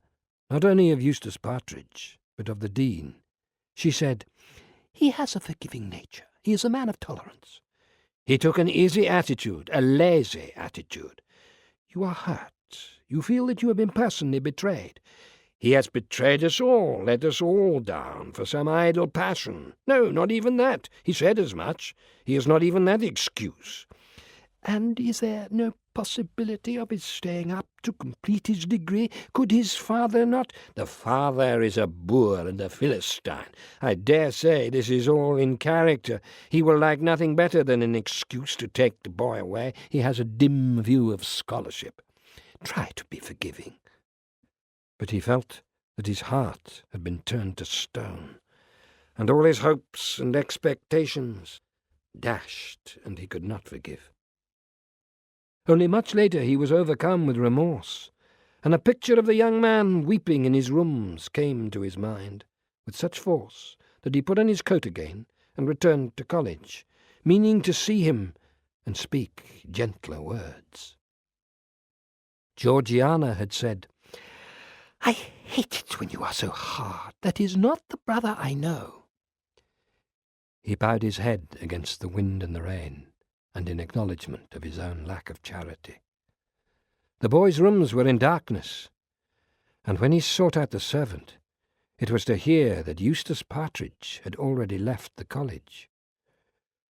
not only of Eustace Partridge, but of the Dean. She said, "He has a forgiving nature. He is a man of tolerance." "He took an easy attitude, a lazy attitude." "You are hurt. You feel that you have been personally betrayed." "He has betrayed us all, let us all down for some idle passion. No, not even that. He said as much. He has not even that excuse." "And is there no possibility of his staying up to complete his degree? Could his father not—" "The father is a boor and a Philistine. I dare say this is all in character. He will like nothing better than an excuse to take the boy away. He has a dim view of scholarship. Try to be forgiving." But he felt that his heart had been turned to stone, and all his hopes and expectations dashed, and he could not forgive. Only much later he was overcome with remorse, and a picture of the young man weeping in his rooms came to his mind with such force that he put on his coat again and returned to college, meaning to see him and speak gentler words. Georgiana had said, "I hate it when you are so hard. That is not the brother I know." He bowed his head against the wind and the rain, and in acknowledgment of his own lack of charity. The boys' rooms were in darkness, and when he sought out the servant, it was to hear that Eustace Partridge had already left the college.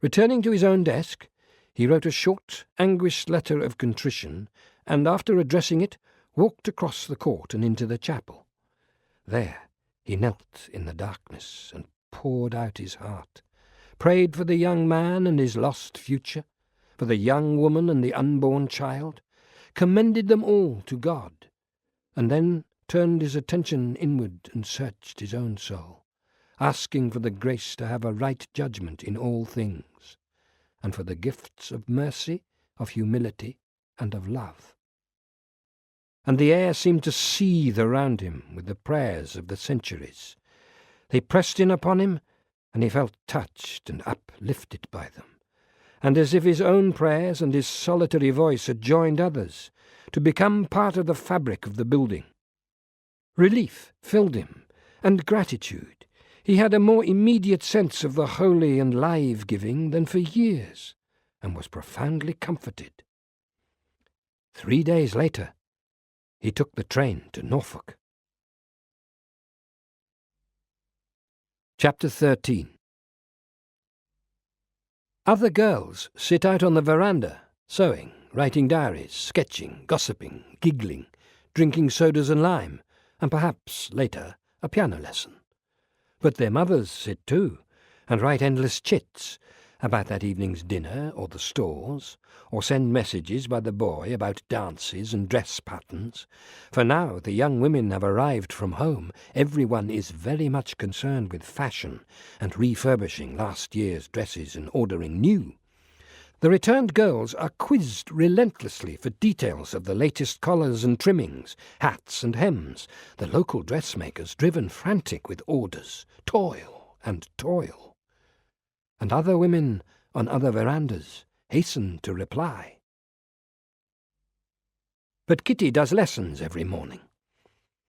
Returning to his own desk, he wrote a short, anguished letter of contrition, and after addressing it, walked across the court and into the chapel. There he knelt in the darkness and poured out his heart, prayed for the young man and his lost future, for the young woman and the unborn child, commended them all to God, and then turned his attention inward and searched his own soul, asking for the grace to have a right judgment in all things, and for the gifts of mercy, of humility, and of love. And the air seemed to seethe around him with the prayers of the centuries. They pressed in upon him, and he felt touched and uplifted by them, and as if his own prayers and his solitary voice had joined others to become part of the fabric of the building. Relief filled him, and gratitude. He had a more immediate sense of the holy and life-giving than for years, and was profoundly comforted. 3 days later, he took the train to Norfolk. Chapter 13. Other girls sit out on the veranda, sewing, writing diaries, sketching, gossiping, giggling, drinking sodas and lime, and perhaps, later, a piano lesson. But their mothers sit too, and write endless chits about that evening's dinner or the stores, or send messages by the boy about dances and dress patterns. For now the young women have arrived from home, everyone is very much concerned with fashion and refurbishing last year's dresses and ordering new. The returned girls are quizzed relentlessly for details of the latest collars and trimmings, hats and hems, the local dressmakers driven frantic with orders, toil and toil. And other women on other verandas hasten to reply. But Kitty does lessons every morning,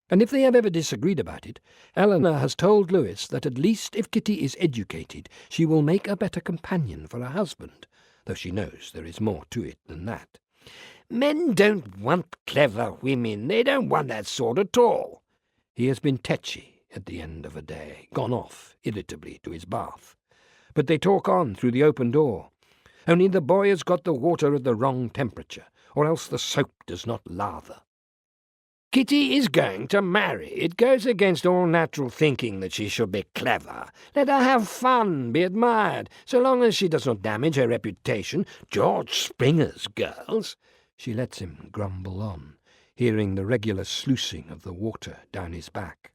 and if they have ever disagreed about it, Eleanor has told Louis that at least if Kitty is educated, she will make a better companion for a husband, though she knows there is more to it than that. Men don't want clever women. They don't want that sort at all. He has been tetchy at the end of a day, gone off irritably to his bath. But they talk on through the open door. Only the boy has got the water at the wrong temperature, or else the soap does not lather. Kitty is going to marry. It goes against all natural thinking that she should be clever. Let her have fun, be admired, so long as she does not damage her reputation. George Springer's girls. She lets him grumble on, hearing the regular sluicing of the water down his back.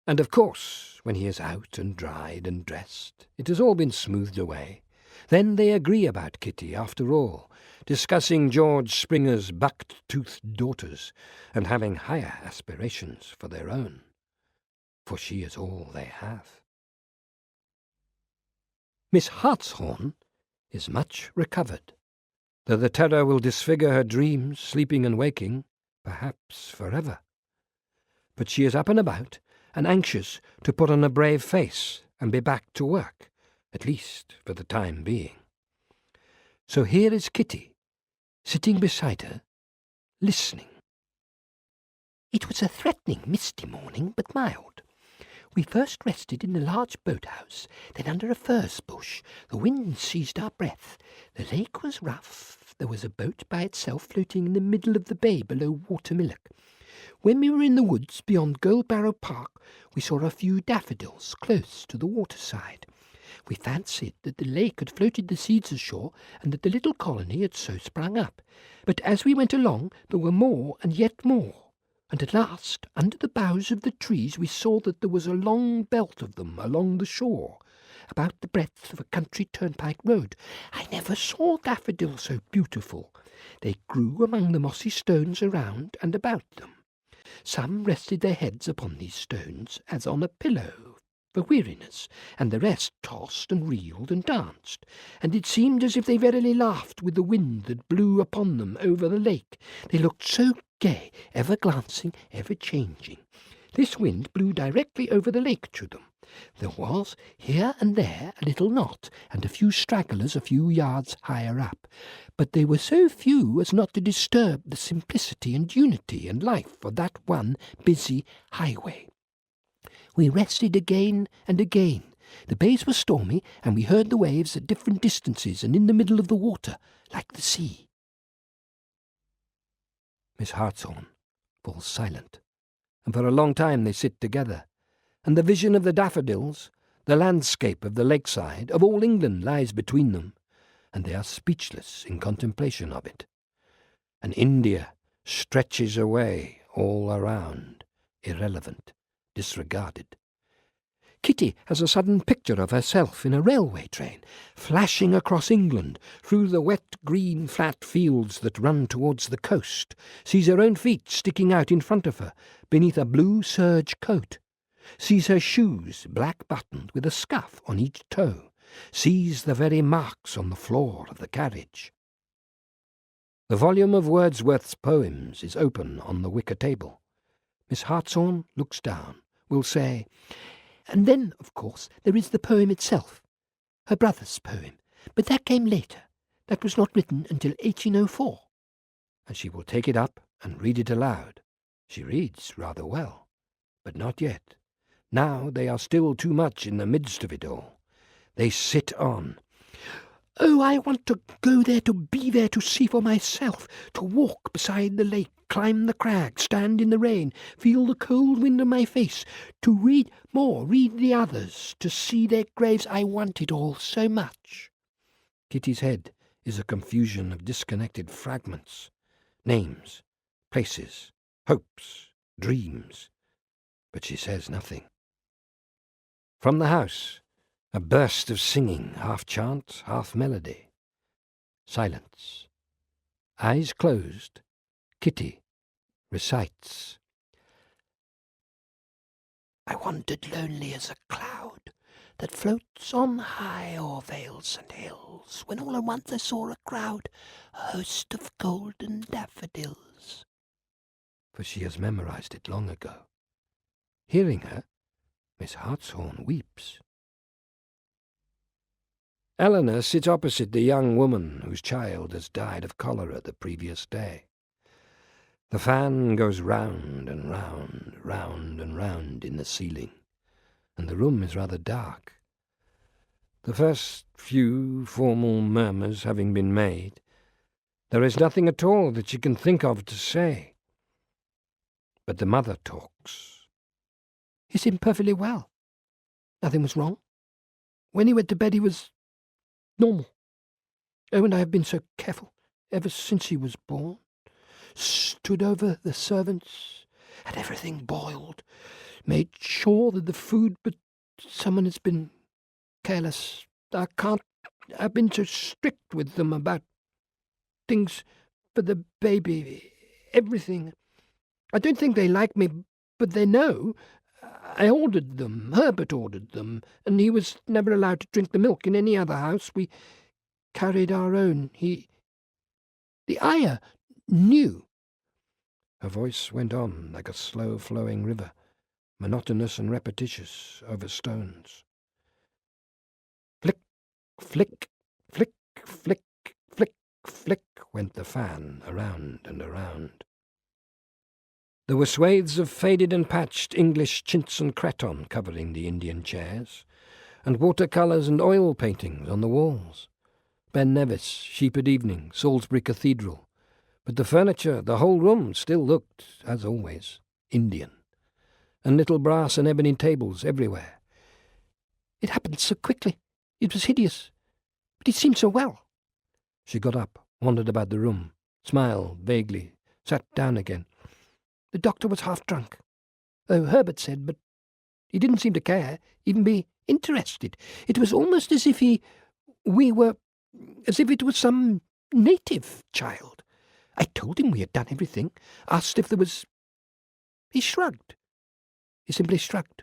And of course, when he is out and dried and dressed, it has all been smoothed away. Then they agree about Kitty after all, discussing George Springer's buck-toothed daughters, and having higher aspirations for their own, for she is all they have. Miss Hartshorn is much recovered, though the terror will disfigure her dreams, sleeping and waking, perhaps forever. But she is up and about, and anxious to put on a brave face and be back to work, at least for the time being. So here is Kitty, sitting beside her, listening. It was a threatening, misty morning, but mild. We first rested in a large boathouse, then under a furze bush. The wind seized our breath. The lake was rough. There was a boat by itself floating in the middle of the bay below Watermillock. When we were in the woods beyond Goldbarrow Park, we saw a few daffodils close to the waterside. We fancied that the lake had floated the seeds ashore and that the little colony had so sprung up. But as we went along, there were more and yet more. And at last, under the boughs of the trees, we saw that there was a long belt of them along the shore, about the breadth of a country turnpike road. I never saw daffodils so beautiful. They grew among the mossy stones around and about them. Some rested their heads upon these stones as on a pillow, for weariness, and the rest tossed and reeled and danced, and it seemed as if they verily laughed with the wind that blew upon them over the lake. They looked so gay, ever glancing, ever changing. This wind blew directly over the lake to them. There was here and there a little knot, and a few stragglers a few yards higher up, but they were so few as not to disturb the simplicity and unity and life of that one busy highway. We rested again and again. The bays were stormy, and we heard the waves at different distances and in the middle of the water, like the sea. Miss Hartshorn falls silent, and for a long time they sit together, and the vision of the daffodils, the landscape of the lakeside, of all England lies between them, and they are speechless in contemplation of it. And India stretches away all around, irrelevant, disregarded. Kitty has a sudden picture of herself in a railway train, flashing across England, through the wet green flat fields that run towards the coast, sees her own feet sticking out in front of her, beneath a blue serge coat, sees her shoes black-buttoned with a scuff on each toe, sees the very marks on the floor of the carriage. The volume of Wordsworth's poems is open on the wicker table. Miss Hartshorn looks down, will say, and then, of course, there is the poem itself, her brother's poem, but that came later. That was not written until 1804. And she will take it up and read it aloud. She reads rather well, but not yet. Now they are still too much in the midst of it all. They sit on. Oh, I want to go there, to be there, to see for myself, to walk beside the lake, climb the crag, stand in the rain, feel the cold wind on my face, to read more, read the others, to see their graves. I want it all so much. Kitty's head is a confusion of disconnected fragments, names, places, hopes, dreams, but she says nothing. From the house, a burst of singing, half chant, half melody. Silence. Eyes closed, Kitty recites. I wandered lonely as a cloud that floats on high o'er vales and hills, when all at once I saw a crowd, a host of golden daffodils. For she has memorized it long ago. Hearing her, Miss Hartshorn weeps. Eleanor sits opposite the young woman whose child has died of cholera the previous day. The fan goes round and round, round and round in the ceiling, and the room is rather dark. The first few formal murmurs having been made, there is nothing at all that she can think of to say. But the mother talks. He seemed perfectly well. Nothing was wrong. When he went to bed he was normal. Oh, and I have been so careful ever since he was born. Stood over the servants, had everything boiled, made sure that the food, but someone has been careless. I've been so strict with them about things for the baby, everything. I don't think they like me, but they know. I ordered them, Herbert ordered them, and he was never allowed to drink the milk in any other house. We carried our own. The ayah knew. Her voice went on like a slow-flowing river, monotonous and repetitious over stones. Flick, flick, flick, flick, flick, flick went the fan around and around. There were swathes of faded and patched English chintz and cretonne covering the Indian chairs, and watercolours and oil paintings on the walls. Ben Nevis, Shepherd Evening, Salisbury Cathedral. But the furniture, the whole room, still looked, as always, Indian, and little brass and ebony tables everywhere. It happened so quickly. It was hideous. But he seemed so well. She got up, wandered about the room, smiled vaguely, sat down again. The doctor was half drunk. Oh, Herbert said, but he didn't seem to care, even be interested. It was almost as if it was some native child. I told him we had done everything, asked if there was... He shrugged. He simply shrugged.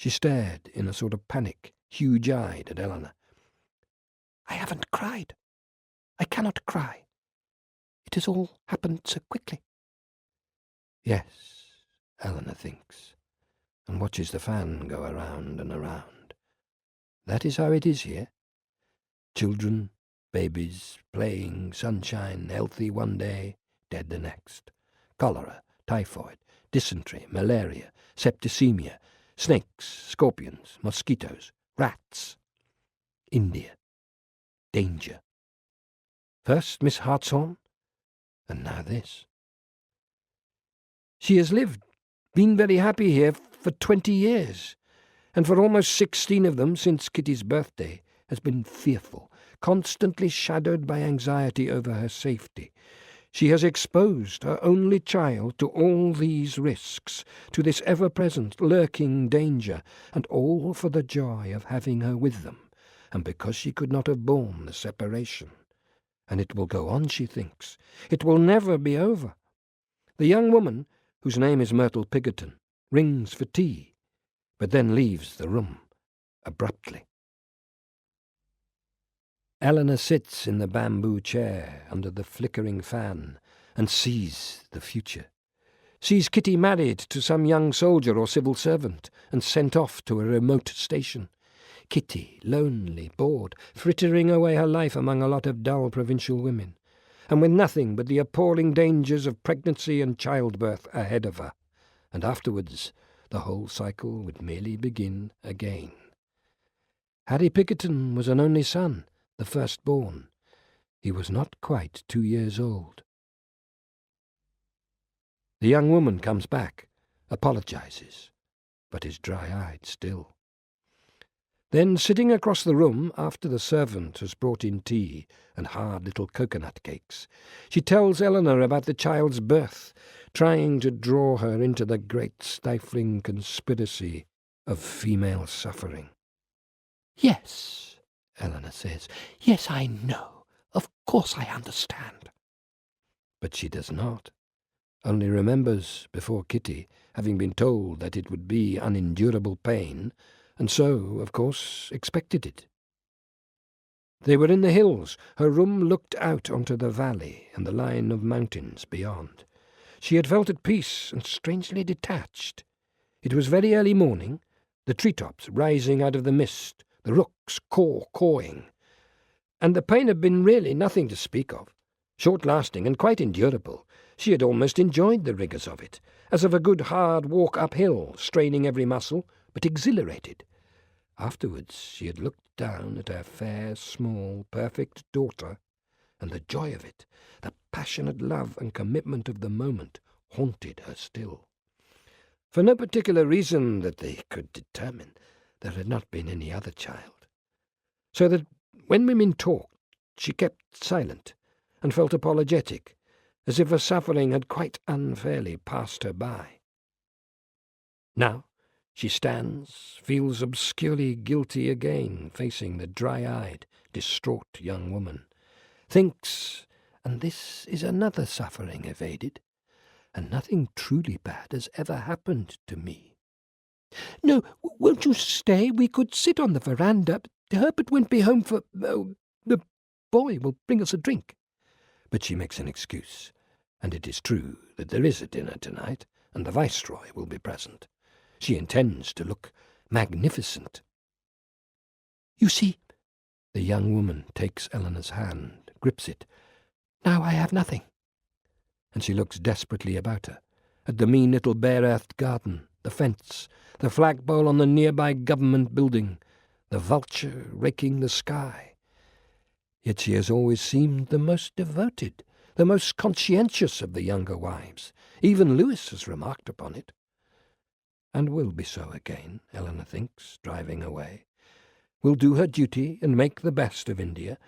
She stared in a sort of panic, huge-eyed at Eleanor. "I haven't cried. I cannot cry. It has all happened so quickly." Yes, Eleanor thinks, and watches the fan go around and around. That is how it is here. Children, babies, playing, sunshine, healthy one day, dead the next. Cholera, typhoid, dysentery, malaria, septicemia, snakes, scorpions, mosquitoes, rats. India. Danger. First Miss Hartshorn, and now this. She has been very happy here for 20 years, and for almost 16 of them since Kitty's birthday has been fearful, constantly shadowed by anxiety over her safety. She has exposed her only child to all these risks, to this ever-present, lurking danger, and all for the joy of having her with them, and because she could not have borne the separation. And it will go on, she thinks. It will never be over. The young woman, whose name is Myrtle Pinkerton, rings for tea, but then leaves the room abruptly. Eleanor sits in the bamboo chair under the flickering fan and sees the future. Sees Kitty married to some young soldier or civil servant and sent off to a remote station. Kitty, lonely, bored, frittering away her life among a lot of dull provincial women, and with nothing but the appalling dangers of pregnancy and childbirth ahead of her. And afterwards the whole cycle would merely begin again. Harry Pinkerton was an only son, the firstborn. He was not quite 2 years old. The young woman comes back, apologizes, but is dry-eyed still. Then, sitting across the room after the servant has brought in tea and hard little coconut cakes, she tells Eleanor about the child's birth, trying to draw her into the great stifling conspiracy of female suffering. "Yes," Eleanor says. "Yes, I know. Of course I understand." But she does not, only remembers before Kitty having been told that it would be unendurable pain, and so, of course, expected it. They were in the hills. Her room looked out onto the valley and the line of mountains beyond. She had felt at peace and strangely detached. It was very early morning, the treetops rising out of the mist, the rooks cawing, and the pain had been really nothing to speak of, short-lasting and quite endurable. She had almost enjoyed the rigours of it, as of a good hard walk uphill, straining every muscle, but exhilarated. Afterwards she had looked down at her fair, small, perfect daughter, and the joy of it, the passionate love and commitment of the moment, haunted her still. For no particular reason that they could determine, there had not been any other child. So that when women talked, she kept silent, and felt apologetic, as if her suffering had quite unfairly passed her by. Now she stands, feels obscurely guilty again, facing the dry-eyed, distraught young woman, thinks, and this is another suffering evaded, and nothing truly bad has ever happened to me. "No, won't you stay? We could sit on the veranda. Herbert won't be home for... the boy will bring us a drink." But she makes an excuse, and it is true that there is a dinner tonight, and the Viceroy will be present. She intends to look magnificent. "You see," the young woman takes Eleanor's hand, grips it. "Now I have nothing." And she looks desperately about her, at the mean little bare-earthed garden, the fence, the flagpole on the nearby government building, the vulture raking the sky. Yet she has always seemed the most devoted, the most conscientious of the younger wives. Even Louis has remarked upon it. And will be so again, Eleanor thinks, driving away. Will do her duty and make the best of India.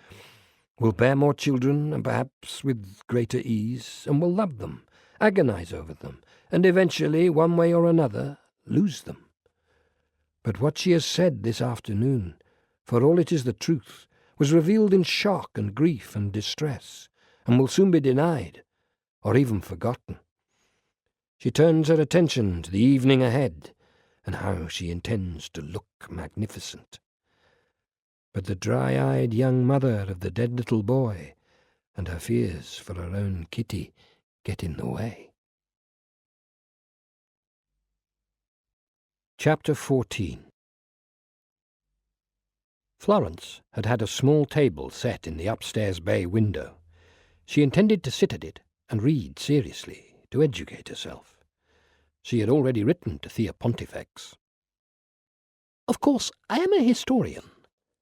Will bear more children, and perhaps with greater ease, and will love them, agonize over them, and eventually, one way or another, lose them. But what she has said this afternoon, for all it is the truth, was revealed in shock and grief and distress, and will soon be denied, or even forgotten. She turns her attention to the evening ahead, and how she intends to look magnificent. But the dry-eyed young mother of the dead little boy and her fears for her own Kitty get in the way. Chapter 14. Florence had had a small table set in the upstairs bay window. She intended to sit at it and read seriously, to educate herself. She had already written to Thea Pontifex. "Of course, I am a historian,"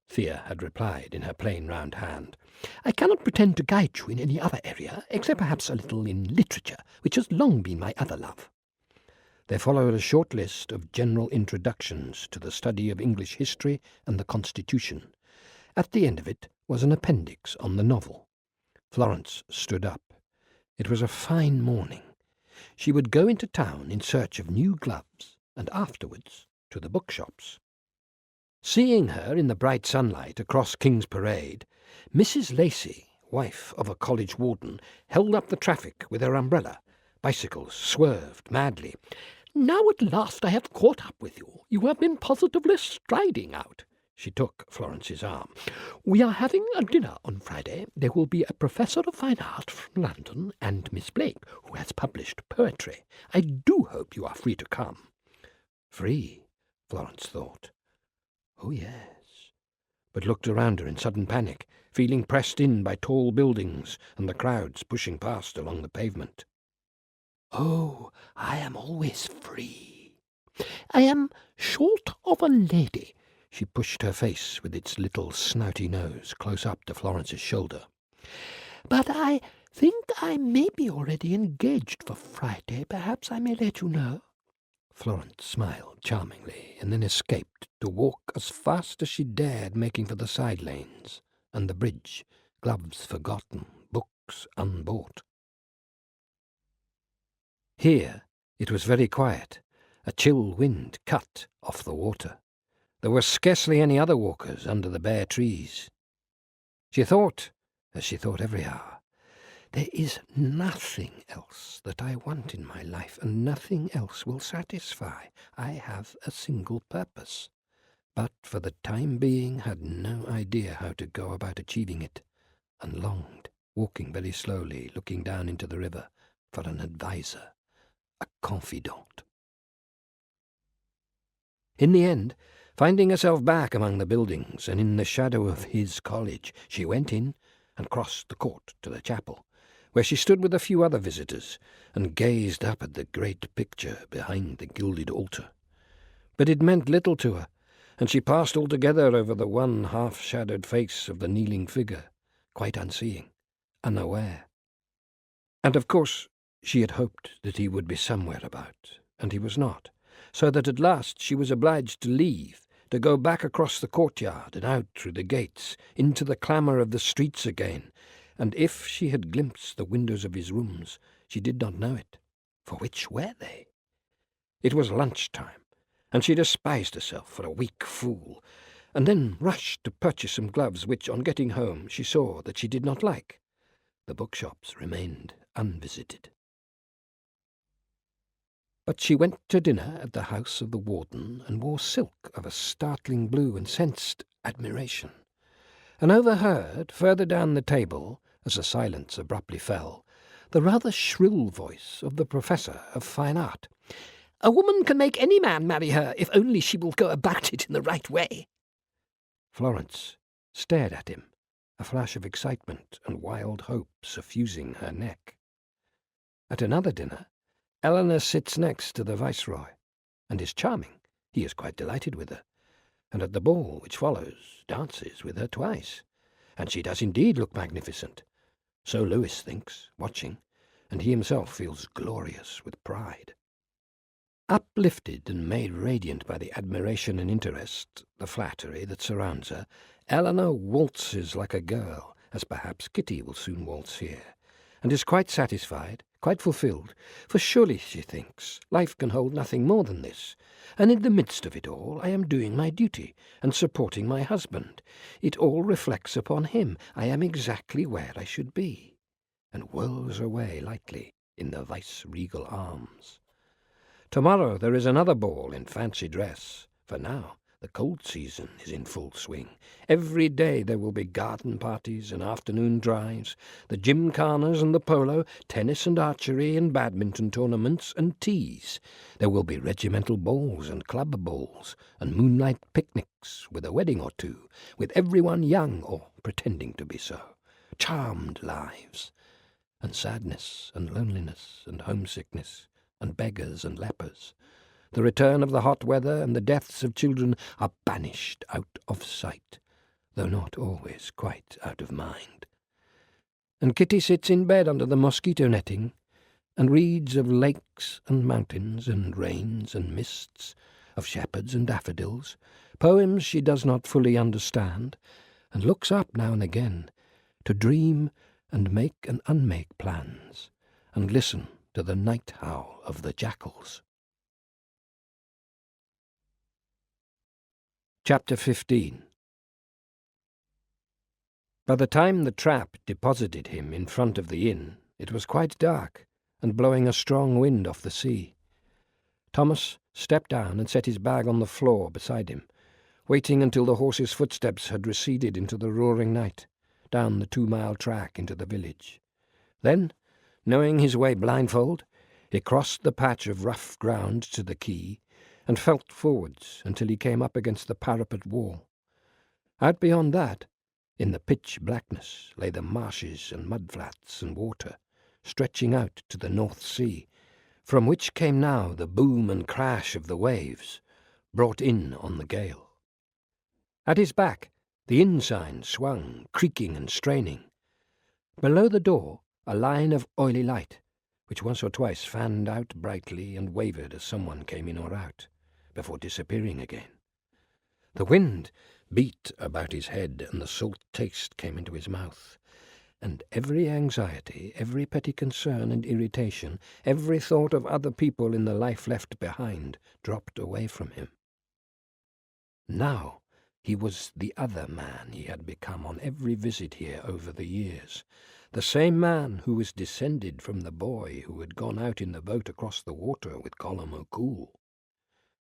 Thea had replied in her plain round hand. "I cannot pretend to guide you in any other area, except perhaps a little in literature, which has long been my other love." There followed a short list of general introductions to the study of English history and the Constitution. At the end of it was an appendix on the novel. Florence stood up. It was a fine morning. She would go into town in search of new gloves, and afterwards to the bookshops. Seeing her in the bright sunlight across King's Parade, Mrs. Lacey, wife of a college warden, held up the traffic with her umbrella. Bicycles swerved madly. "Now at last I have caught up with you. You have been positively striding out." She took Florence's arm. "We are having a dinner on Friday. There will be a professor of fine art from London and Miss Blake, who has published poetry. I do hope you are free to come." Free, Florence thought. Oh, yes, but looked around her in sudden panic, feeling pressed in by tall buildings and the crowds pushing past along the pavement. "Oh, I am always free. I am short of a lady." She pushed her face with its little snouty nose close up to Florence's shoulder. "But I think I may be already engaged for Friday. Perhaps I may let you know." Florence smiled charmingly and then escaped to walk as fast as she dared, making for the side lanes and the bridge, gloves forgotten, books unbought. Here it was very quiet. A chill wind cut off the water. There were scarcely any other walkers under the bare trees. She thought, as she thought every hour, there is nothing else that I want in my life, and nothing else will satisfy. I have a single purpose, but for the time being had no idea how to go about achieving it, and longed, walking very slowly, looking down into the river, for an adviser, a confidant. In the end, finding herself back among the buildings and in the shadow of his college, she went in and crossed the court to the chapel, where she stood with a few other visitors and gazed up at the great picture behind the gilded altar. But it meant little to her, and she passed altogether over the one half-shadowed face of the kneeling figure, quite unseeing, unaware. And of course she had hoped that he would be somewhere about, and he was not, so that at last she was obliged to leave, to go back across the courtyard and out through the gates, into the clamour of the streets again, and if she had glimpsed the windows of his rooms, she did not know it, for which were they? It was lunch-time, and she despised herself for a weak fool, and then rushed to purchase some gloves which, on getting home, she saw that she did not like. The bookshops remained unvisited. But she went to dinner at the house of the warden and wore silk of a startling blue and sensed admiration, and overheard, further down the table, as the silence abruptly fell, the rather shrill voice of the professor of fine art. "A woman can make any man marry her if only she will go about it in the right way." Florence stared at him, a flash of excitement and wild hope suffusing her neck. At another dinner, Eleanor sits next to the Viceroy, and is charming. He is quite delighted with her, and at the ball which follows dances with her twice, and she does indeed look magnificent. So Louis thinks, watching, and he himself feels glorious with pride. Uplifted and made radiant by the admiration and interest, the flattery that surrounds her, Eleanor waltzes like a girl, as perhaps Kitty will soon waltz here, and is quite satisfied, quite fulfilled, for surely, she thinks, life can hold nothing more than this, and in the midst of it all I am doing my duty, and supporting my husband. It all reflects upon him. I am exactly where I should be, and whirls away lightly in the vice-regal arms. Tomorrow there is another ball in fancy dress, for now the cold season is in full swing. Every day there will be garden parties and afternoon drives, the gymkhanas and the polo, tennis and archery and badminton tournaments and teas. There will be regimental balls and club balls and moonlight picnics, with a wedding or two, with everyone young or pretending to be so. Charmed lives, and sadness and loneliness and homesickness and beggars and lepers. The return of the hot weather and the deaths of children are banished out of sight, though not always quite out of mind. And Kitty sits in bed under the mosquito netting and reads of lakes and mountains and rains and mists, of shepherds and daffodils, poems she does not fully understand, and looks up now and again to dream and make and unmake plans, and listen to the night howl of the jackals. Chapter 15. By the time the trap deposited him in front of the inn, it was quite dark, and blowing a strong wind off the sea. Thomas stepped down and set his bag on the floor beside him, waiting until the horse's footsteps had receded into the roaring night, down the 2-mile track into the village. Then, knowing his way blindfold, he crossed the patch of rough ground to the quay, and felt forwards until he came up against the parapet wall. Out beyond that, in the pitch blackness, lay the marshes and mudflats and water, stretching out to the North Sea, from which came now the boom and crash of the waves, brought in on the gale. At his back, the inn sign swung, creaking and straining. Below the door, a line of oily light, which once or twice fanned out brightly and wavered as someone came in or out, before disappearing again. The wind beat about his head, and the salt taste came into his mouth, and every anxiety, every petty concern and irritation, every thought of other people in the life left behind, dropped away from him. Now he was the other man he had become on every visit here over the years, the same man who was descended from the boy who had gone out in the boat across the water with Colum O'Cool.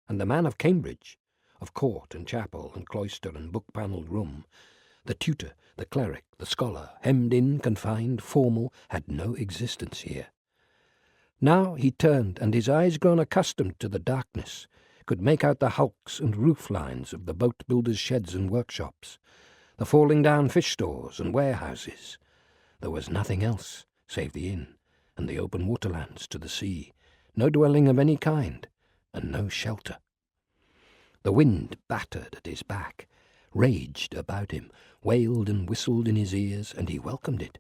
And the man of Cambridge, of court and chapel and cloister and book-panelled room, the tutor, the cleric, the scholar, hemmed in, confined, formal, had no existence here. Now he turned, and his eyes grown accustomed to the darkness, could make out the hulks and roof lines of the boat-builders' sheds and workshops, the falling-down fish stores and warehouses. There was nothing else save the inn and the open waterlands to the sea, no dwelling of any kind, and no shelter. The wind battered at his back, raged about him, wailed and whistled in his ears, and he welcomed it,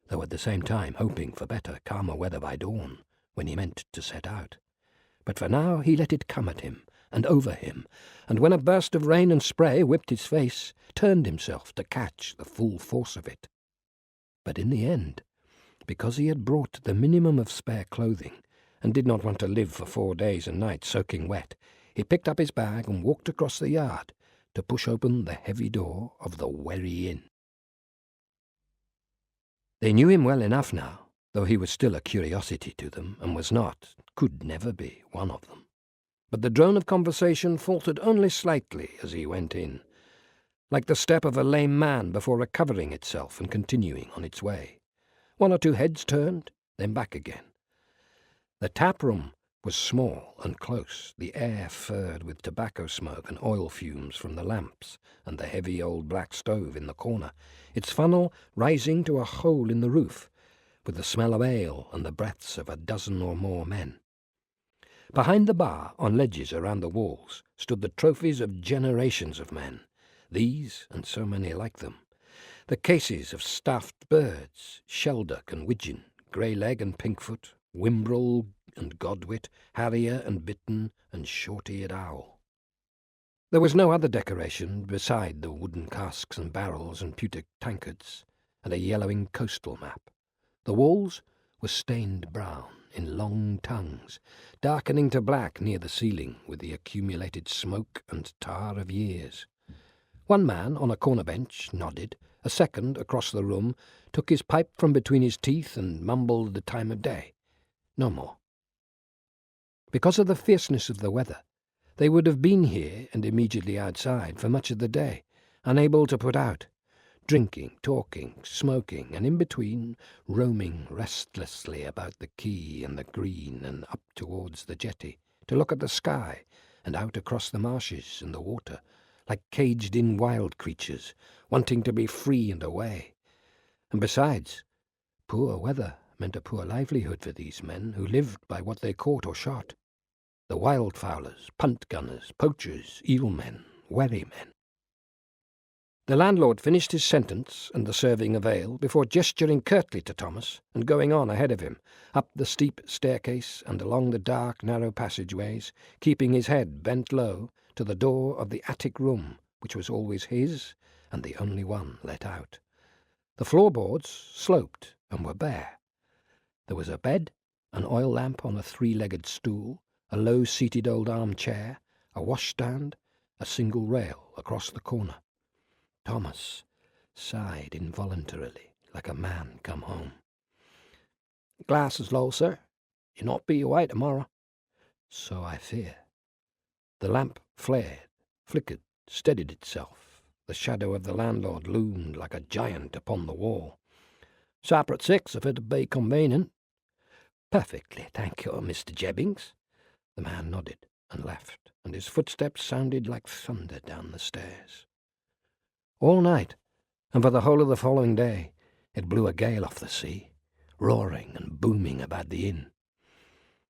though at the same time hoping for better, calmer weather by dawn, when he meant to set out. But for now he let it come at him and over him, and when a burst of rain and spray whipped his face, turned himself to catch the full force of it. But in the end, because he had brought the minimum of spare clothing, and did not want to live for 4 days and nights soaking wet, he picked up his bag and walked across the yard to push open the heavy door of the Wherry Inn. They knew him well enough now, though he was still a curiosity to them, and was not, could never be, one of them. But the drone of conversation faltered only slightly as he went in, like the step of a lame man before recovering itself and continuing on its way. 1 or 2 heads turned, then back again. The tap-room was small and close, the air furred with tobacco smoke and oil fumes from the lamps and the heavy old black stove in the corner, its funnel rising to a hole in the roof, with the smell of ale and the breaths of a dozen or more men. Behind the bar, on ledges around the walls, stood the trophies of generations of men, these and so many like them, the cases of stuffed birds, shelduck and widgeon, grey-leg and pinkfoot, Wimbrel and Godwit, harrier and bittern and short-eared owl. There was no other decoration beside the wooden casks and barrels and pewter tankards, and a yellowing coastal map. The walls were stained brown in long tongues, darkening to black near the ceiling with the accumulated smoke and tar of years. One man on a corner bench nodded, a second across the room took his pipe from between his teeth and mumbled the time of day. No more. Because of the fierceness of the weather, they would have been here and immediately outside for much of the day, unable to put out, drinking, talking, smoking, and in between roaming restlessly about the quay and the green and up towards the jetty to look at the sky and out across the marshes and the water, like caged-in wild creatures wanting to be free and away. And besides, poor weather meant a poor livelihood for these men who lived by what they caught or shot. The wildfowlers, punt gunners, poachers, eelmen, wherrymen. The landlord finished his sentence and the serving of ale before gesturing curtly to Thomas and going on ahead of him, up the steep staircase and along the dark, narrow passageways, keeping his head bent low to the door of the attic room, which was always his and the only one let out. The floorboards sloped and were bare. There was a bed, an oil lamp on a three-legged stool, a low-seated old armchair, a washstand, a single rail across the corner. Thomas sighed involuntarily, like a man come home. "Glass is low, sir. You'll not be away tomorrow." "So I fear." The lamp flared, flickered, steadied itself. The shadow of the landlord loomed like a giant upon the wall. "Supper at 6, if it'd be convenient." "Perfectly, thank you, Mr. Jebbings." The man nodded and left, and his footsteps sounded like thunder down the stairs. All night, and for the whole of the following day, it blew a gale off the sea, roaring and booming about the inn.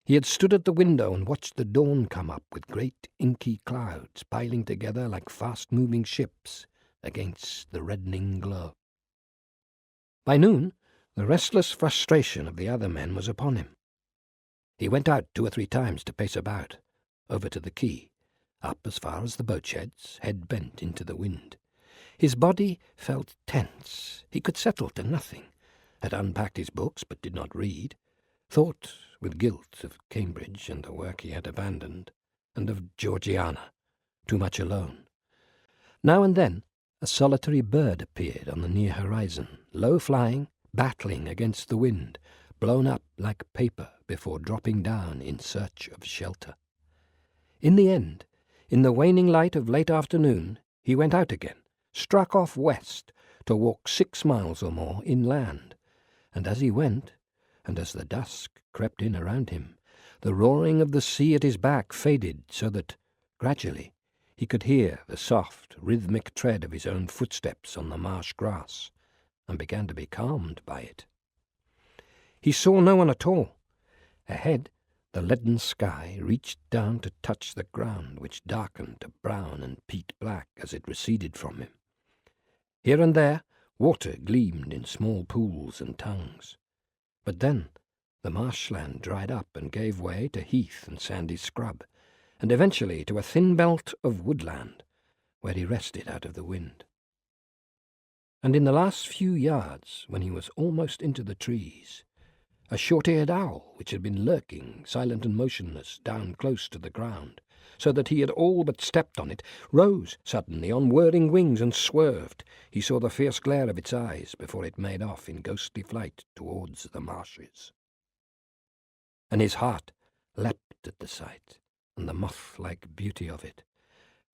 He had stood at the window and watched the dawn come up with great inky clouds piling together like fast-moving ships against the reddening glow. By noon, the restless frustration of the other men was upon him. He went out 2 or 3 times to pace about, over to the quay, up as far as the boat sheds, head bent into the wind. His body felt tense. He could settle to nothing, had unpacked his books but did not read, thought with guilt of Cambridge and the work he had abandoned, and of Georgiana, too much alone. Now and then a solitary bird appeared on the near horizon, low-flying, battling against the wind, blown up like paper before dropping down in search of shelter. In the end, in the waning light of late afternoon, he went out again, struck off west to walk 6 miles or more inland, and as he went, and as the dusk crept in around him, the roaring of the sea at his back faded so that, gradually, he could hear the soft, rhythmic tread of his own footsteps on the marsh grass, and began to be calmed by it. He saw no one at all. Ahead, the leaden sky reached down to touch the ground, which darkened to brown and peat-black as it receded from him. Here and there, water gleamed in small pools and tongues. But then the marshland dried up and gave way to heath and sandy scrub, and eventually to a thin belt of woodland, where he rested out of the wind. And in the last few yards, when he was almost into the trees, a short-eared owl, which had been lurking, silent and motionless, down close to the ground, so that he had all but stepped on it, rose suddenly on whirring wings and swerved. He saw the fierce glare of its eyes before it made off in ghostly flight towards the marshes. And his heart leapt at the sight, and the moth-like beauty of it,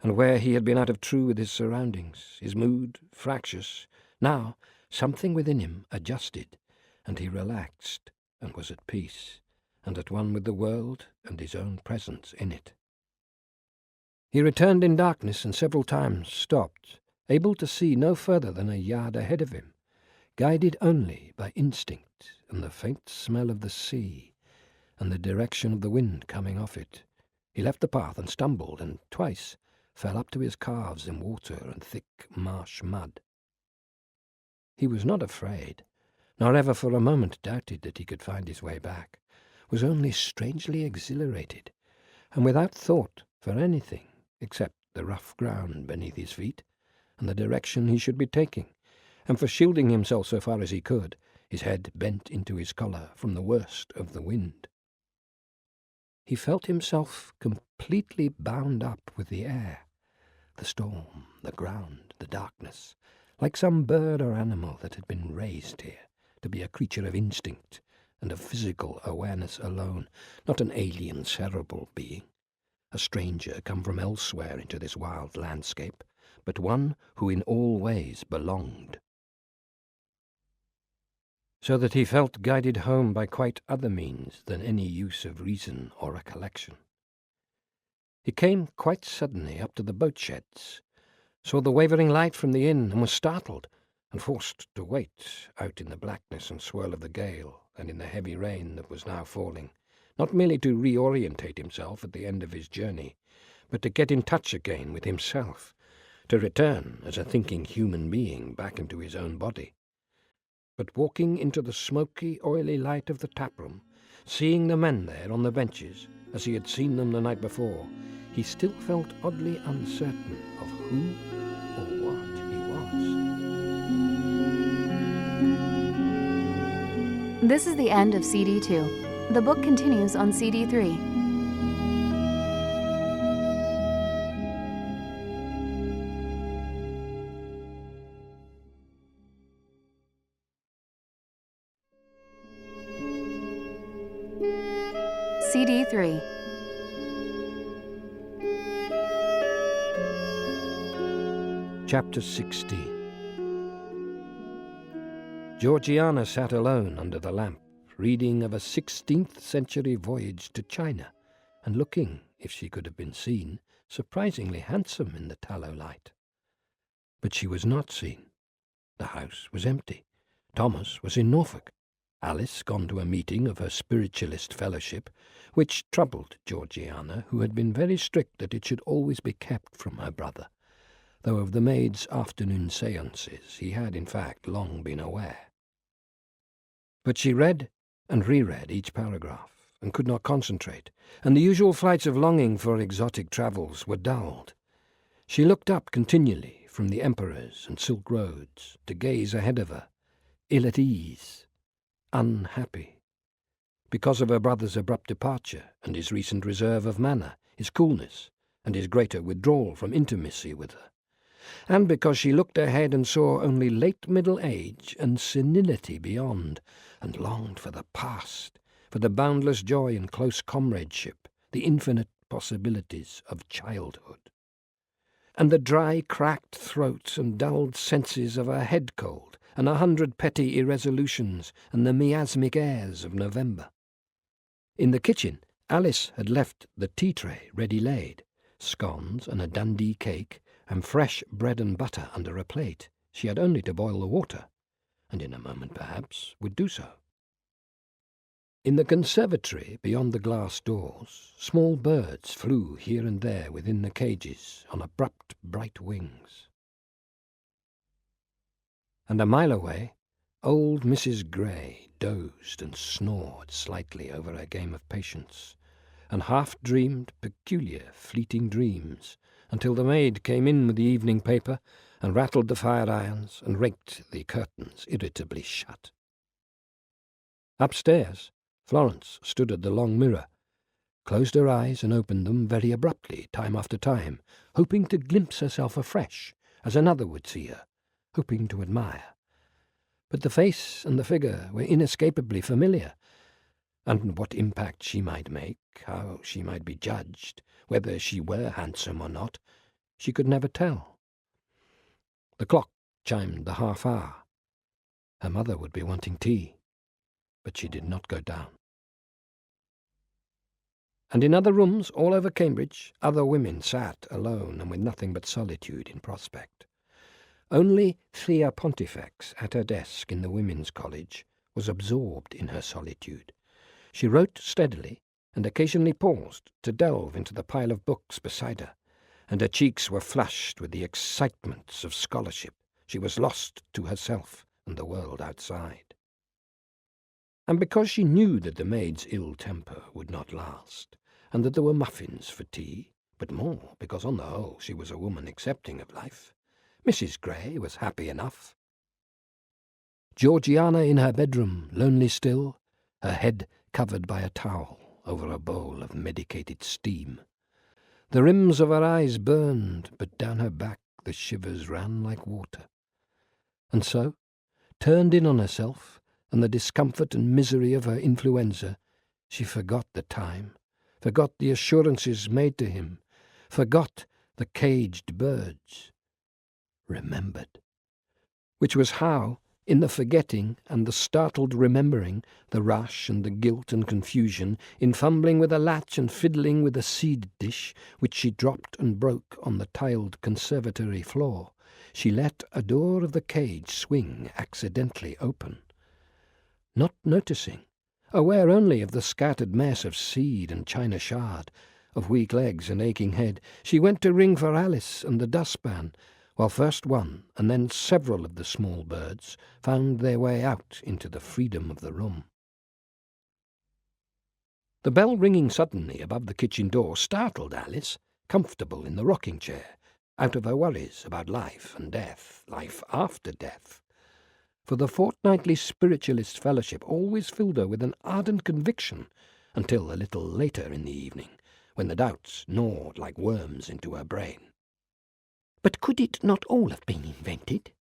and where he had been out of true with his surroundings, his mood fractious, now something within him adjusted, and he relaxed, and was at peace, and at one with the world and his own presence in it. He returned in darkness and several times stopped, able to see no further than a yard ahead of him, guided only by instinct and the faint smell of the sea and the direction of the wind coming off it. He left the path and stumbled, and twice fell up to his calves in water and thick marsh mud. He was not afraid, nor ever for a moment doubted that he could find his way back, was only strangely exhilarated, and without thought for anything except the rough ground beneath his feet, and the direction he should be taking, and for shielding himself so far as he could, his head bent into his collar from the worst of the wind. He felt himself completely bound up with the air, the storm, the ground, the darkness, like some bird or animal that had been raised here to be a creature of instinct and of physical awareness alone, not an alien cerebral being, a stranger come from elsewhere into this wild landscape, but one who in all ways belonged. So that he felt guided home by quite other means than any use of reason or recollection. He came quite suddenly up to the boat sheds, saw the wavering light from the inn, and was startled, and forced to wait out in the blackness and swirl of the gale and in the heavy rain that was now falling, not merely to reorientate himself at the end of his journey, but to get in touch again with himself, to return as a thinking human being back into his own body. But walking into the smoky, oily light of the taproom, seeing the men there on the benches, as he had seen them the night before, he still felt oddly uncertain of who or what he was. This is the end of CD 2. The book continues on CD 3. CD 3. Chapter 16. Georgiana sat alone under the lamp, reading of a 16th century voyage to China, and looking, if she could have been seen, surprisingly handsome in the tallow light. But she was not seen. The house was empty. Thomas was in Norfolk. Alice gone to a meeting of her spiritualist fellowship, which troubled Georgiana, who had been very strict that it should always be kept from her brother, though of the maid's afternoon seances he had in fact long been aware. But she read and reread each paragraph, and could not concentrate, and the usual flights of longing for exotic travels were dulled. She looked up continually from the emperors and silk roads to gaze ahead of her, ill at ease, unhappy, because of her brother's abrupt departure and his recent reserve of manner, his coolness, and his greater withdrawal from intimacy with her, and because she looked ahead and saw only late middle age and senility beyond, and longed for the past, for the boundless joy and close comradeship, the infinite possibilities of childhood. And the dry, cracked throats and dulled senses of a head cold, and 100 petty irresolutions, and the miasmic airs of November. In the kitchen, Alice had left the tea-tray ready laid, scones and a Dundee cake, and fresh bread and butter under a plate. She had only to boil the water, and in a moment perhaps would do so. In the conservatory beyond the glass doors, small birds flew here and there within the cages on abrupt bright wings. And a mile away, old Mrs. Grey dozed and snored slightly over her game of patience, and half-dreamed peculiar fleeting dreams, until the maid came in with the evening paper and rattled the fire-irons and raked the curtains irritably shut. Upstairs, Florence stood at the long mirror, closed her eyes and opened them very abruptly time after time, hoping to glimpse herself afresh, as another would see her, hoping to admire. But the face and the figure were inescapably familiar, and what impact she might make, how she might be judged, whether she were handsome or not, she could never tell. The clock chimed the half-hour. Her mother would be wanting tea, but she did not go down. And in other rooms all over Cambridge, other women sat alone and with nothing but solitude in prospect. Only Thea Pontifex, at her desk in the Women's College, was absorbed in her solitude. She wrote steadily, and occasionally paused to delve into the pile of books beside her, and her cheeks were flushed with the excitements of scholarship. She was lost to herself and the world outside. And because she knew that the maid's ill temper would not last, and that there were muffins for tea, but more because on the whole she was a woman accepting of life, Mrs. Grey was happy enough. Georgiana in her bedroom, lonely still, her head covered by a towel over a bowl of medicated steam. The rims of her eyes burned, but down her back the shivers ran like water. And so, turned in on herself, and the discomfort and misery of her influenza, she forgot the time, forgot the assurances made to him, forgot the caged birds. Remembered. Which was how, in the forgetting and the startled remembering, the rush and the guilt and confusion, in fumbling with a latch and fiddling with a seed dish, which she dropped and broke on the tiled conservatory floor, she let a door of the cage swing accidentally open. Not noticing, aware only of the scattered mess of seed and china shard, of weak legs and aching head, she went to ring for Alice and the dustpan, while first one and then several of the small birds found their way out into the freedom of the room. The bell ringing suddenly above the kitchen door startled Alice, comfortable in the rocking chair, out of her worries about life and death, life after death. For the fortnightly spiritualist fellowship always filled her with an ardent conviction until a little later in the evening, when the doubts gnawed like worms into her brain. But could it not all have been invented?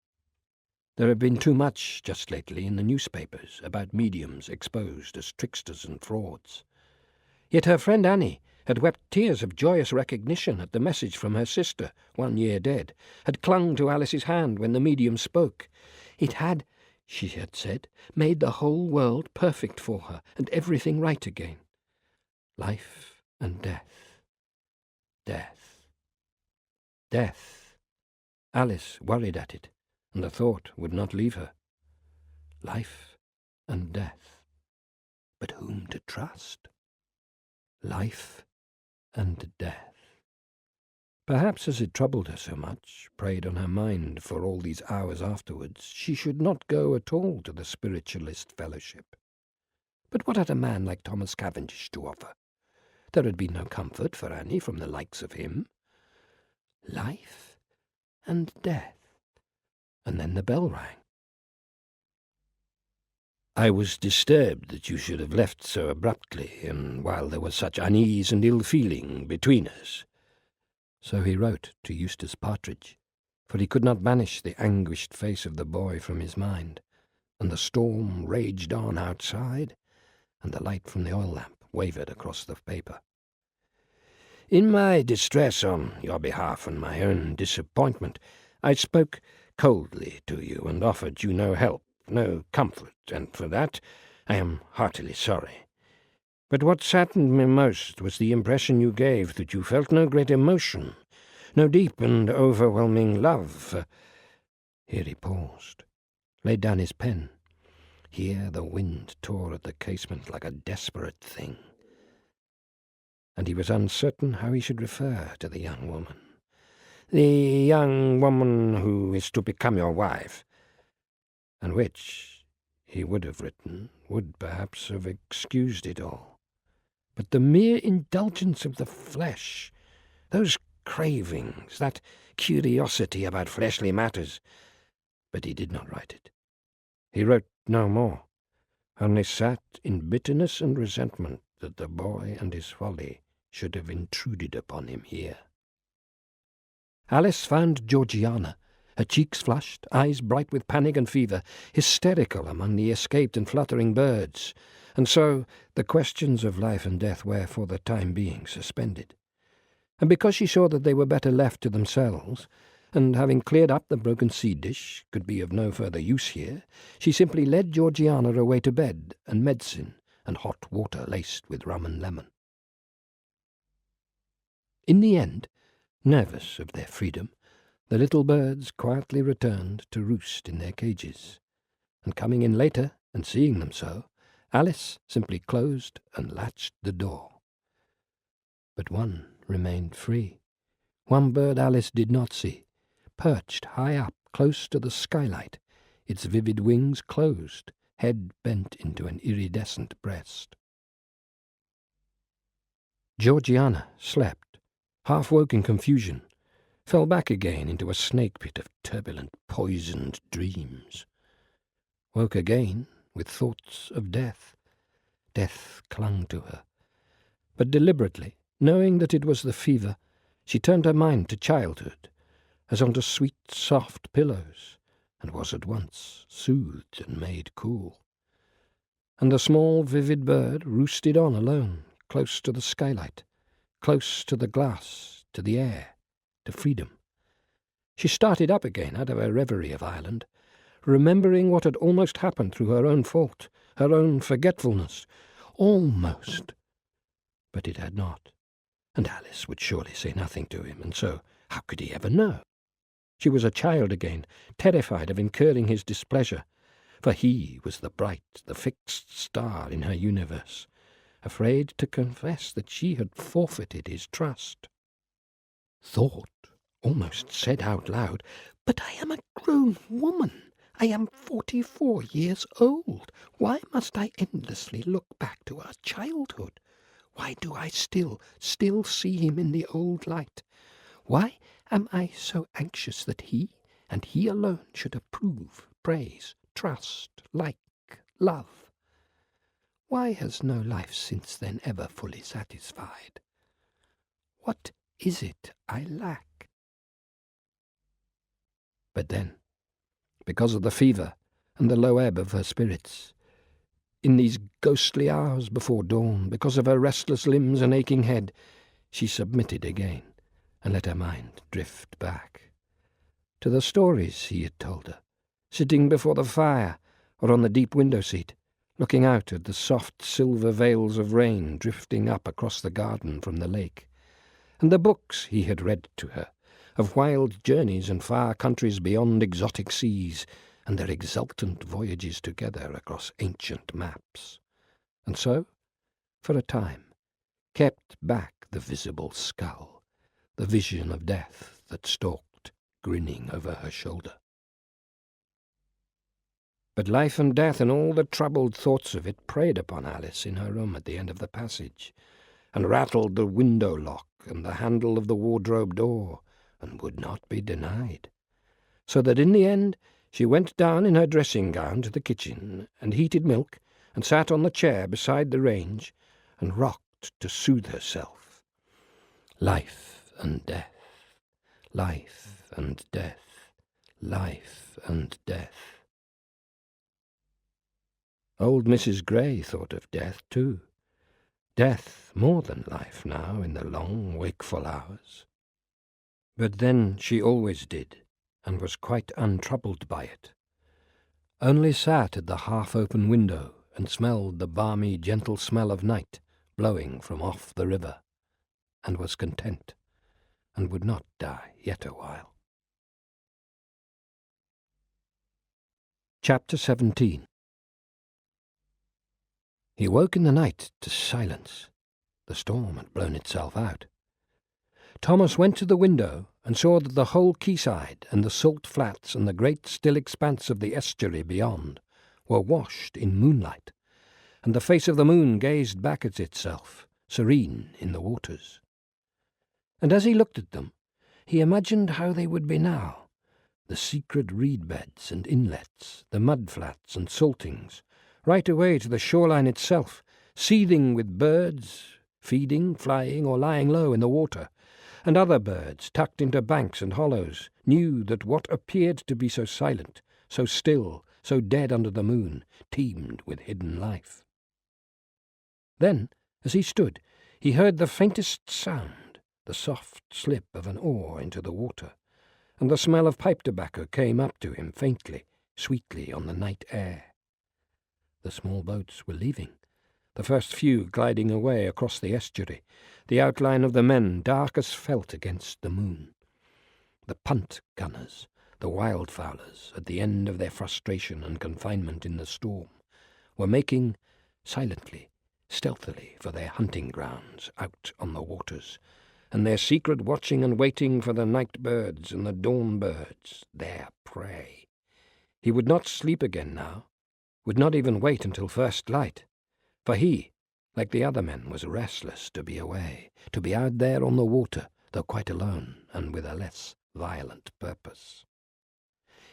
There had been too much just lately in the newspapers about mediums exposed as tricksters and frauds. Yet her friend Annie had wept tears of joyous recognition at the message from her sister, 1 year dead, had clung to Alice's hand when the medium spoke. It had, she had said, made the whole world perfect for her and everything right again. Life and death. Death. Death. Alice worried at it, and the thought would not leave her. Life and death. But whom to trust? Life and death. Perhaps as it troubled her so much, preyed on her mind for all these hours afterwards, she should not go at all to the spiritualist fellowship. But what had a man like Thomas Cavendish to offer? There had been no comfort for Annie from the likes of him. Life and death. And then the bell rang. "I was disturbed that you should have left so abruptly, and while there was such unease and ill-feeling between us." So he wrote to Eustace Partridge, for he could not banish the anguished face of the boy from his mind, and the storm raged on outside, and the light from the oil lamp wavered across the paper. "In my distress on your behalf and my own disappointment, I spoke coldly to you and offered you no help, no comfort, and for that I am heartily sorry. But what saddened me most was the impression you gave that you felt no great emotion, no deep and overwhelming love for—" Here he paused, laid down his pen. Here the wind tore at the casement like a desperate thing, and he was uncertain how he should refer to the young woman. "The young woman who is to become your wife," and which, he would have written, would perhaps have excused it all. But the mere indulgence of the flesh, those cravings, that curiosity about fleshly matters. But he did not write it. He wrote no more, only sat in bitterness and resentment that the boy and his folly should have intruded upon him here. Alice found Georgiana, her cheeks flushed, eyes bright with panic and fever, hysterical among the escaped and fluttering birds, and so the questions of life and death were for the time being suspended. And because she saw that they were better left to themselves, and having cleared up the broken seed dish could be of no further use here, she simply led Georgiana away to bed and medicine and hot water laced with rum and lemon. In the end, nervous of their freedom, the little birds quietly returned to roost in their cages, and coming in later and seeing them so, Alice simply closed and latched the door. But one remained free. One bird Alice did not see, perched high up close to the skylight, its vivid wings closed, head bent into an iridescent breast. Georgiana slept, half woke in confusion, fell back again into a snake-pit of turbulent, poisoned dreams. Woke again with thoughts of death. Death clung to her. But deliberately, knowing that it was the fever, she turned her mind to childhood, as onto sweet, soft pillows, and was at once soothed and made cool. and the small vivid bird roosted on alone, close to the skylight, close to the glass, to the air, to freedom. She started up again out of her reverie of Ireland, remembering what had almost happened through her own fault, her own forgetfulness. Almost. But it had not, and Alice would surely say nothing to him, and so how could he ever know? She was a child again, terrified of incurring his displeasure, for he was the bright, the fixed star in her universe, afraid to confess that she had forfeited his trust. Thought, almost said out loud, "But I am a grown woman. I am 44 years old. Why must I endlessly look back to our childhood? Why do I still see him in the old light? Why am I so anxious that he, and he alone, should approve, praise, trust, like, love? Why has no life since then ever fully satisfied? What is it I lack?" But then, because of the fever and the low ebb of her spirits, in these ghostly hours before dawn, because of her restless limbs and aching head, she submitted again, and let her mind drift back to the stories he had told her, sitting before the fire or on the deep window-seat, looking out at the soft silver veils of rain drifting up across the garden from the lake, and the books he had read to her, of wild journeys and far countries beyond exotic seas, and their exultant voyages together across ancient maps, and so, for a time, kept back the visible skull, the vision of death that stalked, grinning over her shoulder. But life and death and all the troubled thoughts of it preyed upon Alice in her room at the end of the passage, and rattled the window lock and the handle of the wardrobe door, and would not be denied, so that in the end she went down in her dressing-gown to the kitchen, and heated milk, and sat on the chair beside the range, and rocked to soothe herself. Life and death, life and death, life and death. Old Mrs. Grey thought of death too. Death more than life now in the long, wakeful hours. But then she always did, and was quite untroubled by it. Only sat at the half-open window and smelled the balmy, gentle smell of night blowing from off the river, and was content, and would not die yet a while. Chapter 17. He woke in the night to silence. The storm had blown itself out. Thomas went to the window and saw that the whole quayside and the salt flats and the great still expanse of the estuary beyond were washed in moonlight, and the face of the moon gazed back at itself, serene in the waters. And as he looked at them, he imagined how they would be now, the secret reed beds and inlets, the mud flats and saltings, right away to the shoreline itself, seething with birds, feeding, flying, or lying low in the water, and other birds tucked into banks and hollows knew that what appeared to be so silent, so still, so dead under the moon, teemed with hidden life. Then, as he stood, he heard the faintest sound, the soft slip of an oar into the water, and the smell of pipe tobacco came up to him faintly, sweetly on the night air. The small boats were leaving, the first few gliding away across the estuary, the outline of the men dark as felt against the moon. The punt gunners, the wildfowlers, at the end of their frustration and confinement in the storm, were making, silently, stealthily, for their hunting grounds out on the waters, and their secret watching and waiting for the night birds and the dawn birds, their prey. He would not sleep again now, would not even wait until first light, for he, like the other men, was restless to be away, to be out there on the water, though quite alone and with a less violent purpose.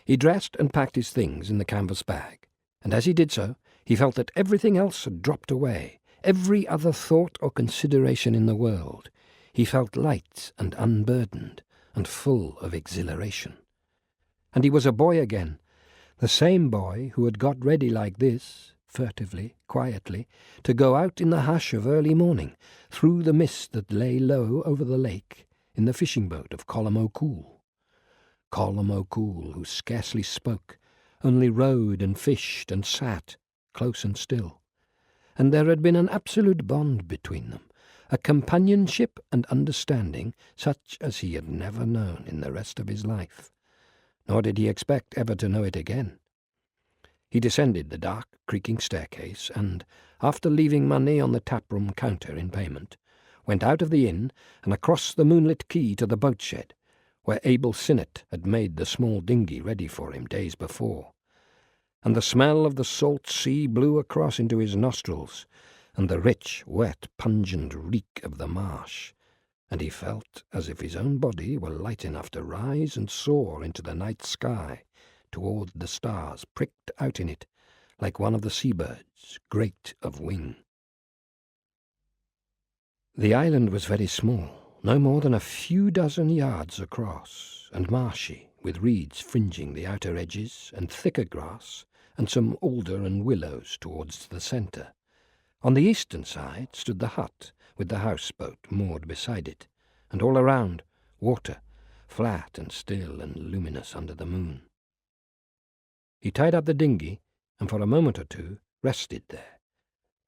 He dressed and packed his things in the canvas bag, and as he did so, he felt that everything else had dropped away, every other thought or consideration in the world. He felt light and unburdened, and full of exhilaration. And he was a boy again, the same boy who had got ready like this, furtively, quietly, to go out in the hush of early morning, through the mist that lay low over the lake, in the fishing boat of Colm O'Cool. Colm O'Cool, who scarcely spoke, only rowed and fished and sat, close and still. And there had been an absolute bond between them, a companionship and understanding such as he had never known in the rest of his life, nor did he expect ever to know it again. He descended the dark, creaking staircase and, after leaving money on the tap-room counter in payment, went out of the inn and across the moonlit quay to the boat-shed, where Abel Sinnett had made the small dinghy ready for him days before. And the smell of the salt sea blew across into his nostrils, and the rich, wet, pungent reek of the marsh, and he felt as if his own body were light enough to rise and soar into the night sky toward the stars pricked out in it, like one of the seabirds, great of wing. The island was very small, no more than a few dozen yards across, and marshy, with reeds fringing the outer edges, and thicker grass, and some alder and willows towards the centre. On the eastern side stood the hut, with the houseboat moored beside it, and all around, water, flat and still and luminous under the moon. He tied up the dinghy, and for a moment or two rested there.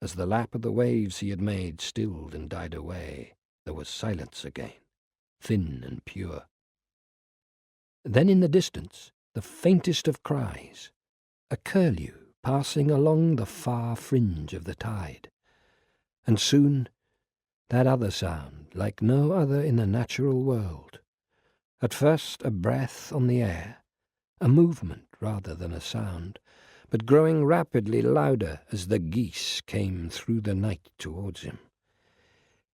As the lap of the waves he had made stilled and died away, there was silence again, thin and pure. Then in the distance, the faintest of cries, a curlew passing along the far fringe of the tide. And soon that other sound, like no other in the natural world. At first a breath on the air, a movement rather than a sound, but growing rapidly louder as the geese came through the night towards him.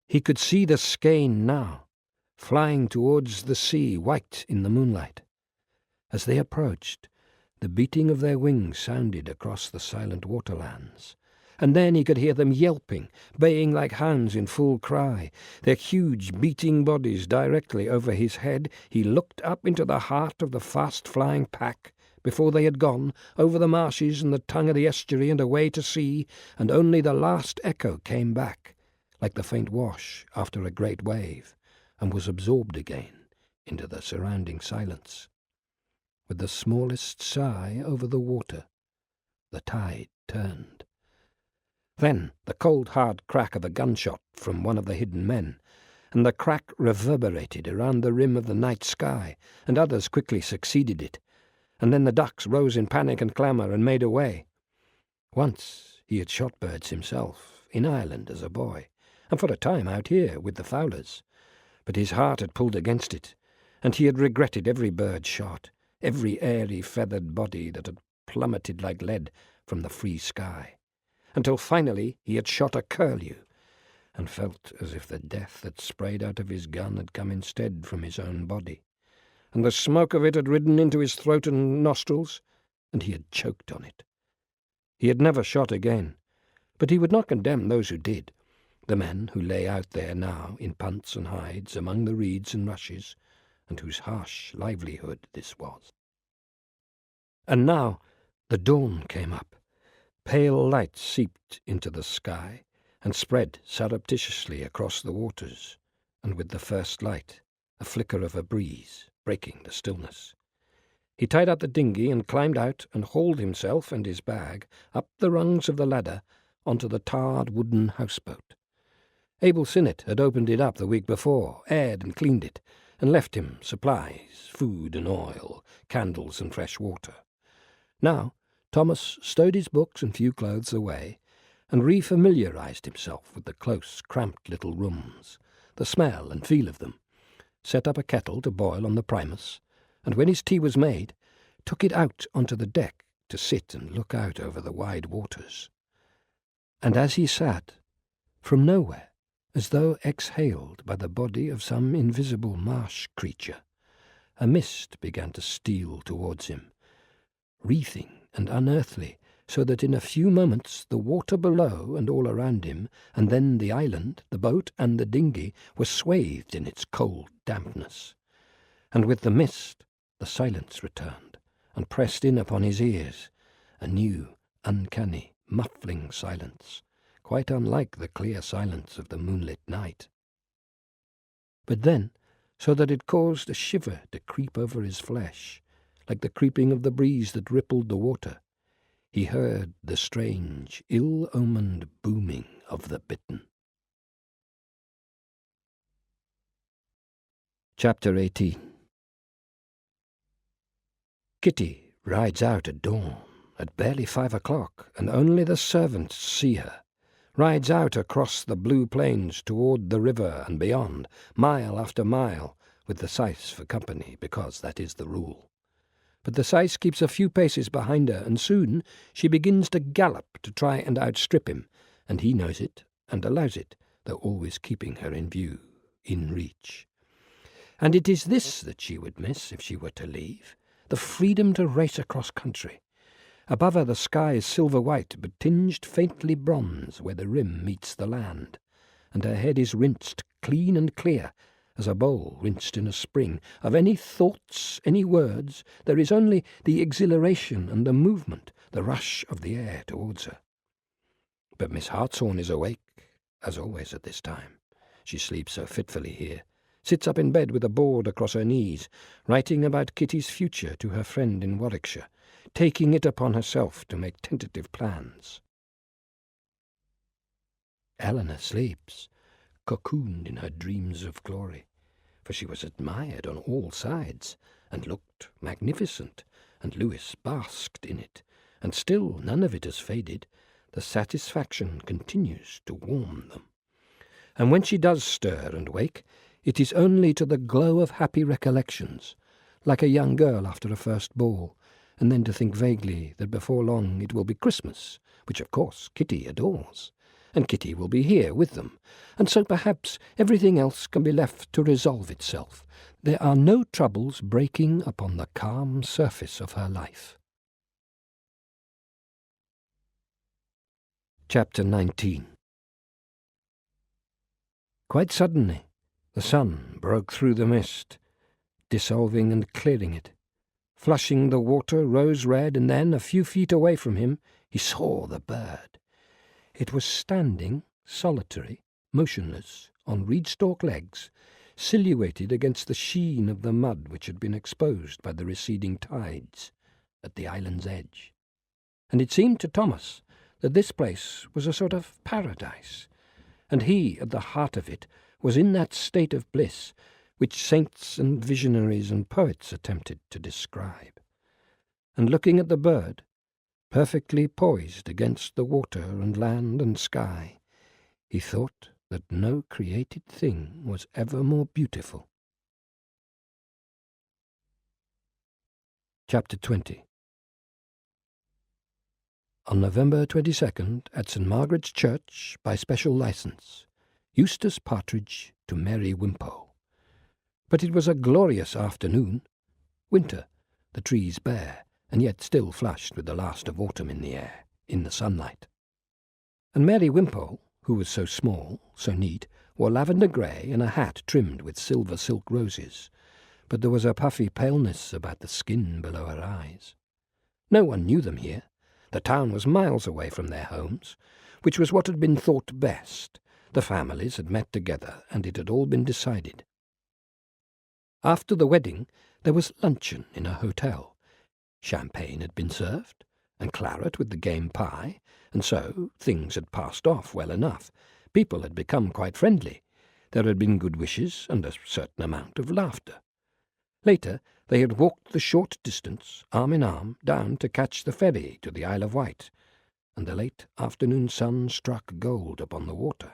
He could see the skein now, flying towards the sea, white in the moonlight. As they approached, the beating of their wings sounded across the silent waterlands, and then he could hear them yelping, baying like hounds in full cry, their huge beating bodies directly over his head. He looked up into the heart of the fast-flying pack, before they had gone, over the marshes and the tongue of the estuary and away to sea, and only the last echo came back, like the faint wash after a great wave, and was absorbed again into the surrounding silence. With the smallest sigh over the water, the tide turned. Then the cold, hard crack of a gunshot from one of the hidden men, and the crack reverberated around the rim of the night sky, and others quickly succeeded it, and then the ducks rose in panic and clamour and made away. Once he had shot birds himself, in Ireland as a boy, and for a time out here with the fowlers, but his heart had pulled against it, and he had regretted every bird shot, every airy feathered body that had plummeted like lead from the free sky, until finally he had shot a curlew, and felt as if the death that sprayed out of his gun had come instead from his own body, and the smoke of it had ridden into his throat and nostrils, and he had choked on it. He had never shot again, but he would not condemn those who did, the men who lay out there now in punts and hides among the reeds and rushes, and whose harsh livelihood this was. And now the dawn came up. Pale light seeped into the sky and spread surreptitiously across the waters, and with the first light, a flicker of a breeze breaking the stillness. He tied up the dinghy and climbed out and hauled himself and his bag up the rungs of the ladder onto the tarred wooden houseboat. Abel Sinnett had opened it up the week before, aired and cleaned it, and left him supplies, food and oil, candles and fresh water. Now Thomas stowed his books and few clothes away, and refamiliarized himself with the close, cramped little rooms, the smell and feel of them, set up a kettle to boil on the primus, and when his tea was made, took it out onto the deck to sit and look out over the wide waters. And as he sat, from nowhere, as though exhaled by the body of some invisible marsh creature, a mist began to steal towards him, wreathing and unearthly, so that in a few moments the water below and all around him, and then the island, the boat, and the dinghy were swathed in its cold dampness. And with the mist the silence returned, and pressed in upon his ears, a new, uncanny, muffling silence, quite unlike the clear silence of the moonlit night. But then, so that it caused a shiver to creep over his flesh, like the creeping of the breeze that rippled the water, he heard the strange, ill-omened booming of the bittern. Chapter 18. Kitty rides out at dawn, at barely 5 o'clock, and only the servants see her. Rides out across the blue plains toward the river and beyond, mile after mile, with the Syce for company, because that is the rule. But the Syce keeps a few paces behind her, and soon she begins to gallop to try and outstrip him, and he knows it and allows it, though always keeping her in view, in reach. And it is this that she would miss if she were to leave, the freedom to race across country. Above her the sky is silver-white, but tinged faintly bronze where the rim meets the land, and her head is rinsed clean and clear, as a bowl rinsed in a spring. Of any thoughts, any words, there is only the exhilaration and the movement, the rush of the air towards her. But Miss Hartshorn is awake, as always at this time. She sleeps so fitfully here, sits up in bed with a board across her knees, writing about Kitty's future to her friend in Warwickshire, taking it upon herself to make tentative plans. Eleanor sleeps, cocooned in her dreams of glory, for she was admired on all sides, and looked magnificent, and Lewis basked in it, and still none of it has faded. The satisfaction continues to warm them. And when she does stir and wake, it is only to the glow of happy recollections, like a young girl after a first ball, and then to think vaguely that before long it will be Christmas, which of course Kitty adores, and Kitty will be here with them, and so perhaps everything else can be left to resolve itself. There are no troubles breaking upon the calm surface of her life. Chapter 19. Quite suddenly, the sun broke through the mist, dissolving and clearing it, flushing the water rose-red, and then, a few feet away from him, he saw the bird. It was standing, solitary, motionless, on reed-stalk legs, silhouetted against the sheen of the mud which had been exposed by the receding tides at the island's edge. And it seemed to Thomas that this place was a sort of paradise, and he, at the heart of it, was in that state of bliss which saints and visionaries and poets attempted to describe. And looking at the bird, perfectly poised against the water and land and sky, he thought that no created thing was ever more beautiful. Chapter 20. On November 22nd, at St. Margaret's Church, by special licence, Eustace Partridge to Mary Wimpole. But it was a glorious afternoon. Winter, the trees bare, and yet still flushed with the last of autumn in the air, in the sunlight. And Mary Wimpole, who was so small, so neat, wore lavender grey and a hat trimmed with silver silk roses, but there was a puffy paleness about the skin below her eyes. No one knew them here. The town was miles away from their homes, which was what had been thought best. The families had met together, and it had all been decided. After the wedding, there was luncheon in a hotel. Champagne had been served, and claret with the game pie, and so things had passed off well enough. People had become quite friendly. There had been good wishes and a certain amount of laughter. Later, they had walked the short distance, arm in arm, down to catch the ferry to the Isle of Wight, and the late afternoon sun struck gold upon the water.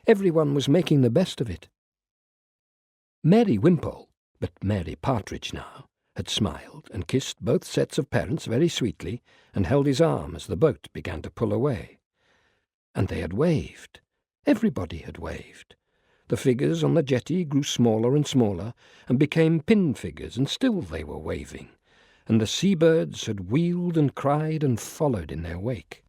Everyone was making the best of it. Mary Wimpole, but Mary Partridge now, had smiled and kissed both sets of parents very sweetly, and held his arm as the boat began to pull away. And they had waved. Everybody had waved. The figures on the jetty grew smaller and smaller, and became pin figures, and still they were waving, and the seabirds had wheeled and cried and followed in their wake.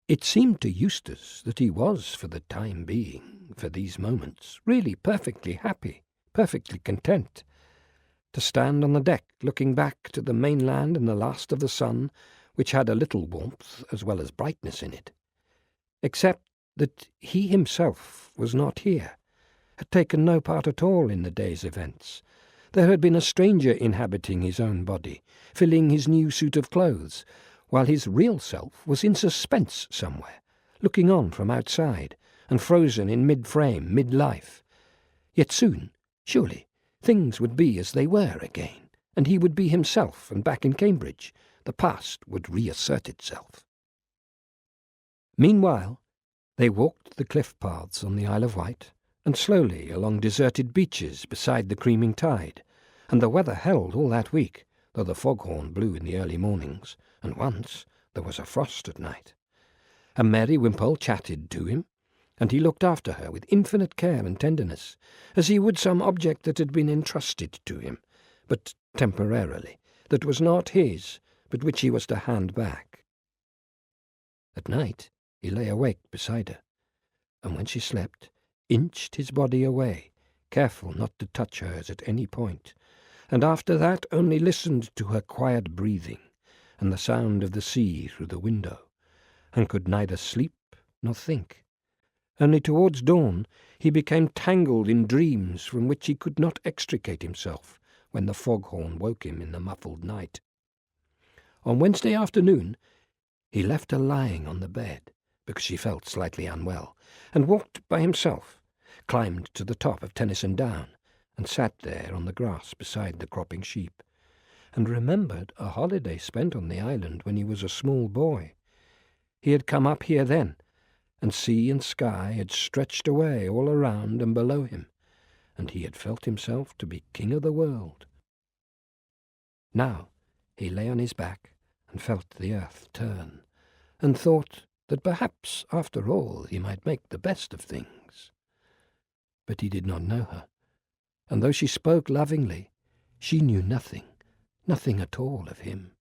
It seemed to Eustace that he was, for the time being, for these moments, really perfectly happy, perfectly content. To stand on the deck, looking back to the mainland and the last of the sun, which had a little warmth as well as brightness in it, except that he himself was not here, had taken no part at all in the day's events. There had been a stranger inhabiting his own body, filling his new suit of clothes, while his real self was in suspense somewhere, looking on from outside, and frozen in mid-frame, mid-life. Yet soon, surely, things would be as they were again, and he would be himself, and back in Cambridge, the past would reassert itself. Meanwhile, they walked the cliff paths on the Isle of Wight, and slowly along deserted beaches beside the creaming tide, and the weather held all that week, though the foghorn blew in the early mornings, and once there was a frost at night. And Mary Wimpole chatted to him, and he looked after her with infinite care and tenderness, as he would some object that had been entrusted to him, but temporarily, that was not his, but which he was to hand back. At night he lay awake beside her, and when she slept, inched his body away, careful not to touch hers at any point, and after that only listened to her quiet breathing and the sound of the sea through the window, and could neither sleep nor think. Only towards dawn he became tangled in dreams from which he could not extricate himself when the foghorn woke him in the muffled night. On Wednesday afternoon he left her lying on the bed, because she felt slightly unwell, and walked by himself, climbed to the top of Tennyson Down, and sat there on the grass beside the cropping sheep, and remembered a holiday spent on the island when he was a small boy. He had come up here then, and sea and sky had stretched away all around and below him, and he had felt himself to be king of the world. Now he lay on his back and felt the earth turn, and thought that perhaps, after all, he might make the best of things. But he did not know her, and though she spoke lovingly, she knew nothing at all of him.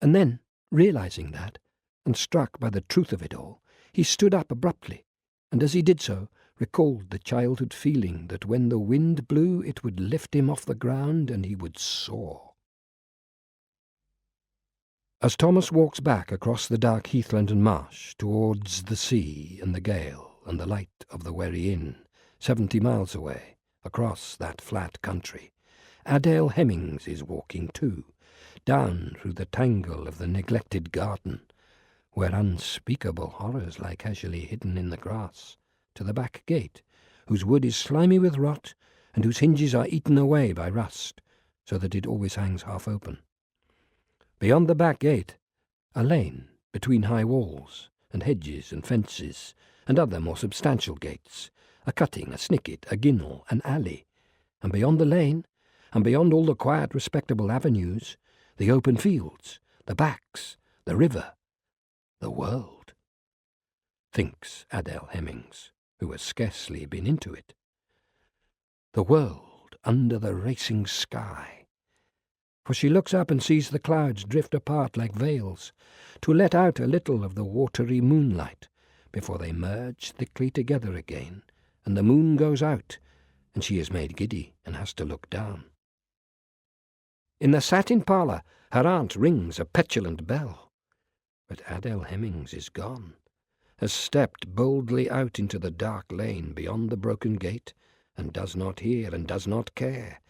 And then, realizing that, and struck by the truth of it all, he stood up abruptly, and as he did so, recalled the childhood feeling that when the wind blew it would lift him off the ground and he would soar. As Thomas walks back across the dark heathland and marsh towards the sea and the gale and the light of the Wherry Inn, 70 miles away, across that flat country, Adele Hemmings is walking too, down through the tangle of the neglected garden, where unspeakable horrors lie casually hidden in the grass, to the back gate, whose wood is slimy with rot, and whose hinges are eaten away by rust, so that it always hangs half open. Beyond the back gate, a lane between high walls, and hedges and fences, and other more substantial gates, a cutting, a snicket, a ginnel, an alley, and beyond the lane, and beyond all the quiet respectable avenues, the open fields, the backs, the river, the world, thinks Adele Hemmings, who has scarcely been into it. The world under the racing sky. For she looks up and sees the clouds drift apart like veils, to let out a little of the watery moonlight, before they merge thickly together again, and the moon goes out, and she is made giddy and has to look down. In the satin parlour her aunt rings a petulant bell, but Adele Hemmings is gone, has stepped boldly out into the dark lane beyond the broken gate, and does not hear and does not care,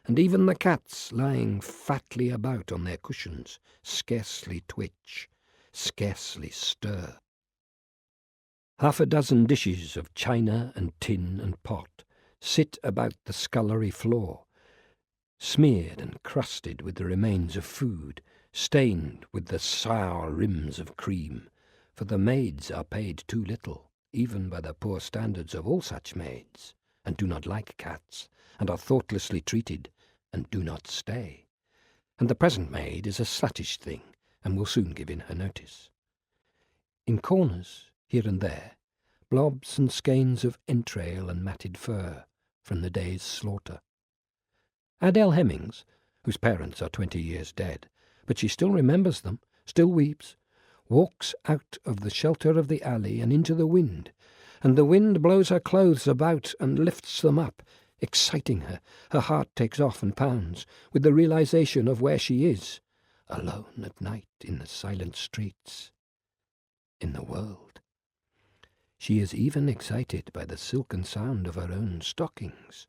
and even the cats lying fatly about on their cushions scarcely twitch, scarcely stir. Half a dozen dishes of china and tin and pot sit about the scullery floor, smeared and crusted with the remains of food, stained with the sour rims of cream, for the maids are paid too little, even by the poor standards of all such maids, and do not like cats, and are thoughtlessly treated, and do not stay. And the present maid is a sluttish thing, and will soon give in her notice. In corners, here and there, blobs and skeins of entrail and matted fur from the day's slaughter. Adele Hemmings, whose parents are 20 years dead, but she still remembers them, still weeps, walks out of the shelter of the alley and into the wind, and the wind blows her clothes about and lifts them up, exciting her. Her heart takes off and pounds with the realization of where she is, alone at night in the silent streets, in the world. She is even excited by the silken sound of her own stockings,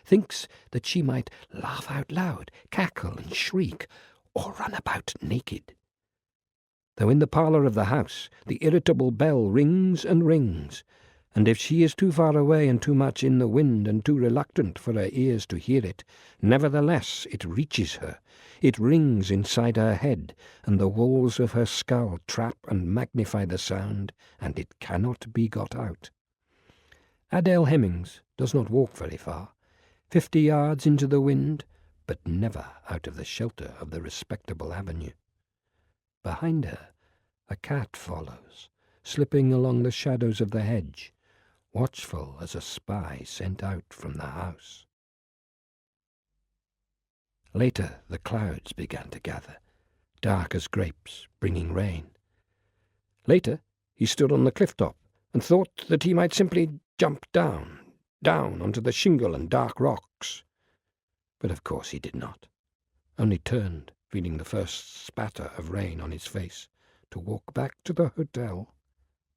thinks that she might laugh out loud, cackle and shriek, or run about naked. Though in the parlour of the house the irritable bell rings and rings, and if she is too far away and too much in the wind and too reluctant for her ears to hear it, nevertheless it reaches her. It rings inside her head, and the walls of her skull trap and magnify the sound, and it cannot be got out. Adele Hemmings does not walk very far, 50 yards into the wind, but never out of the shelter of the respectable avenue. Behind her a cat follows, slipping along the shadows of the hedge, watchful as a spy sent out from the house. Later the clouds began to gather, dark as grapes, bringing rain. Later he stood on the cliff-top and thought that he might simply jump down onto the shingle and dark rocks. But of course he did not, only turned, feeling the first spatter of rain on his face, to walk back to the hotel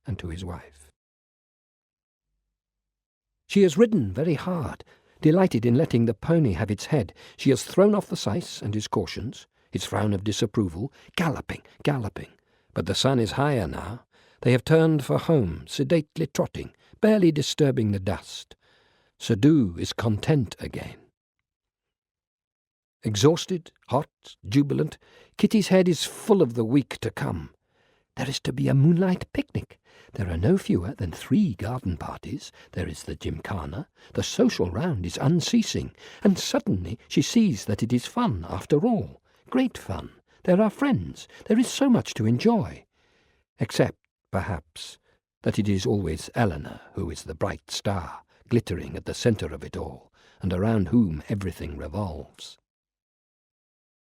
and to his wife. She has ridden very hard, delighted in letting the pony have its head. She has thrown off the syce and his cautions, his frown of disapproval, galloping. But the sun is higher now. They have turned for home, sedately trotting, barely disturbing the dust. Sadu is content again. Exhausted, hot, jubilant, Kitty's head is full of the week to come. There is to be a moonlight picnic. There are no fewer than 3 garden parties. There is the gymkhana. The social round is unceasing. And suddenly she sees that it is fun after all. Great fun. There are friends. There is so much to enjoy. Except, perhaps, that it is always Eleanor who is the bright star, glittering at the centre of it all, and around whom everything revolves.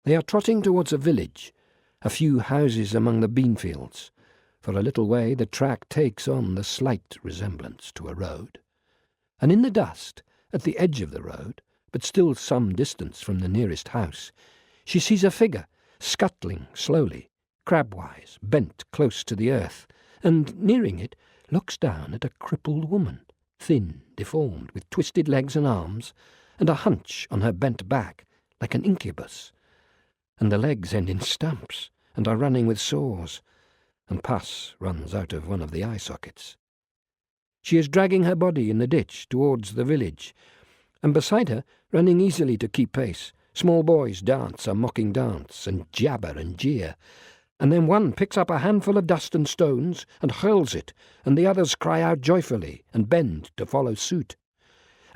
They are trotting towards a village, a few houses among the beanfields. For a little way the track takes on the slight resemblance to a road. And in the dust, at the edge of the road, but still some distance from the nearest house, she sees a figure, scuttling slowly, crabwise, bent close to the earth, and, nearing it, looks down at a crippled woman, thin, deformed, with twisted legs and arms, and a hunch on her bent back, like an incubus. And the legs end in stumps, and are running with sores, and pus runs out of one of the eye sockets. She is dragging her body in the ditch towards the village, and beside her, running easily to keep pace, small boys dance a mocking dance, and jabber and jeer, and then one picks up a handful of dust and stones and hurls it, and the others cry out joyfully and bend to follow suit.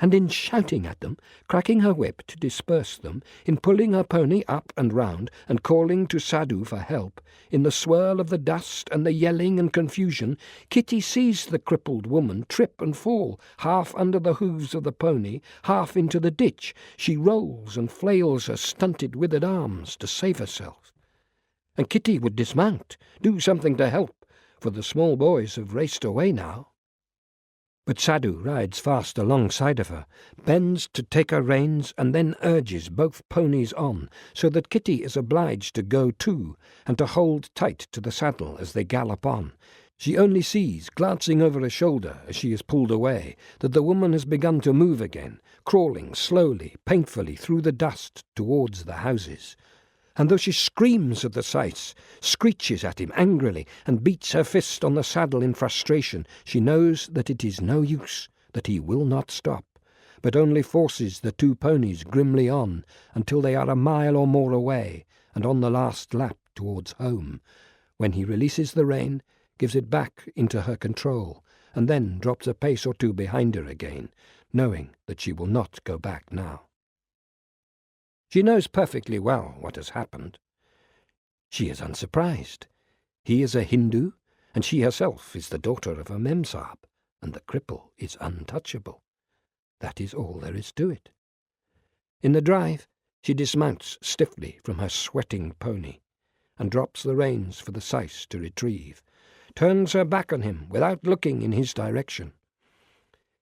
And in shouting at them, cracking her whip to disperse them, in pulling her pony up and round, and calling to Sadu for help, in the swirl of the dust and the yelling and confusion, Kitty sees the crippled woman trip and fall, half under the hoofs of the pony, half into the ditch. She rolls and flails her stunted, withered arms to save herself. And Kitty would dismount, do something to help, for the small boys have raced away now. But Sadu rides fast alongside of her, bends to take her reins, and then urges both ponies on, so that Kitty is obliged to go too, and to hold tight to the saddle as they gallop on. She only sees, glancing over her shoulder as she is pulled away, that the woman has begun to move again, crawling slowly, painfully through the dust towards the houses. And though she screams at the syce, screeches at him angrily, and beats her fist on the saddle in frustration, she knows that it is no use, that he will not stop, but only forces the 2 ponies grimly on until they are a mile or more away, and on the last lap towards home, when he releases the rein, gives it back into her control, and then drops a pace or 2 behind her again, knowing that she will not go back now. She knows perfectly well what has happened. She is unsurprised. He is a Hindu, and she herself is the daughter of a memsahib, and the cripple is untouchable. That is all there is to it. In the drive, she dismounts stiffly from her sweating pony, and drops the reins for the syce to retrieve, turns her back on him without looking in his direction.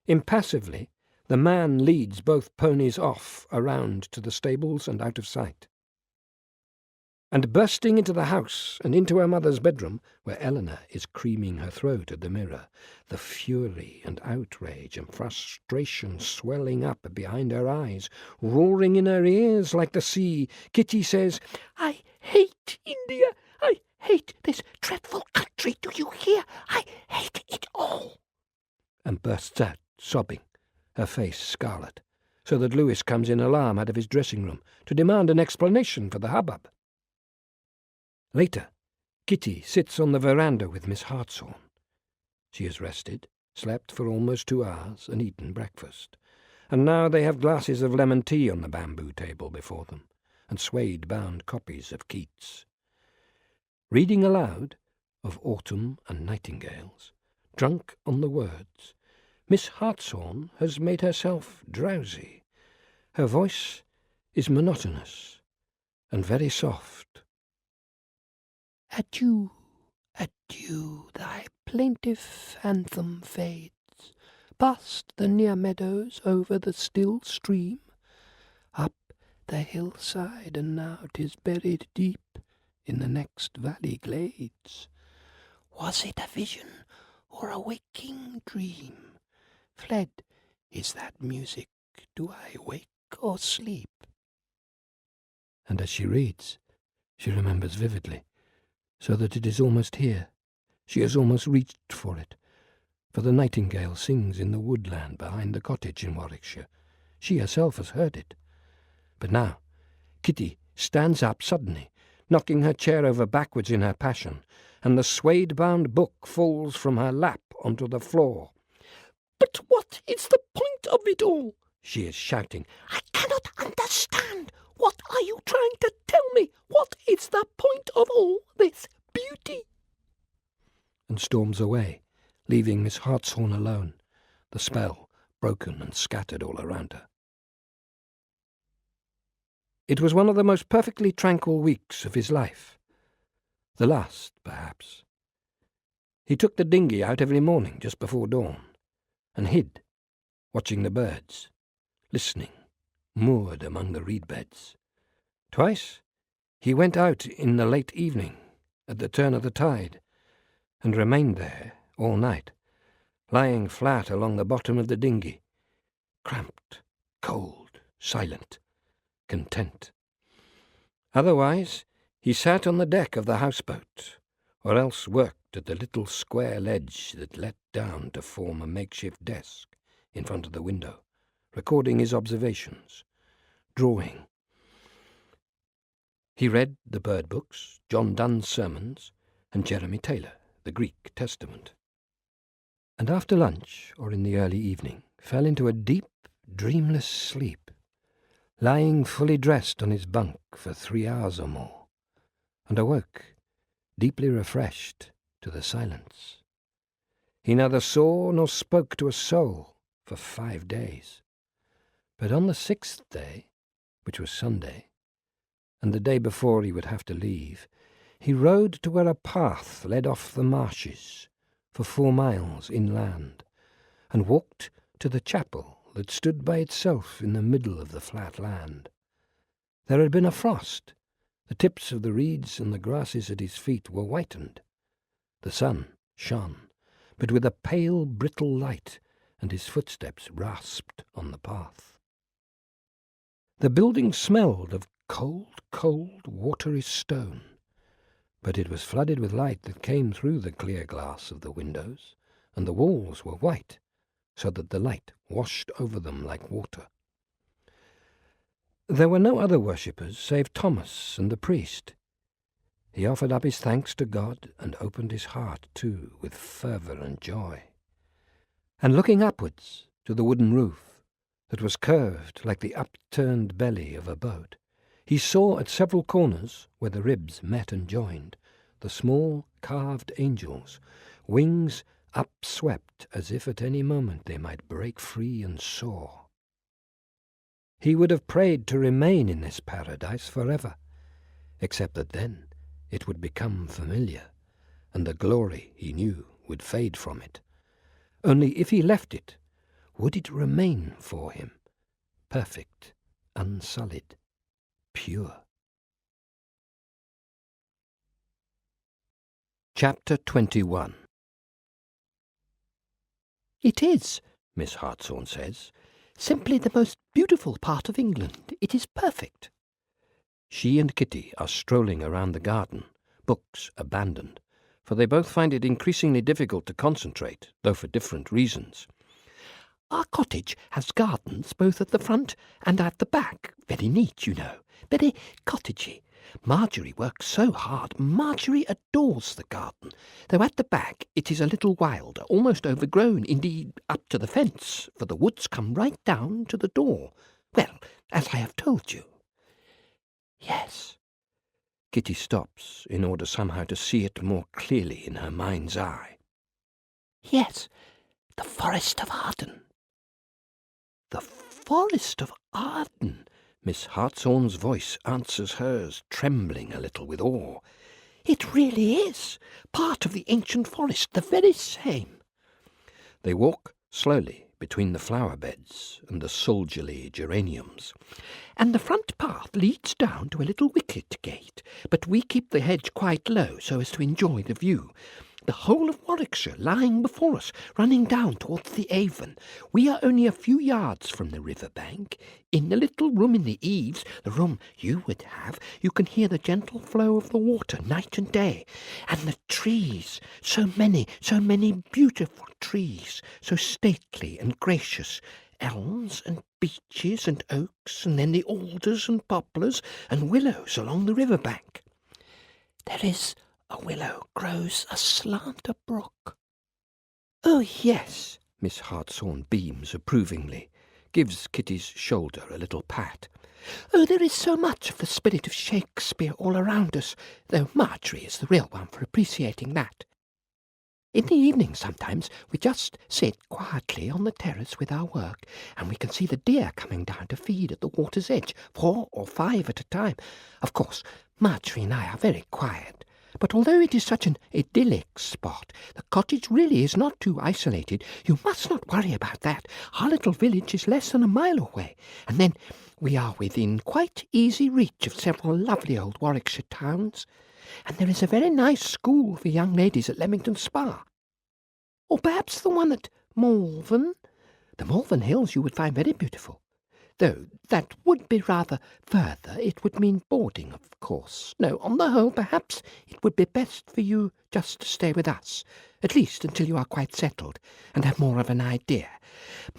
Impassively, the man leads both ponies off around to the stables and out of sight. and bursting into the house and into her mother's bedroom, where Eleanor is creaming her throat at the mirror, the fury and outrage and frustration swelling up behind her eyes, roaring in her ears like the sea, Kitty says, "I hate India. I hate this dreadful country. Do you hear? I hate it all." and bursts out, sobbing, her face scarlet, so that Louis comes in alarm out of his dressing room to demand an explanation for the hubbub. Later, Kitty sits on the veranda with Miss Hartshorn. She has rested, slept for almost 2 hours, and eaten breakfast, and now they have glasses of lemon tea on the bamboo table before them, and suede-bound copies of Keats. Reading aloud of Autumn and Nightingales, drunk on the words, Miss Hartshorn has made herself drowsy. Her voice is monotonous and very soft. Adieu, adieu, thy plaintive anthem fades, past the near meadows, over the still stream, up the hillside, and now 'tis buried deep in the next valley glades. Was it a vision or a waking dream? Fled is that music, do I wake or sleep? And as she reads, she remembers vividly, so that it is almost here. She has almost reached for it, for the nightingale sings in the woodland behind the cottage in Warwickshire. She herself has heard it. But now Kitty stands up suddenly, knocking her chair over backwards in her passion, and the suede-bound book falls from her lap onto the floor. "But what is the point of it all?" she is shouting. "I cannot understand. What are you trying to tell me? What is the point of all this beauty?" And storms away, leaving Miss Hartshorn alone, the spell broken and scattered all around her. It was one of the most perfectly tranquil weeks of his life. The last, perhaps. He took the dinghy out every morning just before dawn, and hid, watching the birds, listening, moored among the reed beds. Twice he went out in the late evening, at the turn of the tide, and remained there all night, lying flat along the bottom of the dinghy, cramped, cold, silent, content. Otherwise, he sat on the deck of the houseboat, or else worked at the little square ledge that let down to form a makeshift desk in front of the window, recording his observations, drawing. He read the bird books, John Donne's sermons, and Jeremy Taylor, the Greek Testament. And after lunch, or in the early evening, fell into a deep, dreamless sleep, lying fully dressed on his bunk for 3 hours or more, and awoke, deeply refreshed, to the silence. He neither saw nor spoke to a soul for 5 days. But on the 6th day, which was Sunday, and the day before he would have to leave, he rode to where a path led off the marshes for 4 miles inland, and walked to the chapel that stood by itself in the middle of the flat land. There had been a frost. The tips of the reeds and the grasses at his feet were whitened. The sun shone, but with a pale, brittle light, and his footsteps rasped on the path. The building smelled of cold, cold, watery stone, but it was flooded with light that came through the clear glass of the windows, and the walls were white, so that the light washed over them like water. There were no other worshippers save Thomas and the priest. He offered up his thanks to God and opened his heart, too, with fervour and joy. And looking upwards to the wooden roof, that was curved like the upturned belly of a boat, he saw at several corners, where the ribs met and joined, the small carved angels, wings upswept as if at any moment they might break free and soar. He would have prayed to remain in this paradise forever, except that then it would become familiar, and the glory he knew would fade from it. Only if he left it, would it remain for him, perfect, unsullied, pure? Chapter 21. It is, Miss Hartshorn says, simply the most beautiful part of England. It is perfect. She and Kitty are strolling around the garden, books abandoned, for they both find it increasingly difficult to concentrate, though for different reasons. Our cottage has gardens both at the front and at the back. Very neat, you know. Very cottagey. Marjorie works so hard. Marjorie adores the garden, though at the back it is a little wilder, almost overgrown, indeed up to the fence, for the woods come right down to the door. Well, as I have told you. Yes. Kitty stops in order somehow to see it more clearly in her mind's eye. Yes, the Forest of Arden. The Forest of Arden? Miss Hartshorn's voice answers hers, trembling a little with awe. It really is part of the ancient forest, the very same. They walk slowly between the flower beds and the soldierly geraniums. And the front path leads down to a little wicket gate, but we keep the hedge quite low so as to enjoy the view. The whole of Warwickshire lying before us, running down towards the Avon. We are only a few yards from the river bank. In the little room in the eaves, the room you would have, you can hear the gentle flow of the water night and day. And the trees, so many beautiful trees, so stately and gracious. Elms and beeches and oaks, and then the alders and poplars and willows along the river bank. There is a willow grows aslant a brook. Oh, yes, Miss Hartshorn beams approvingly, gives Kitty's shoulder a little pat. Oh, there is so much of the spirit of Shakespeare all around us, though Marjorie is the real one for appreciating that. In the evening sometimes we just sit quietly on the terrace with our work, and we can see the deer coming down to feed at the water's edge, 4 or 5 at a time. Of course, Marjorie and I are very quiet. But although it is such an idyllic spot, the cottage really is not too isolated. You must not worry about that. Our little village is less than a mile away, and then we are within quite easy reach of several lovely old Warwickshire towns, and there is a very nice school for young ladies at Leamington Spa. Or perhaps the one at Malvern. The Malvern Hills you would find very beautiful. Though that would be rather further. It would mean boarding, of course. No, on the whole, perhaps it would be best for you just to stay with us, at least until you are quite settled and have more of an idea.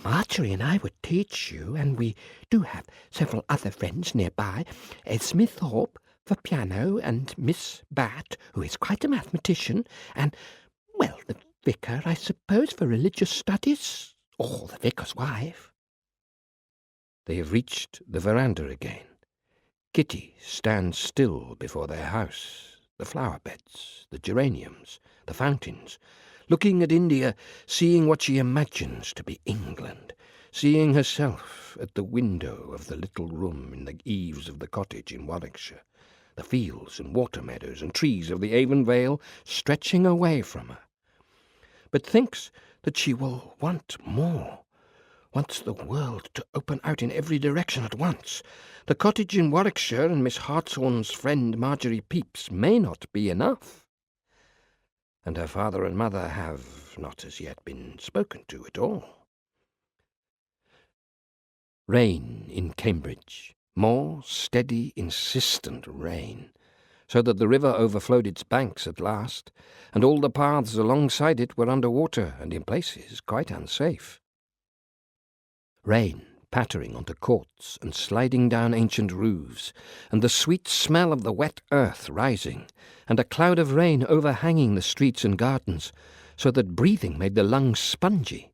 Marjorie and I would teach you, and we do have several other friends nearby. Smith Thorpe for piano, and Miss Batt, who is quite a mathematician, and, well, the vicar, I suppose, for religious studies, or the vicar's wife. They have reached the veranda again. Kitty stands still before their house, the flower beds, the geraniums, the fountains, looking at India, seeing what she imagines to be England, seeing herself at the window of the little room in the eaves of the cottage in Warwickshire, the fields and water meadows and trees of the Avon Vale stretching away from her, but thinks that she will want more. Wants the world to open out in every direction at once. The cottage in Warwickshire and Miss Hartshorn's friend Marjorie Pepys may not be enough. And her father and mother have not as yet been spoken to at all. Rain in Cambridge. More steady, insistent rain, so that the river overflowed its banks at last, and all the paths alongside it were under water and in places quite unsafe. Rain pattering onto courts and sliding down ancient roofs, and the sweet smell of the wet earth rising, and a cloud of rain overhanging the streets and gardens, so that breathing made the lungs spongy,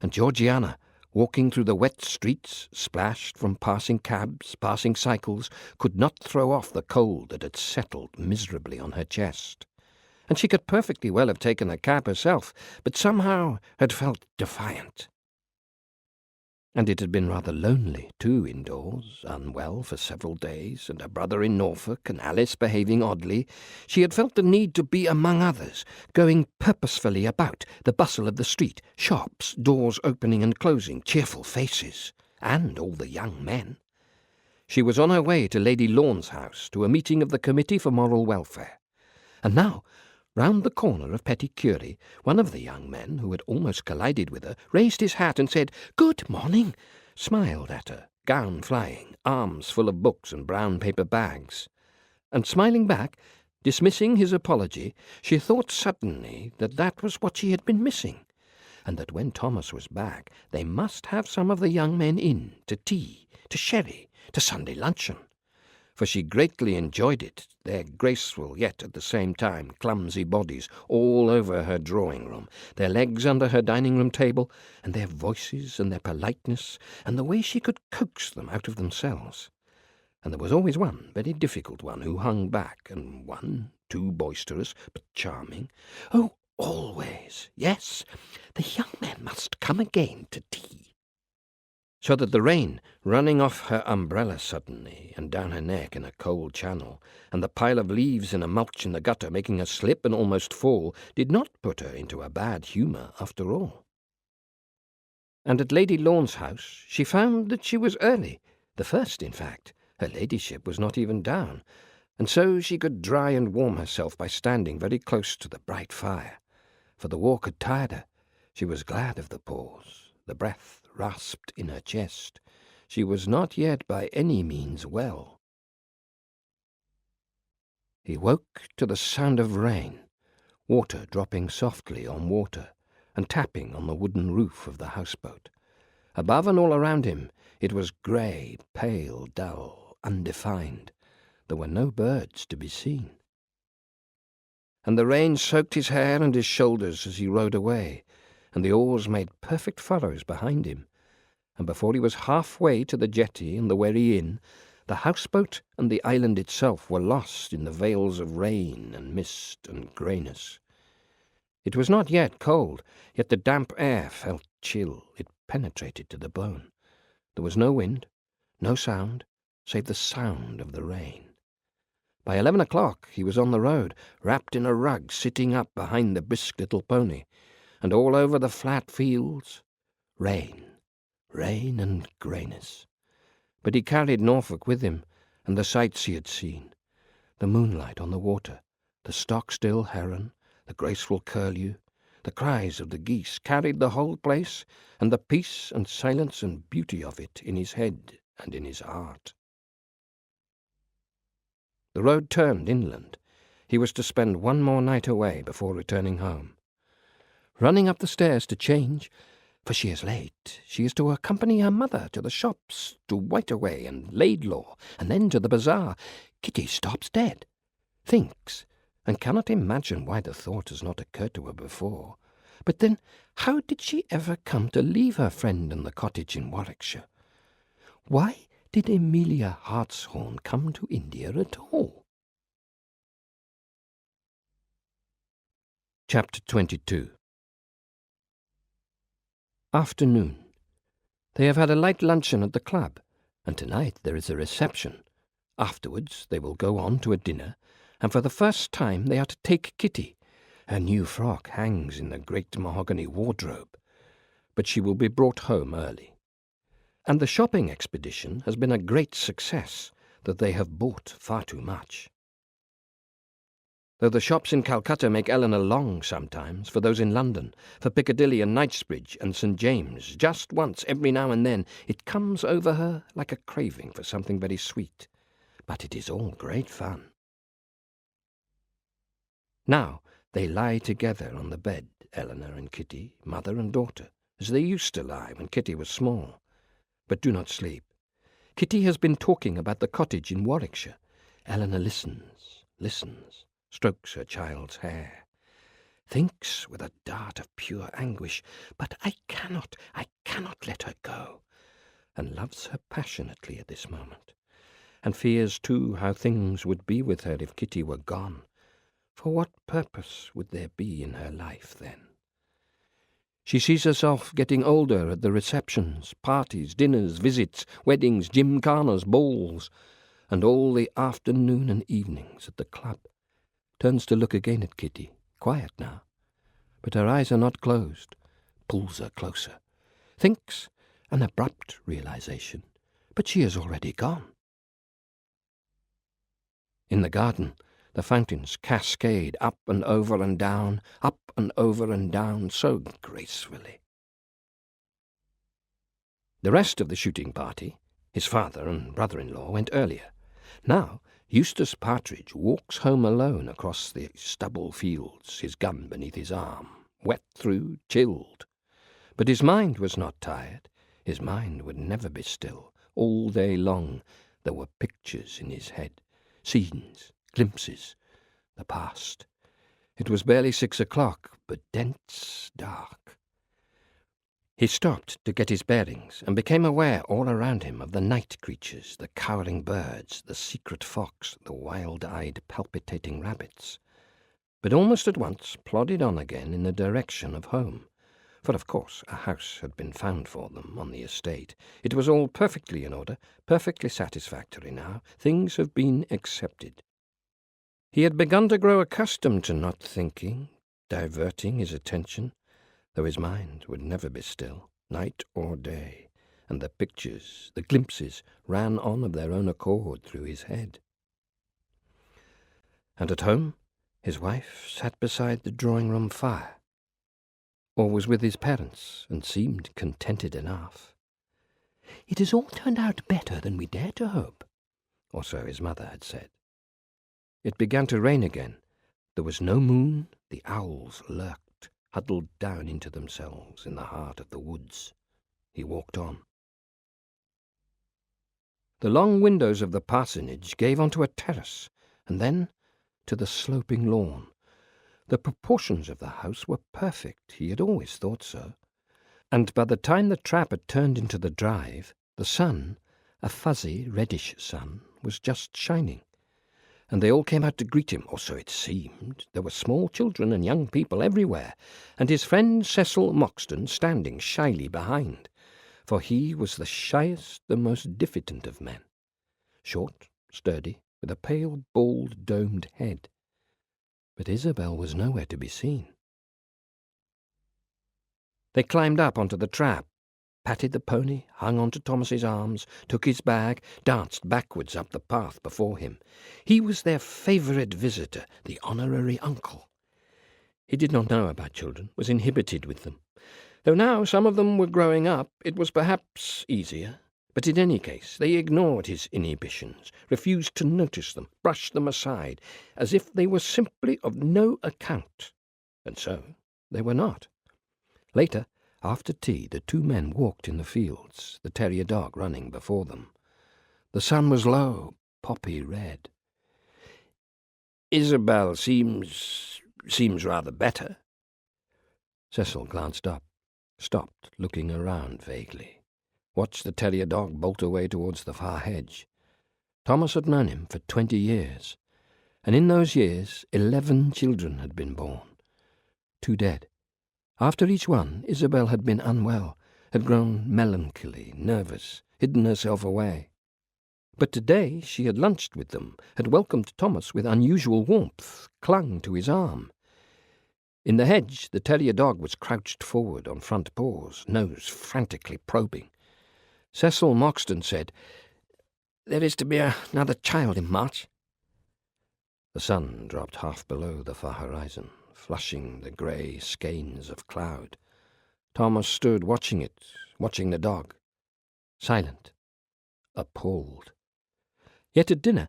and Georgiana, walking through the wet streets, splashed from passing cabs, passing cycles, could not throw off the cold that had settled miserably on her chest. And she could perfectly well have taken a cab herself, but somehow had felt defiant. And it had been rather lonely, too, indoors, unwell for several days, and her brother in Norfolk, and Alice behaving oddly. She had felt the need to be among others, going purposefully about, the bustle of the street, shops, doors opening and closing, cheerful faces, and all the young men. She was on her way to Lady Lorne's house, to a meeting of the Committee for Moral Welfare. And now, Round the corner of Petty Curie, one of the young men, who had almost collided with her, raised his hat and said, "Good morning," smiled at her, gown flying, arms full of books and brown paper bags. And smiling back, dismissing his apology, she thought suddenly that that was what she had been missing, and that when Thomas was back they must have some of the young men in to tea, to sherry, to Sunday luncheon. For she greatly enjoyed it, their graceful yet at the same time clumsy bodies all over her drawing-room, their legs under her dining-room table, and their voices and their politeness, and the way she could coax them out of themselves. And there was always one very difficult one who hung back, and one too boisterous but charming. Oh, always, yes, the young men must come again to tea. So that the rain, running off her umbrella suddenly and down her neck in a cold channel, and the pile of leaves in a mulch in the gutter making her slip and almost fall, did not put her into a bad humour after all. And at Lady Lorne's house she found that she was early, the first, in fact. Her ladyship was not even down, and so she could dry and warm herself by standing very close to the bright fire. For the walk had tired her. She was glad of the pause. The breath rasped in her chest. She was not yet by any means well. He woke to the sound of rain, water dropping softly on water, and tapping on the wooden roof of the houseboat. Above and all around him it was grey, pale, dull, undefined. There were no birds to be seen. And the rain soaked his hair and his shoulders as he rowed away, and the oars made perfect furrows behind him, and before he was halfway to the jetty and the Wherry Inn, the houseboat and the island itself were lost in the veils of rain and mist and greyness. It was not yet cold, yet the damp air felt chill. It penetrated to the bone. There was no wind, no sound, save the sound of the rain. By 11 o'clock he was on the road, wrapped in a rug, sitting up behind the brisk little pony, and all over the flat fields, rain, rain and greyness. But he carried Norfolk with him, and the sights he had seen, the moonlight on the water, the stock-still heron, the graceful curlew, the cries of the geese, carried the whole place, and the peace and silence and beauty of it in his head and in his heart. The road turned inland. He was to spend one more night away before returning home. Running up the stairs to change, for she is late, she is to accompany her mother to the shops, to Whiteaway and Laidlaw, and then to the bazaar, Kitty stops dead, thinks, and cannot imagine why the thought has not occurred to her before. But then, how did she ever come to leave her friend in the cottage in Warwickshire? Why did Amelia Hartshorn come to India at all? Chapter 22. Afternoon. They have had a light luncheon at the club, and tonight there is a reception. Afterwards they will go on to a dinner, and for the first time they are to take Kitty. Her new frock hangs in the great mahogany wardrobe, but she will be brought home early. And the shopping expedition has been a great success, that they have bought far too much. Though the shops in Calcutta make Eleanor long sometimes for those in London, for Piccadilly and Knightsbridge and St. James, just once every now and then it comes over her like a craving for something very sweet. But it is all great fun. Now they lie together on the bed, Eleanor and Kitty, mother and daughter, as they used to lie when Kitty was small. But do not sleep. Kitty has been talking about the cottage in Warwickshire. Eleanor listens, strokes her child's hair, thinks with a dart of pure anguish, but I cannot let her go, and loves her passionately at this moment, and fears too how things would be with her if Kitty were gone. For what purpose would there be in her life then? She sees herself getting older at the receptions, parties, dinners, visits, weddings, gymkhanas, balls, and all the afternoon and evenings at the club. Turns to look again at Kitty, quiet now, but her eyes are not closed, pulls her closer, thinks an abrupt realization, but she is already gone. In the garden, The fountains cascade up and over and down, up and over and down, so gracefully. The rest of the shooting party, his father and brother-in-law, went earlier. Now Eustace Partridge walks home alone across the stubble fields, his gun beneath his arm, wet through, chilled. But his mind was not tired. His mind would never be still. All day long there were pictures in his head, scenes, glimpses, the past. It was barely 6 o'clock, but dense, dark. He stopped to get his bearings and became aware all around him of the night creatures, the cowering birds, the secret fox, the wild-eyed, palpitating rabbits. But almost at once plodded on again in the direction of home. For of course a house had been found for them on the estate. It was all perfectly in order, perfectly satisfactory now. Things have been accepted. He had begun to grow accustomed to not thinking, diverting his attention, though his mind would never be still, night or day, and the pictures, the glimpses, ran on of their own accord through his head. And at home, his wife sat beside the drawing-room fire, or was with his parents, and seemed contented enough. "It has all turned out better than we dared to hope," or so his mother had said. It began to rain again. There was no moon. The owls lurked, huddled down into themselves in the heart of the woods. He walked on. The long windows of the parsonage gave onto a terrace, and then to the sloping lawn. The proportions of the house were perfect. He had always thought so. And by the time the trap had turned into the drive, the sun, a fuzzy, reddish sun, was just shining. And they all came out to greet him, or so it seemed. There were small children and young people everywhere, and his friend Cecil Moxton standing shyly behind, for he was the shyest, the most diffident of men. Short, sturdy, with a pale, bald, domed head. But Isabel was nowhere to be seen. They climbed up onto the trap, patted the pony, hung onto Thomas's arms, took his bag, danced backwards up the path before him. He was their favourite visitor, the honorary uncle. He did not know about children, was inhibited with them. Though now some of them were growing up, it was perhaps easier. But in any case, they ignored his inhibitions, refused to notice them, brushed them aside, as if they were simply of no account. And so they were not. Later, after tea, the two men walked in the fields, the terrier dog running before them. The sun was low, poppy red. "Isabel seems rather better." Cecil glanced up, stopped, looking around vaguely, watched the terrier dog bolt away towards the far hedge. Thomas had known him for 20 years, and in those years 11 children had been born, 2 dead. After each one, Isabel had been unwell, had grown melancholy, nervous, hidden herself away. But today she had lunched with them, had welcomed Thomas with unusual warmth, clung to his arm. In the hedge, the terrier dog was crouched forward on front paws, nose frantically probing. Cecil Moxton said, "There is to be another child in March." The sun dropped half below the far horizon, flushing the grey skeins of cloud. Thomas stood watching it, watching the dog, silent, appalled. Yet at dinner,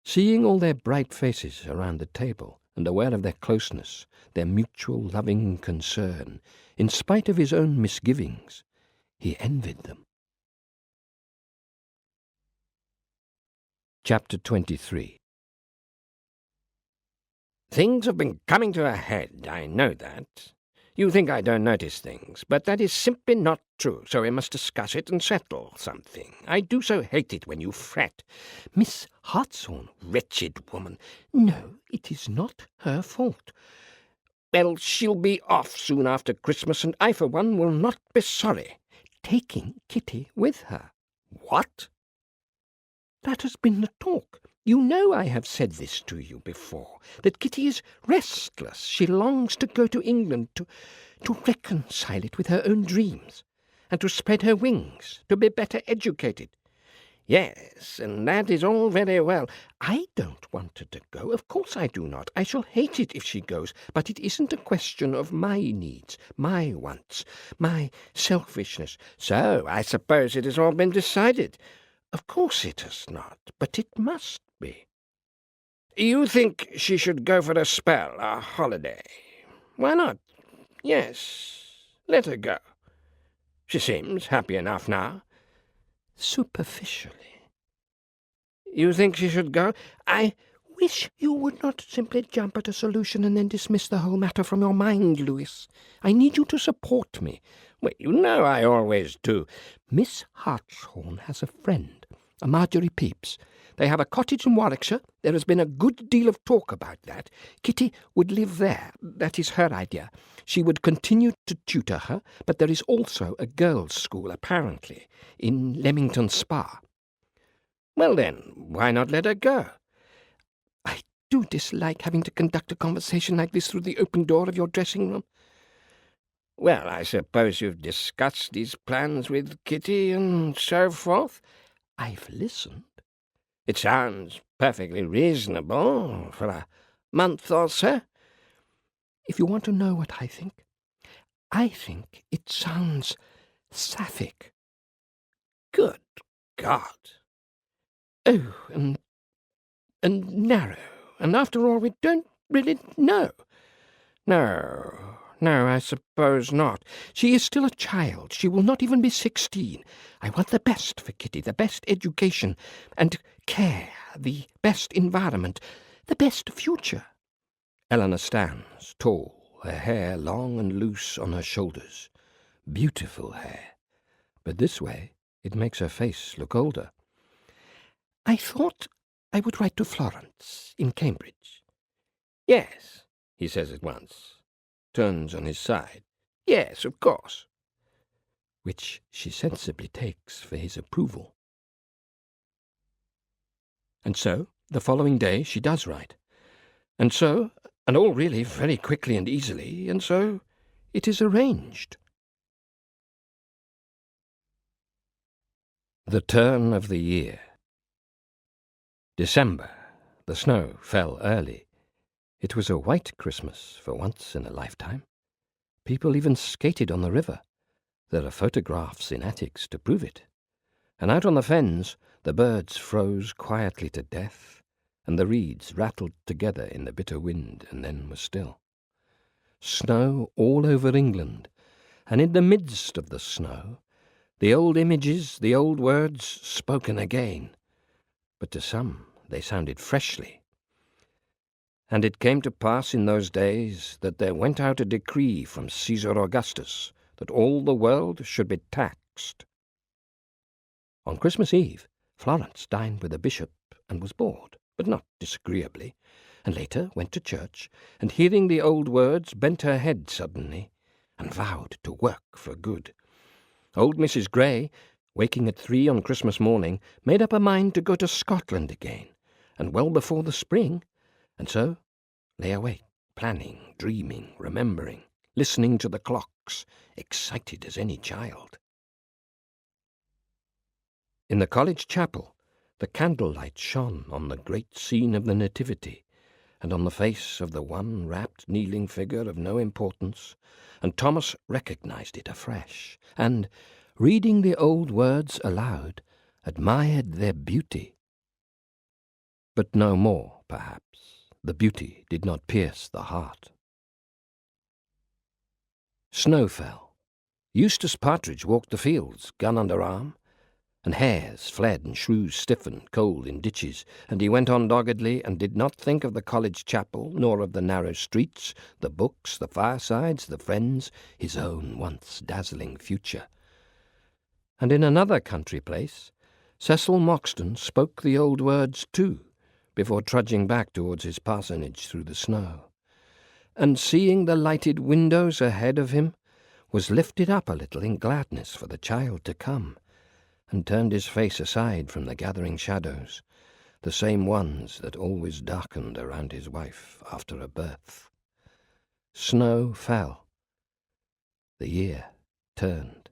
seeing all their bright faces around the table, and aware of their closeness, their mutual loving concern, in spite of his own misgivings, he envied them. Chapter 23. "Things have been coming to a head, I know that. You think I don't notice things, but that is simply not true, so we must discuss it and settle something. I do so hate it when you fret." "Miss Hartshorn." "Wretched woman." "No, it is not her fault." "Well, she'll be off soon after Christmas, and I, for one, will not be sorry." "Taking Kitty with her." "What?" "That has been the talk. You know I have said this to you before, that Kitty is restless. She longs to go to England, to reconcile it with her own dreams, and to spread her wings, to be better educated." Yes, and that is all very well. I don't want her to go. Of course I do not. I shall hate it if she goes. But it isn't a question of my needs, my wants, my selfishness. So I suppose it has all been decided. Of course it has not, but it must be. You think she should go for a spell, a holiday? Why not? Yes, let her go. She seems happy enough now. Superficially. You think she should go? I wish you would not simply jump at a solution and then dismiss the whole matter from your mind, Louis. I need you to support me. Well, you know I always do. Miss Hartshorn has a friend, a Marjorie Pepys. They have a cottage in Warwickshire. There has been a good deal of talk about that. Kitty would live there. That is her idea. She would continue to tutor her, but there is also a girls' school, apparently, in Leamington Spa. Well then, why not let her go? I do dislike having to conduct a conversation like this through the open door of your dressing-room. Well, I suppose you've discussed these plans with Kitty and so forth? I've listened. It sounds perfectly reasonable for a month or so. If you want to know what I think it sounds sapphic. Good God! Oh, and narrow. And after all, we don't really know. No, I suppose not. She is still a child. She will not even be 16. I want the best for Kitty, the best education and care, the best environment, the best future. Eleanor stands, tall, her hair long and loose on her shoulders. Beautiful hair. But this way it makes her face look older. I thought I would write to Florence in Cambridge. Yes, he says at once. Turns on his side. Yes, of course. Which she sensibly takes for his approval. And so, the following day she does write. And so, and all really very quickly and easily, and so it is arranged. The turn of the year. December. The snow fell early. It was a white Christmas for once in a lifetime. People even skated on the river. There are photographs in attics to prove it. And out on the fens, the birds froze quietly to death, and the reeds rattled together in the bitter wind and then were still. Snow all over England, and in the midst of the snow, the old images, the old words spoken again. But to some they sounded freshly. And it came to pass in those days that there went out a decree from Caesar Augustus that all the world should be taxed. On Christmas Eve, Florence dined with the bishop and was bored, but not disagreeably, and later went to church, and hearing the old words bent her head suddenly, and vowed to work for good. Old Mrs. Gray, waking at 3 on Christmas morning, made up her mind to go to Scotland again, and well before the spring, and so lay awake, planning, dreaming, remembering, listening to the clocks, excited as any child. In the college chapel, the candlelight shone on the great scene of the Nativity, and on the face of the one rapt, kneeling figure of no importance, and Thomas recognized it afresh, and, reading the old words aloud, admired their beauty. But no more, perhaps. The beauty did not pierce the heart. Snow fell. Eustace Partridge walked the fields, gun under arm, and hares fled and shrews stiffened cold in ditches, and he went on doggedly and did not think of the college chapel, nor of the narrow streets, the books, the firesides, the friends, his own once dazzling future. And in another country place, Cecil Moxton spoke the old words too, before trudging back towards his parsonage through the snow, and seeing the lighted windows ahead of him, was lifted up a little in gladness for the child to come, and turned his face aside from the gathering shadows, the same ones that always darkened around his wife after a birth. Snow fell. The year turned.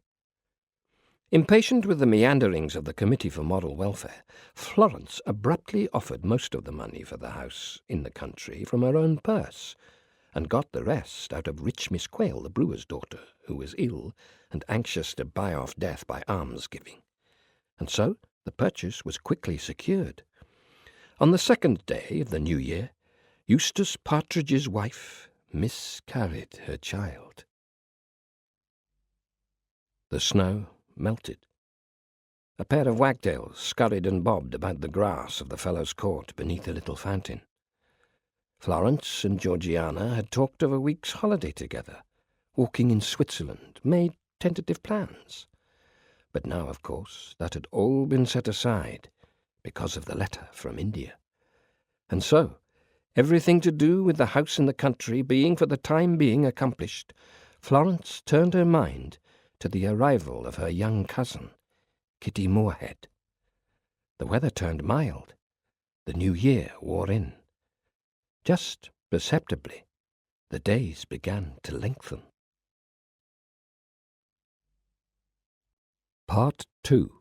Impatient with the meanderings of the Committee for Moral Welfare, Florence abruptly offered most of the money for the house in the country from her own purse, and got the rest out of rich Miss Quayle, the brewer's daughter, who was ill and anxious to buy off death by almsgiving. And so the purchase was quickly secured. On the 2nd day of the new year, Eustace Partridge's wife miscarried her child. The snow melted. A pair of wagtails scurried and bobbed about the grass of the Fellows' Court beneath a little fountain. Florence and Georgiana had talked of a week's holiday together, walking in Switzerland, made tentative plans. But now, of course, that had all been set aside because of the letter from India. And so, everything to do with the house in the country being for the time being accomplished, Florence turned her mind to the arrival of her young cousin, Kitty Moorhead. The weather turned mild. The new year wore in. Just perceptibly, the days began to lengthen. Part 2.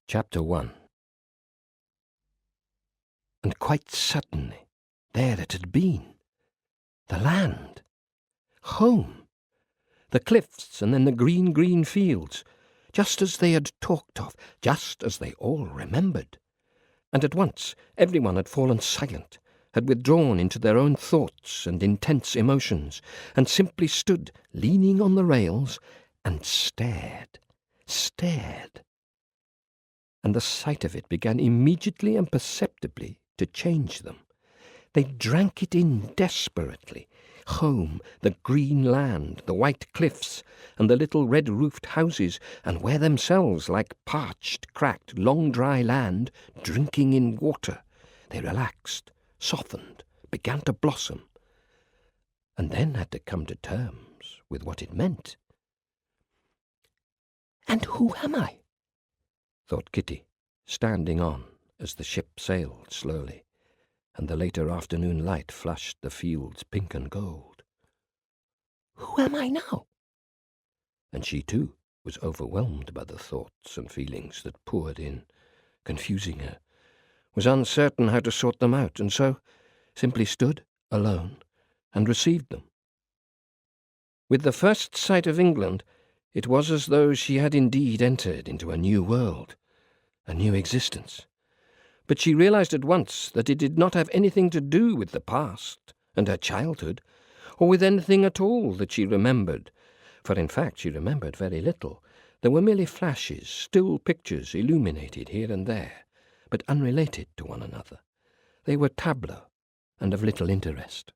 Chapter 1. And quite suddenly, there it had been. The land. Home. The cliffs and then the green, green fields, just as they had talked of, just as they all remembered. And at once everyone had fallen silent, had withdrawn into their own thoughts and intense emotions, and simply stood leaning on the rails and stared. And the sight of it began immediately and perceptibly to change them. They drank it in desperately. Home, the green land, the white cliffs, and the little red-roofed houses, and were themselves like parched, cracked, long dry land, drinking in water. They relaxed, softened, began to blossom, and then had to come to terms with what it meant. "And who am I?" thought Kitty, standing on as the ship sailed slowly, and the later afternoon light flushed the fields pink and gold. "Who am I now?" And she, too, was overwhelmed by the thoughts and feelings that poured in, confusing her, was uncertain how to sort them out, and so simply stood alone and received them. With the first sight of England, it was as though she had indeed entered into a new world, a new existence. But she realized at once that it did not have anything to do with the past and her childhood, or with anything at all that she remembered, for in fact she remembered very little. There were merely flashes, still pictures illuminated here and there, but unrelated to one another. They were tableaux and of little interest.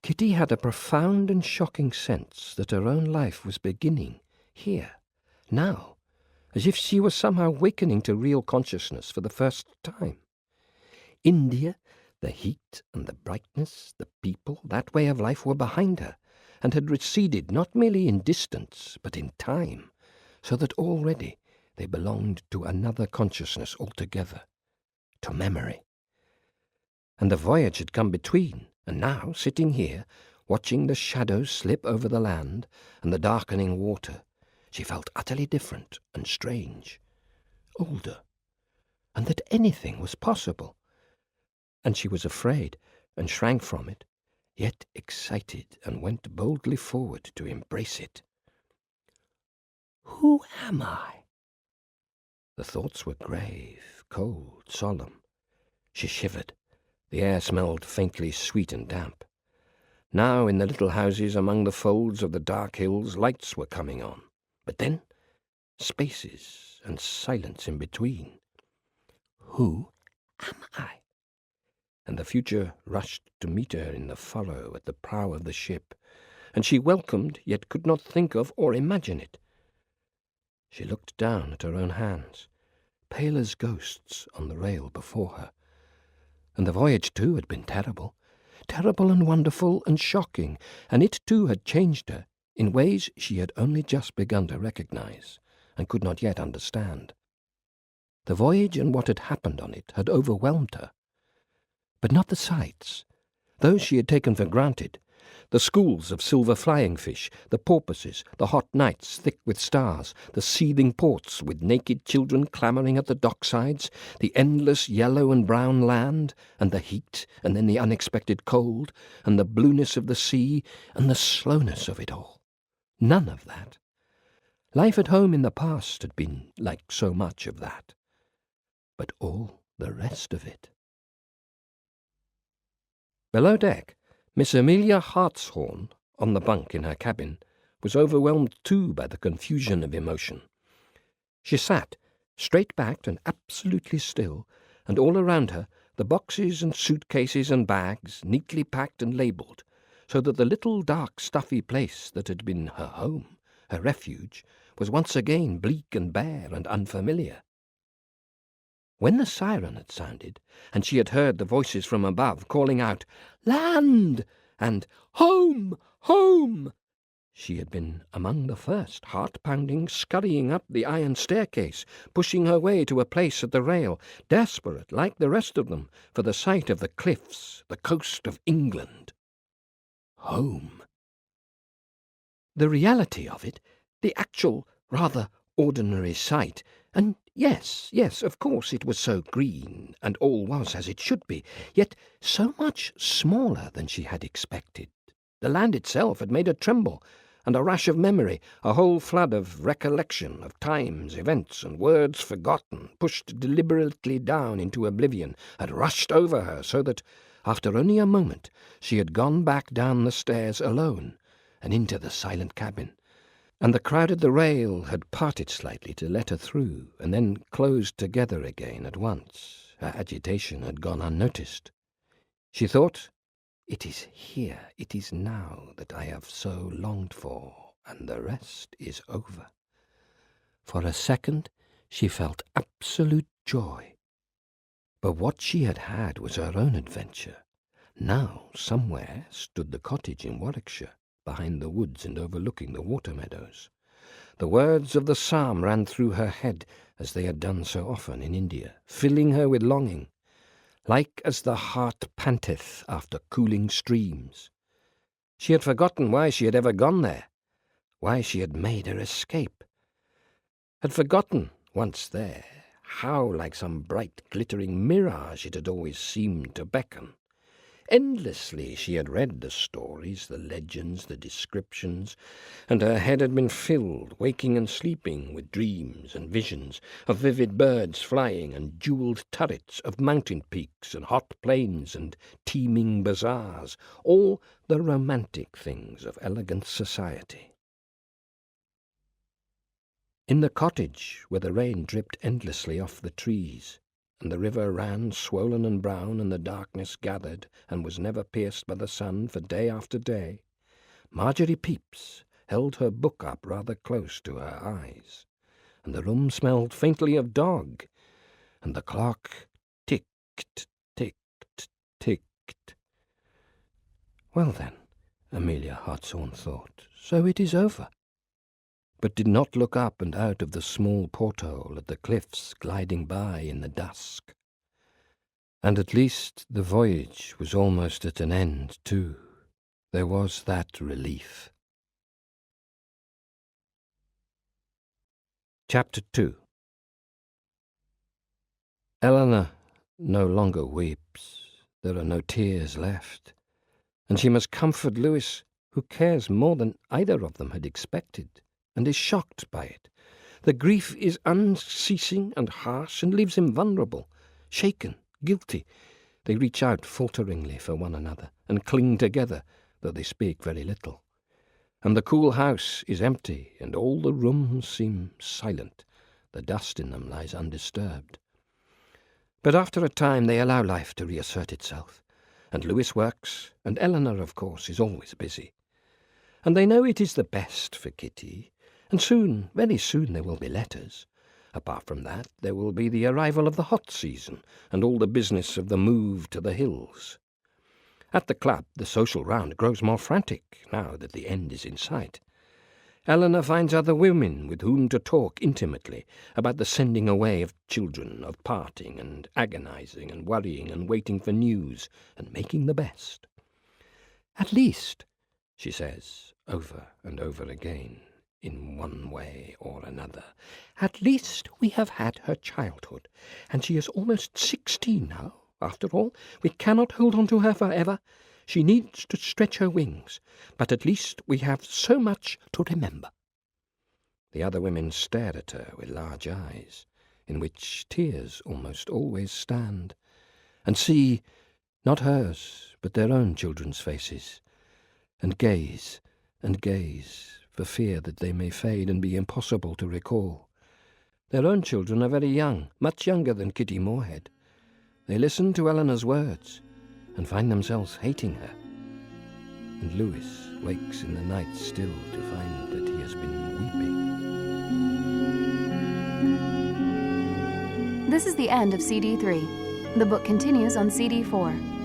Kitty had a profound and shocking sense that her own life was beginning here, now, as if she was somehow wakening to real consciousness for the first time. India, the heat and the brightness, the people, that way of life were behind her, and had receded not merely in distance, but in time, so that already they belonged to another consciousness altogether, to memory. And the voyage had come between, and now, sitting here, watching the shadows slip over the land and the darkening water, she felt utterly different and strange, older, and that anything was possible. And she was afraid and shrank from it, yet excited and went boldly forward to embrace it. Who am I? The thoughts were grave, cold, solemn. She shivered. The air smelled faintly sweet and damp. Now, in the little houses among the folds of the dark hills, lights were coming on. But then, spaces and silence in between. Who am I? And the future rushed to meet her in the furrow at the prow of the ship, and she welcomed, yet could not think of or imagine it. She looked down at her own hands, pale as ghosts on the rail before her. And the voyage, too, had been terrible and wonderful and shocking, and it, too, had changed her in ways she had only just begun to recognize and could not yet understand. The voyage and what had happened on it had overwhelmed her, but not the sights. Those she had taken for granted. The schools of silver flying fish, the porpoises, the hot nights thick with stars, the seething ports with naked children clamouring at the docksides, the endless yellow and brown land, and the heat, and then the unexpected cold, and the blueness of the sea, and the slowness of it all. None of that. Life at home in the past had been like so much of that. But all the rest of it. Below deck, Miss Amelia Hartshorn, on the bunk in her cabin, was overwhelmed too by the confusion of emotion. She sat, straight-backed and absolutely still, and all around her the boxes and suitcases and bags, neatly packed and labelled, so that the little dark stuffy place that had been her home, her refuge, was once again bleak and bare and unfamiliar. When the siren had sounded, and she had heard the voices from above calling out, "Land!" and "Home! Home!" she had been among the first, heart-pounding, scurrying up the iron staircase, pushing her way to a place at the rail, desperate, like the rest of them, for the sight of the cliffs, the coast of England. Home. The reality of it, the actual, rather ordinary sight, and yes, of course it was so green, and all was as it should be, yet so much smaller than she had expected. The land itself had made her tremble, and a rush of memory, a whole flood of recollection of times, events, and words forgotten, pushed deliberately down into oblivion, had rushed over her, so that, after only a moment, she had gone back down the stairs alone, and into the silent cabin, and the crowd at the rail had parted slightly to let her through, and then closed together again at once. Her agitation had gone unnoticed. She thought, "It is here, it is now that I have so longed for, and the rest is over." For a second she felt absolute joy. But what she had had was her own adventure. Now, somewhere, stood the cottage in Warwickshire, behind the woods and overlooking the water meadows. The words of the psalm ran through her head, as they had done so often in India, filling her with longing, like as the heart panteth after cooling streams. She had forgotten why she had ever gone there, why she had made her escape. Had forgotten, once there, how like some bright glittering mirage it had always seemed to beckon. Endlessly she had read the stories, the legends, the descriptions, and her head had been filled, waking and sleeping, with dreams and visions of vivid birds flying and jewelled turrets, of mountain peaks and hot plains and teeming bazaars, all the romantic things of elegant society. In the cottage, where the rain dripped endlessly off the trees, and the river ran swollen and brown, and the darkness gathered and was never pierced by the sun for day after day, Marjorie Pepys held her book up rather close to her eyes, and the room smelled faintly of dog, and the clock ticked, ticked, ticked. Well then, Amelia Hartshorn thought, so it is over, but did not look up and out of the small porthole at the cliffs gliding by in the dusk. And at least the voyage was almost at an end, too. There was that relief. Chapter 2. Eleanor no longer weeps. There are no tears left, and she must comfort Louis, who cares more than either of them had expected, and is shocked by it. The grief is unceasing and harsh, and leaves him vulnerable, shaken, guilty. They reach out falteringly for one another, and cling together, though they speak very little. And the cool house is empty, and all the rooms seem silent. The dust in them lies undisturbed. But after a time they allow life to reassert itself, and Louis works, and Eleanor, of course, is always busy. And they know it is the best for Kitty, and soon, very soon, there will be letters. Apart from that, there will be the arrival of the hot season, and all the business of the move to the hills. At the club, the social round grows more frantic, now that the end is in sight. Eleanor finds other women with whom to talk intimately about the sending away of children, of parting, and agonizing, and worrying, and waiting for news, and making the best. At least, she says over and over again, in one way or another. At least we have had her childhood, and she is almost 16 now. After all, we cannot hold on to her forever. She needs to stretch her wings, but at least we have so much to remember. The other women stared at her with large eyes, in which tears almost always stand, and see, not hers, but their own children's faces, and gaze, for fear that they may fade and be impossible to recall. Their own children are very young, much younger than Kitty Moorhead. They listen to Eleanor's words, and find themselves hating her. And Lewis wakes in the night still to find that he has been weeping. This is the end of CD 3. The book continues on CD 4.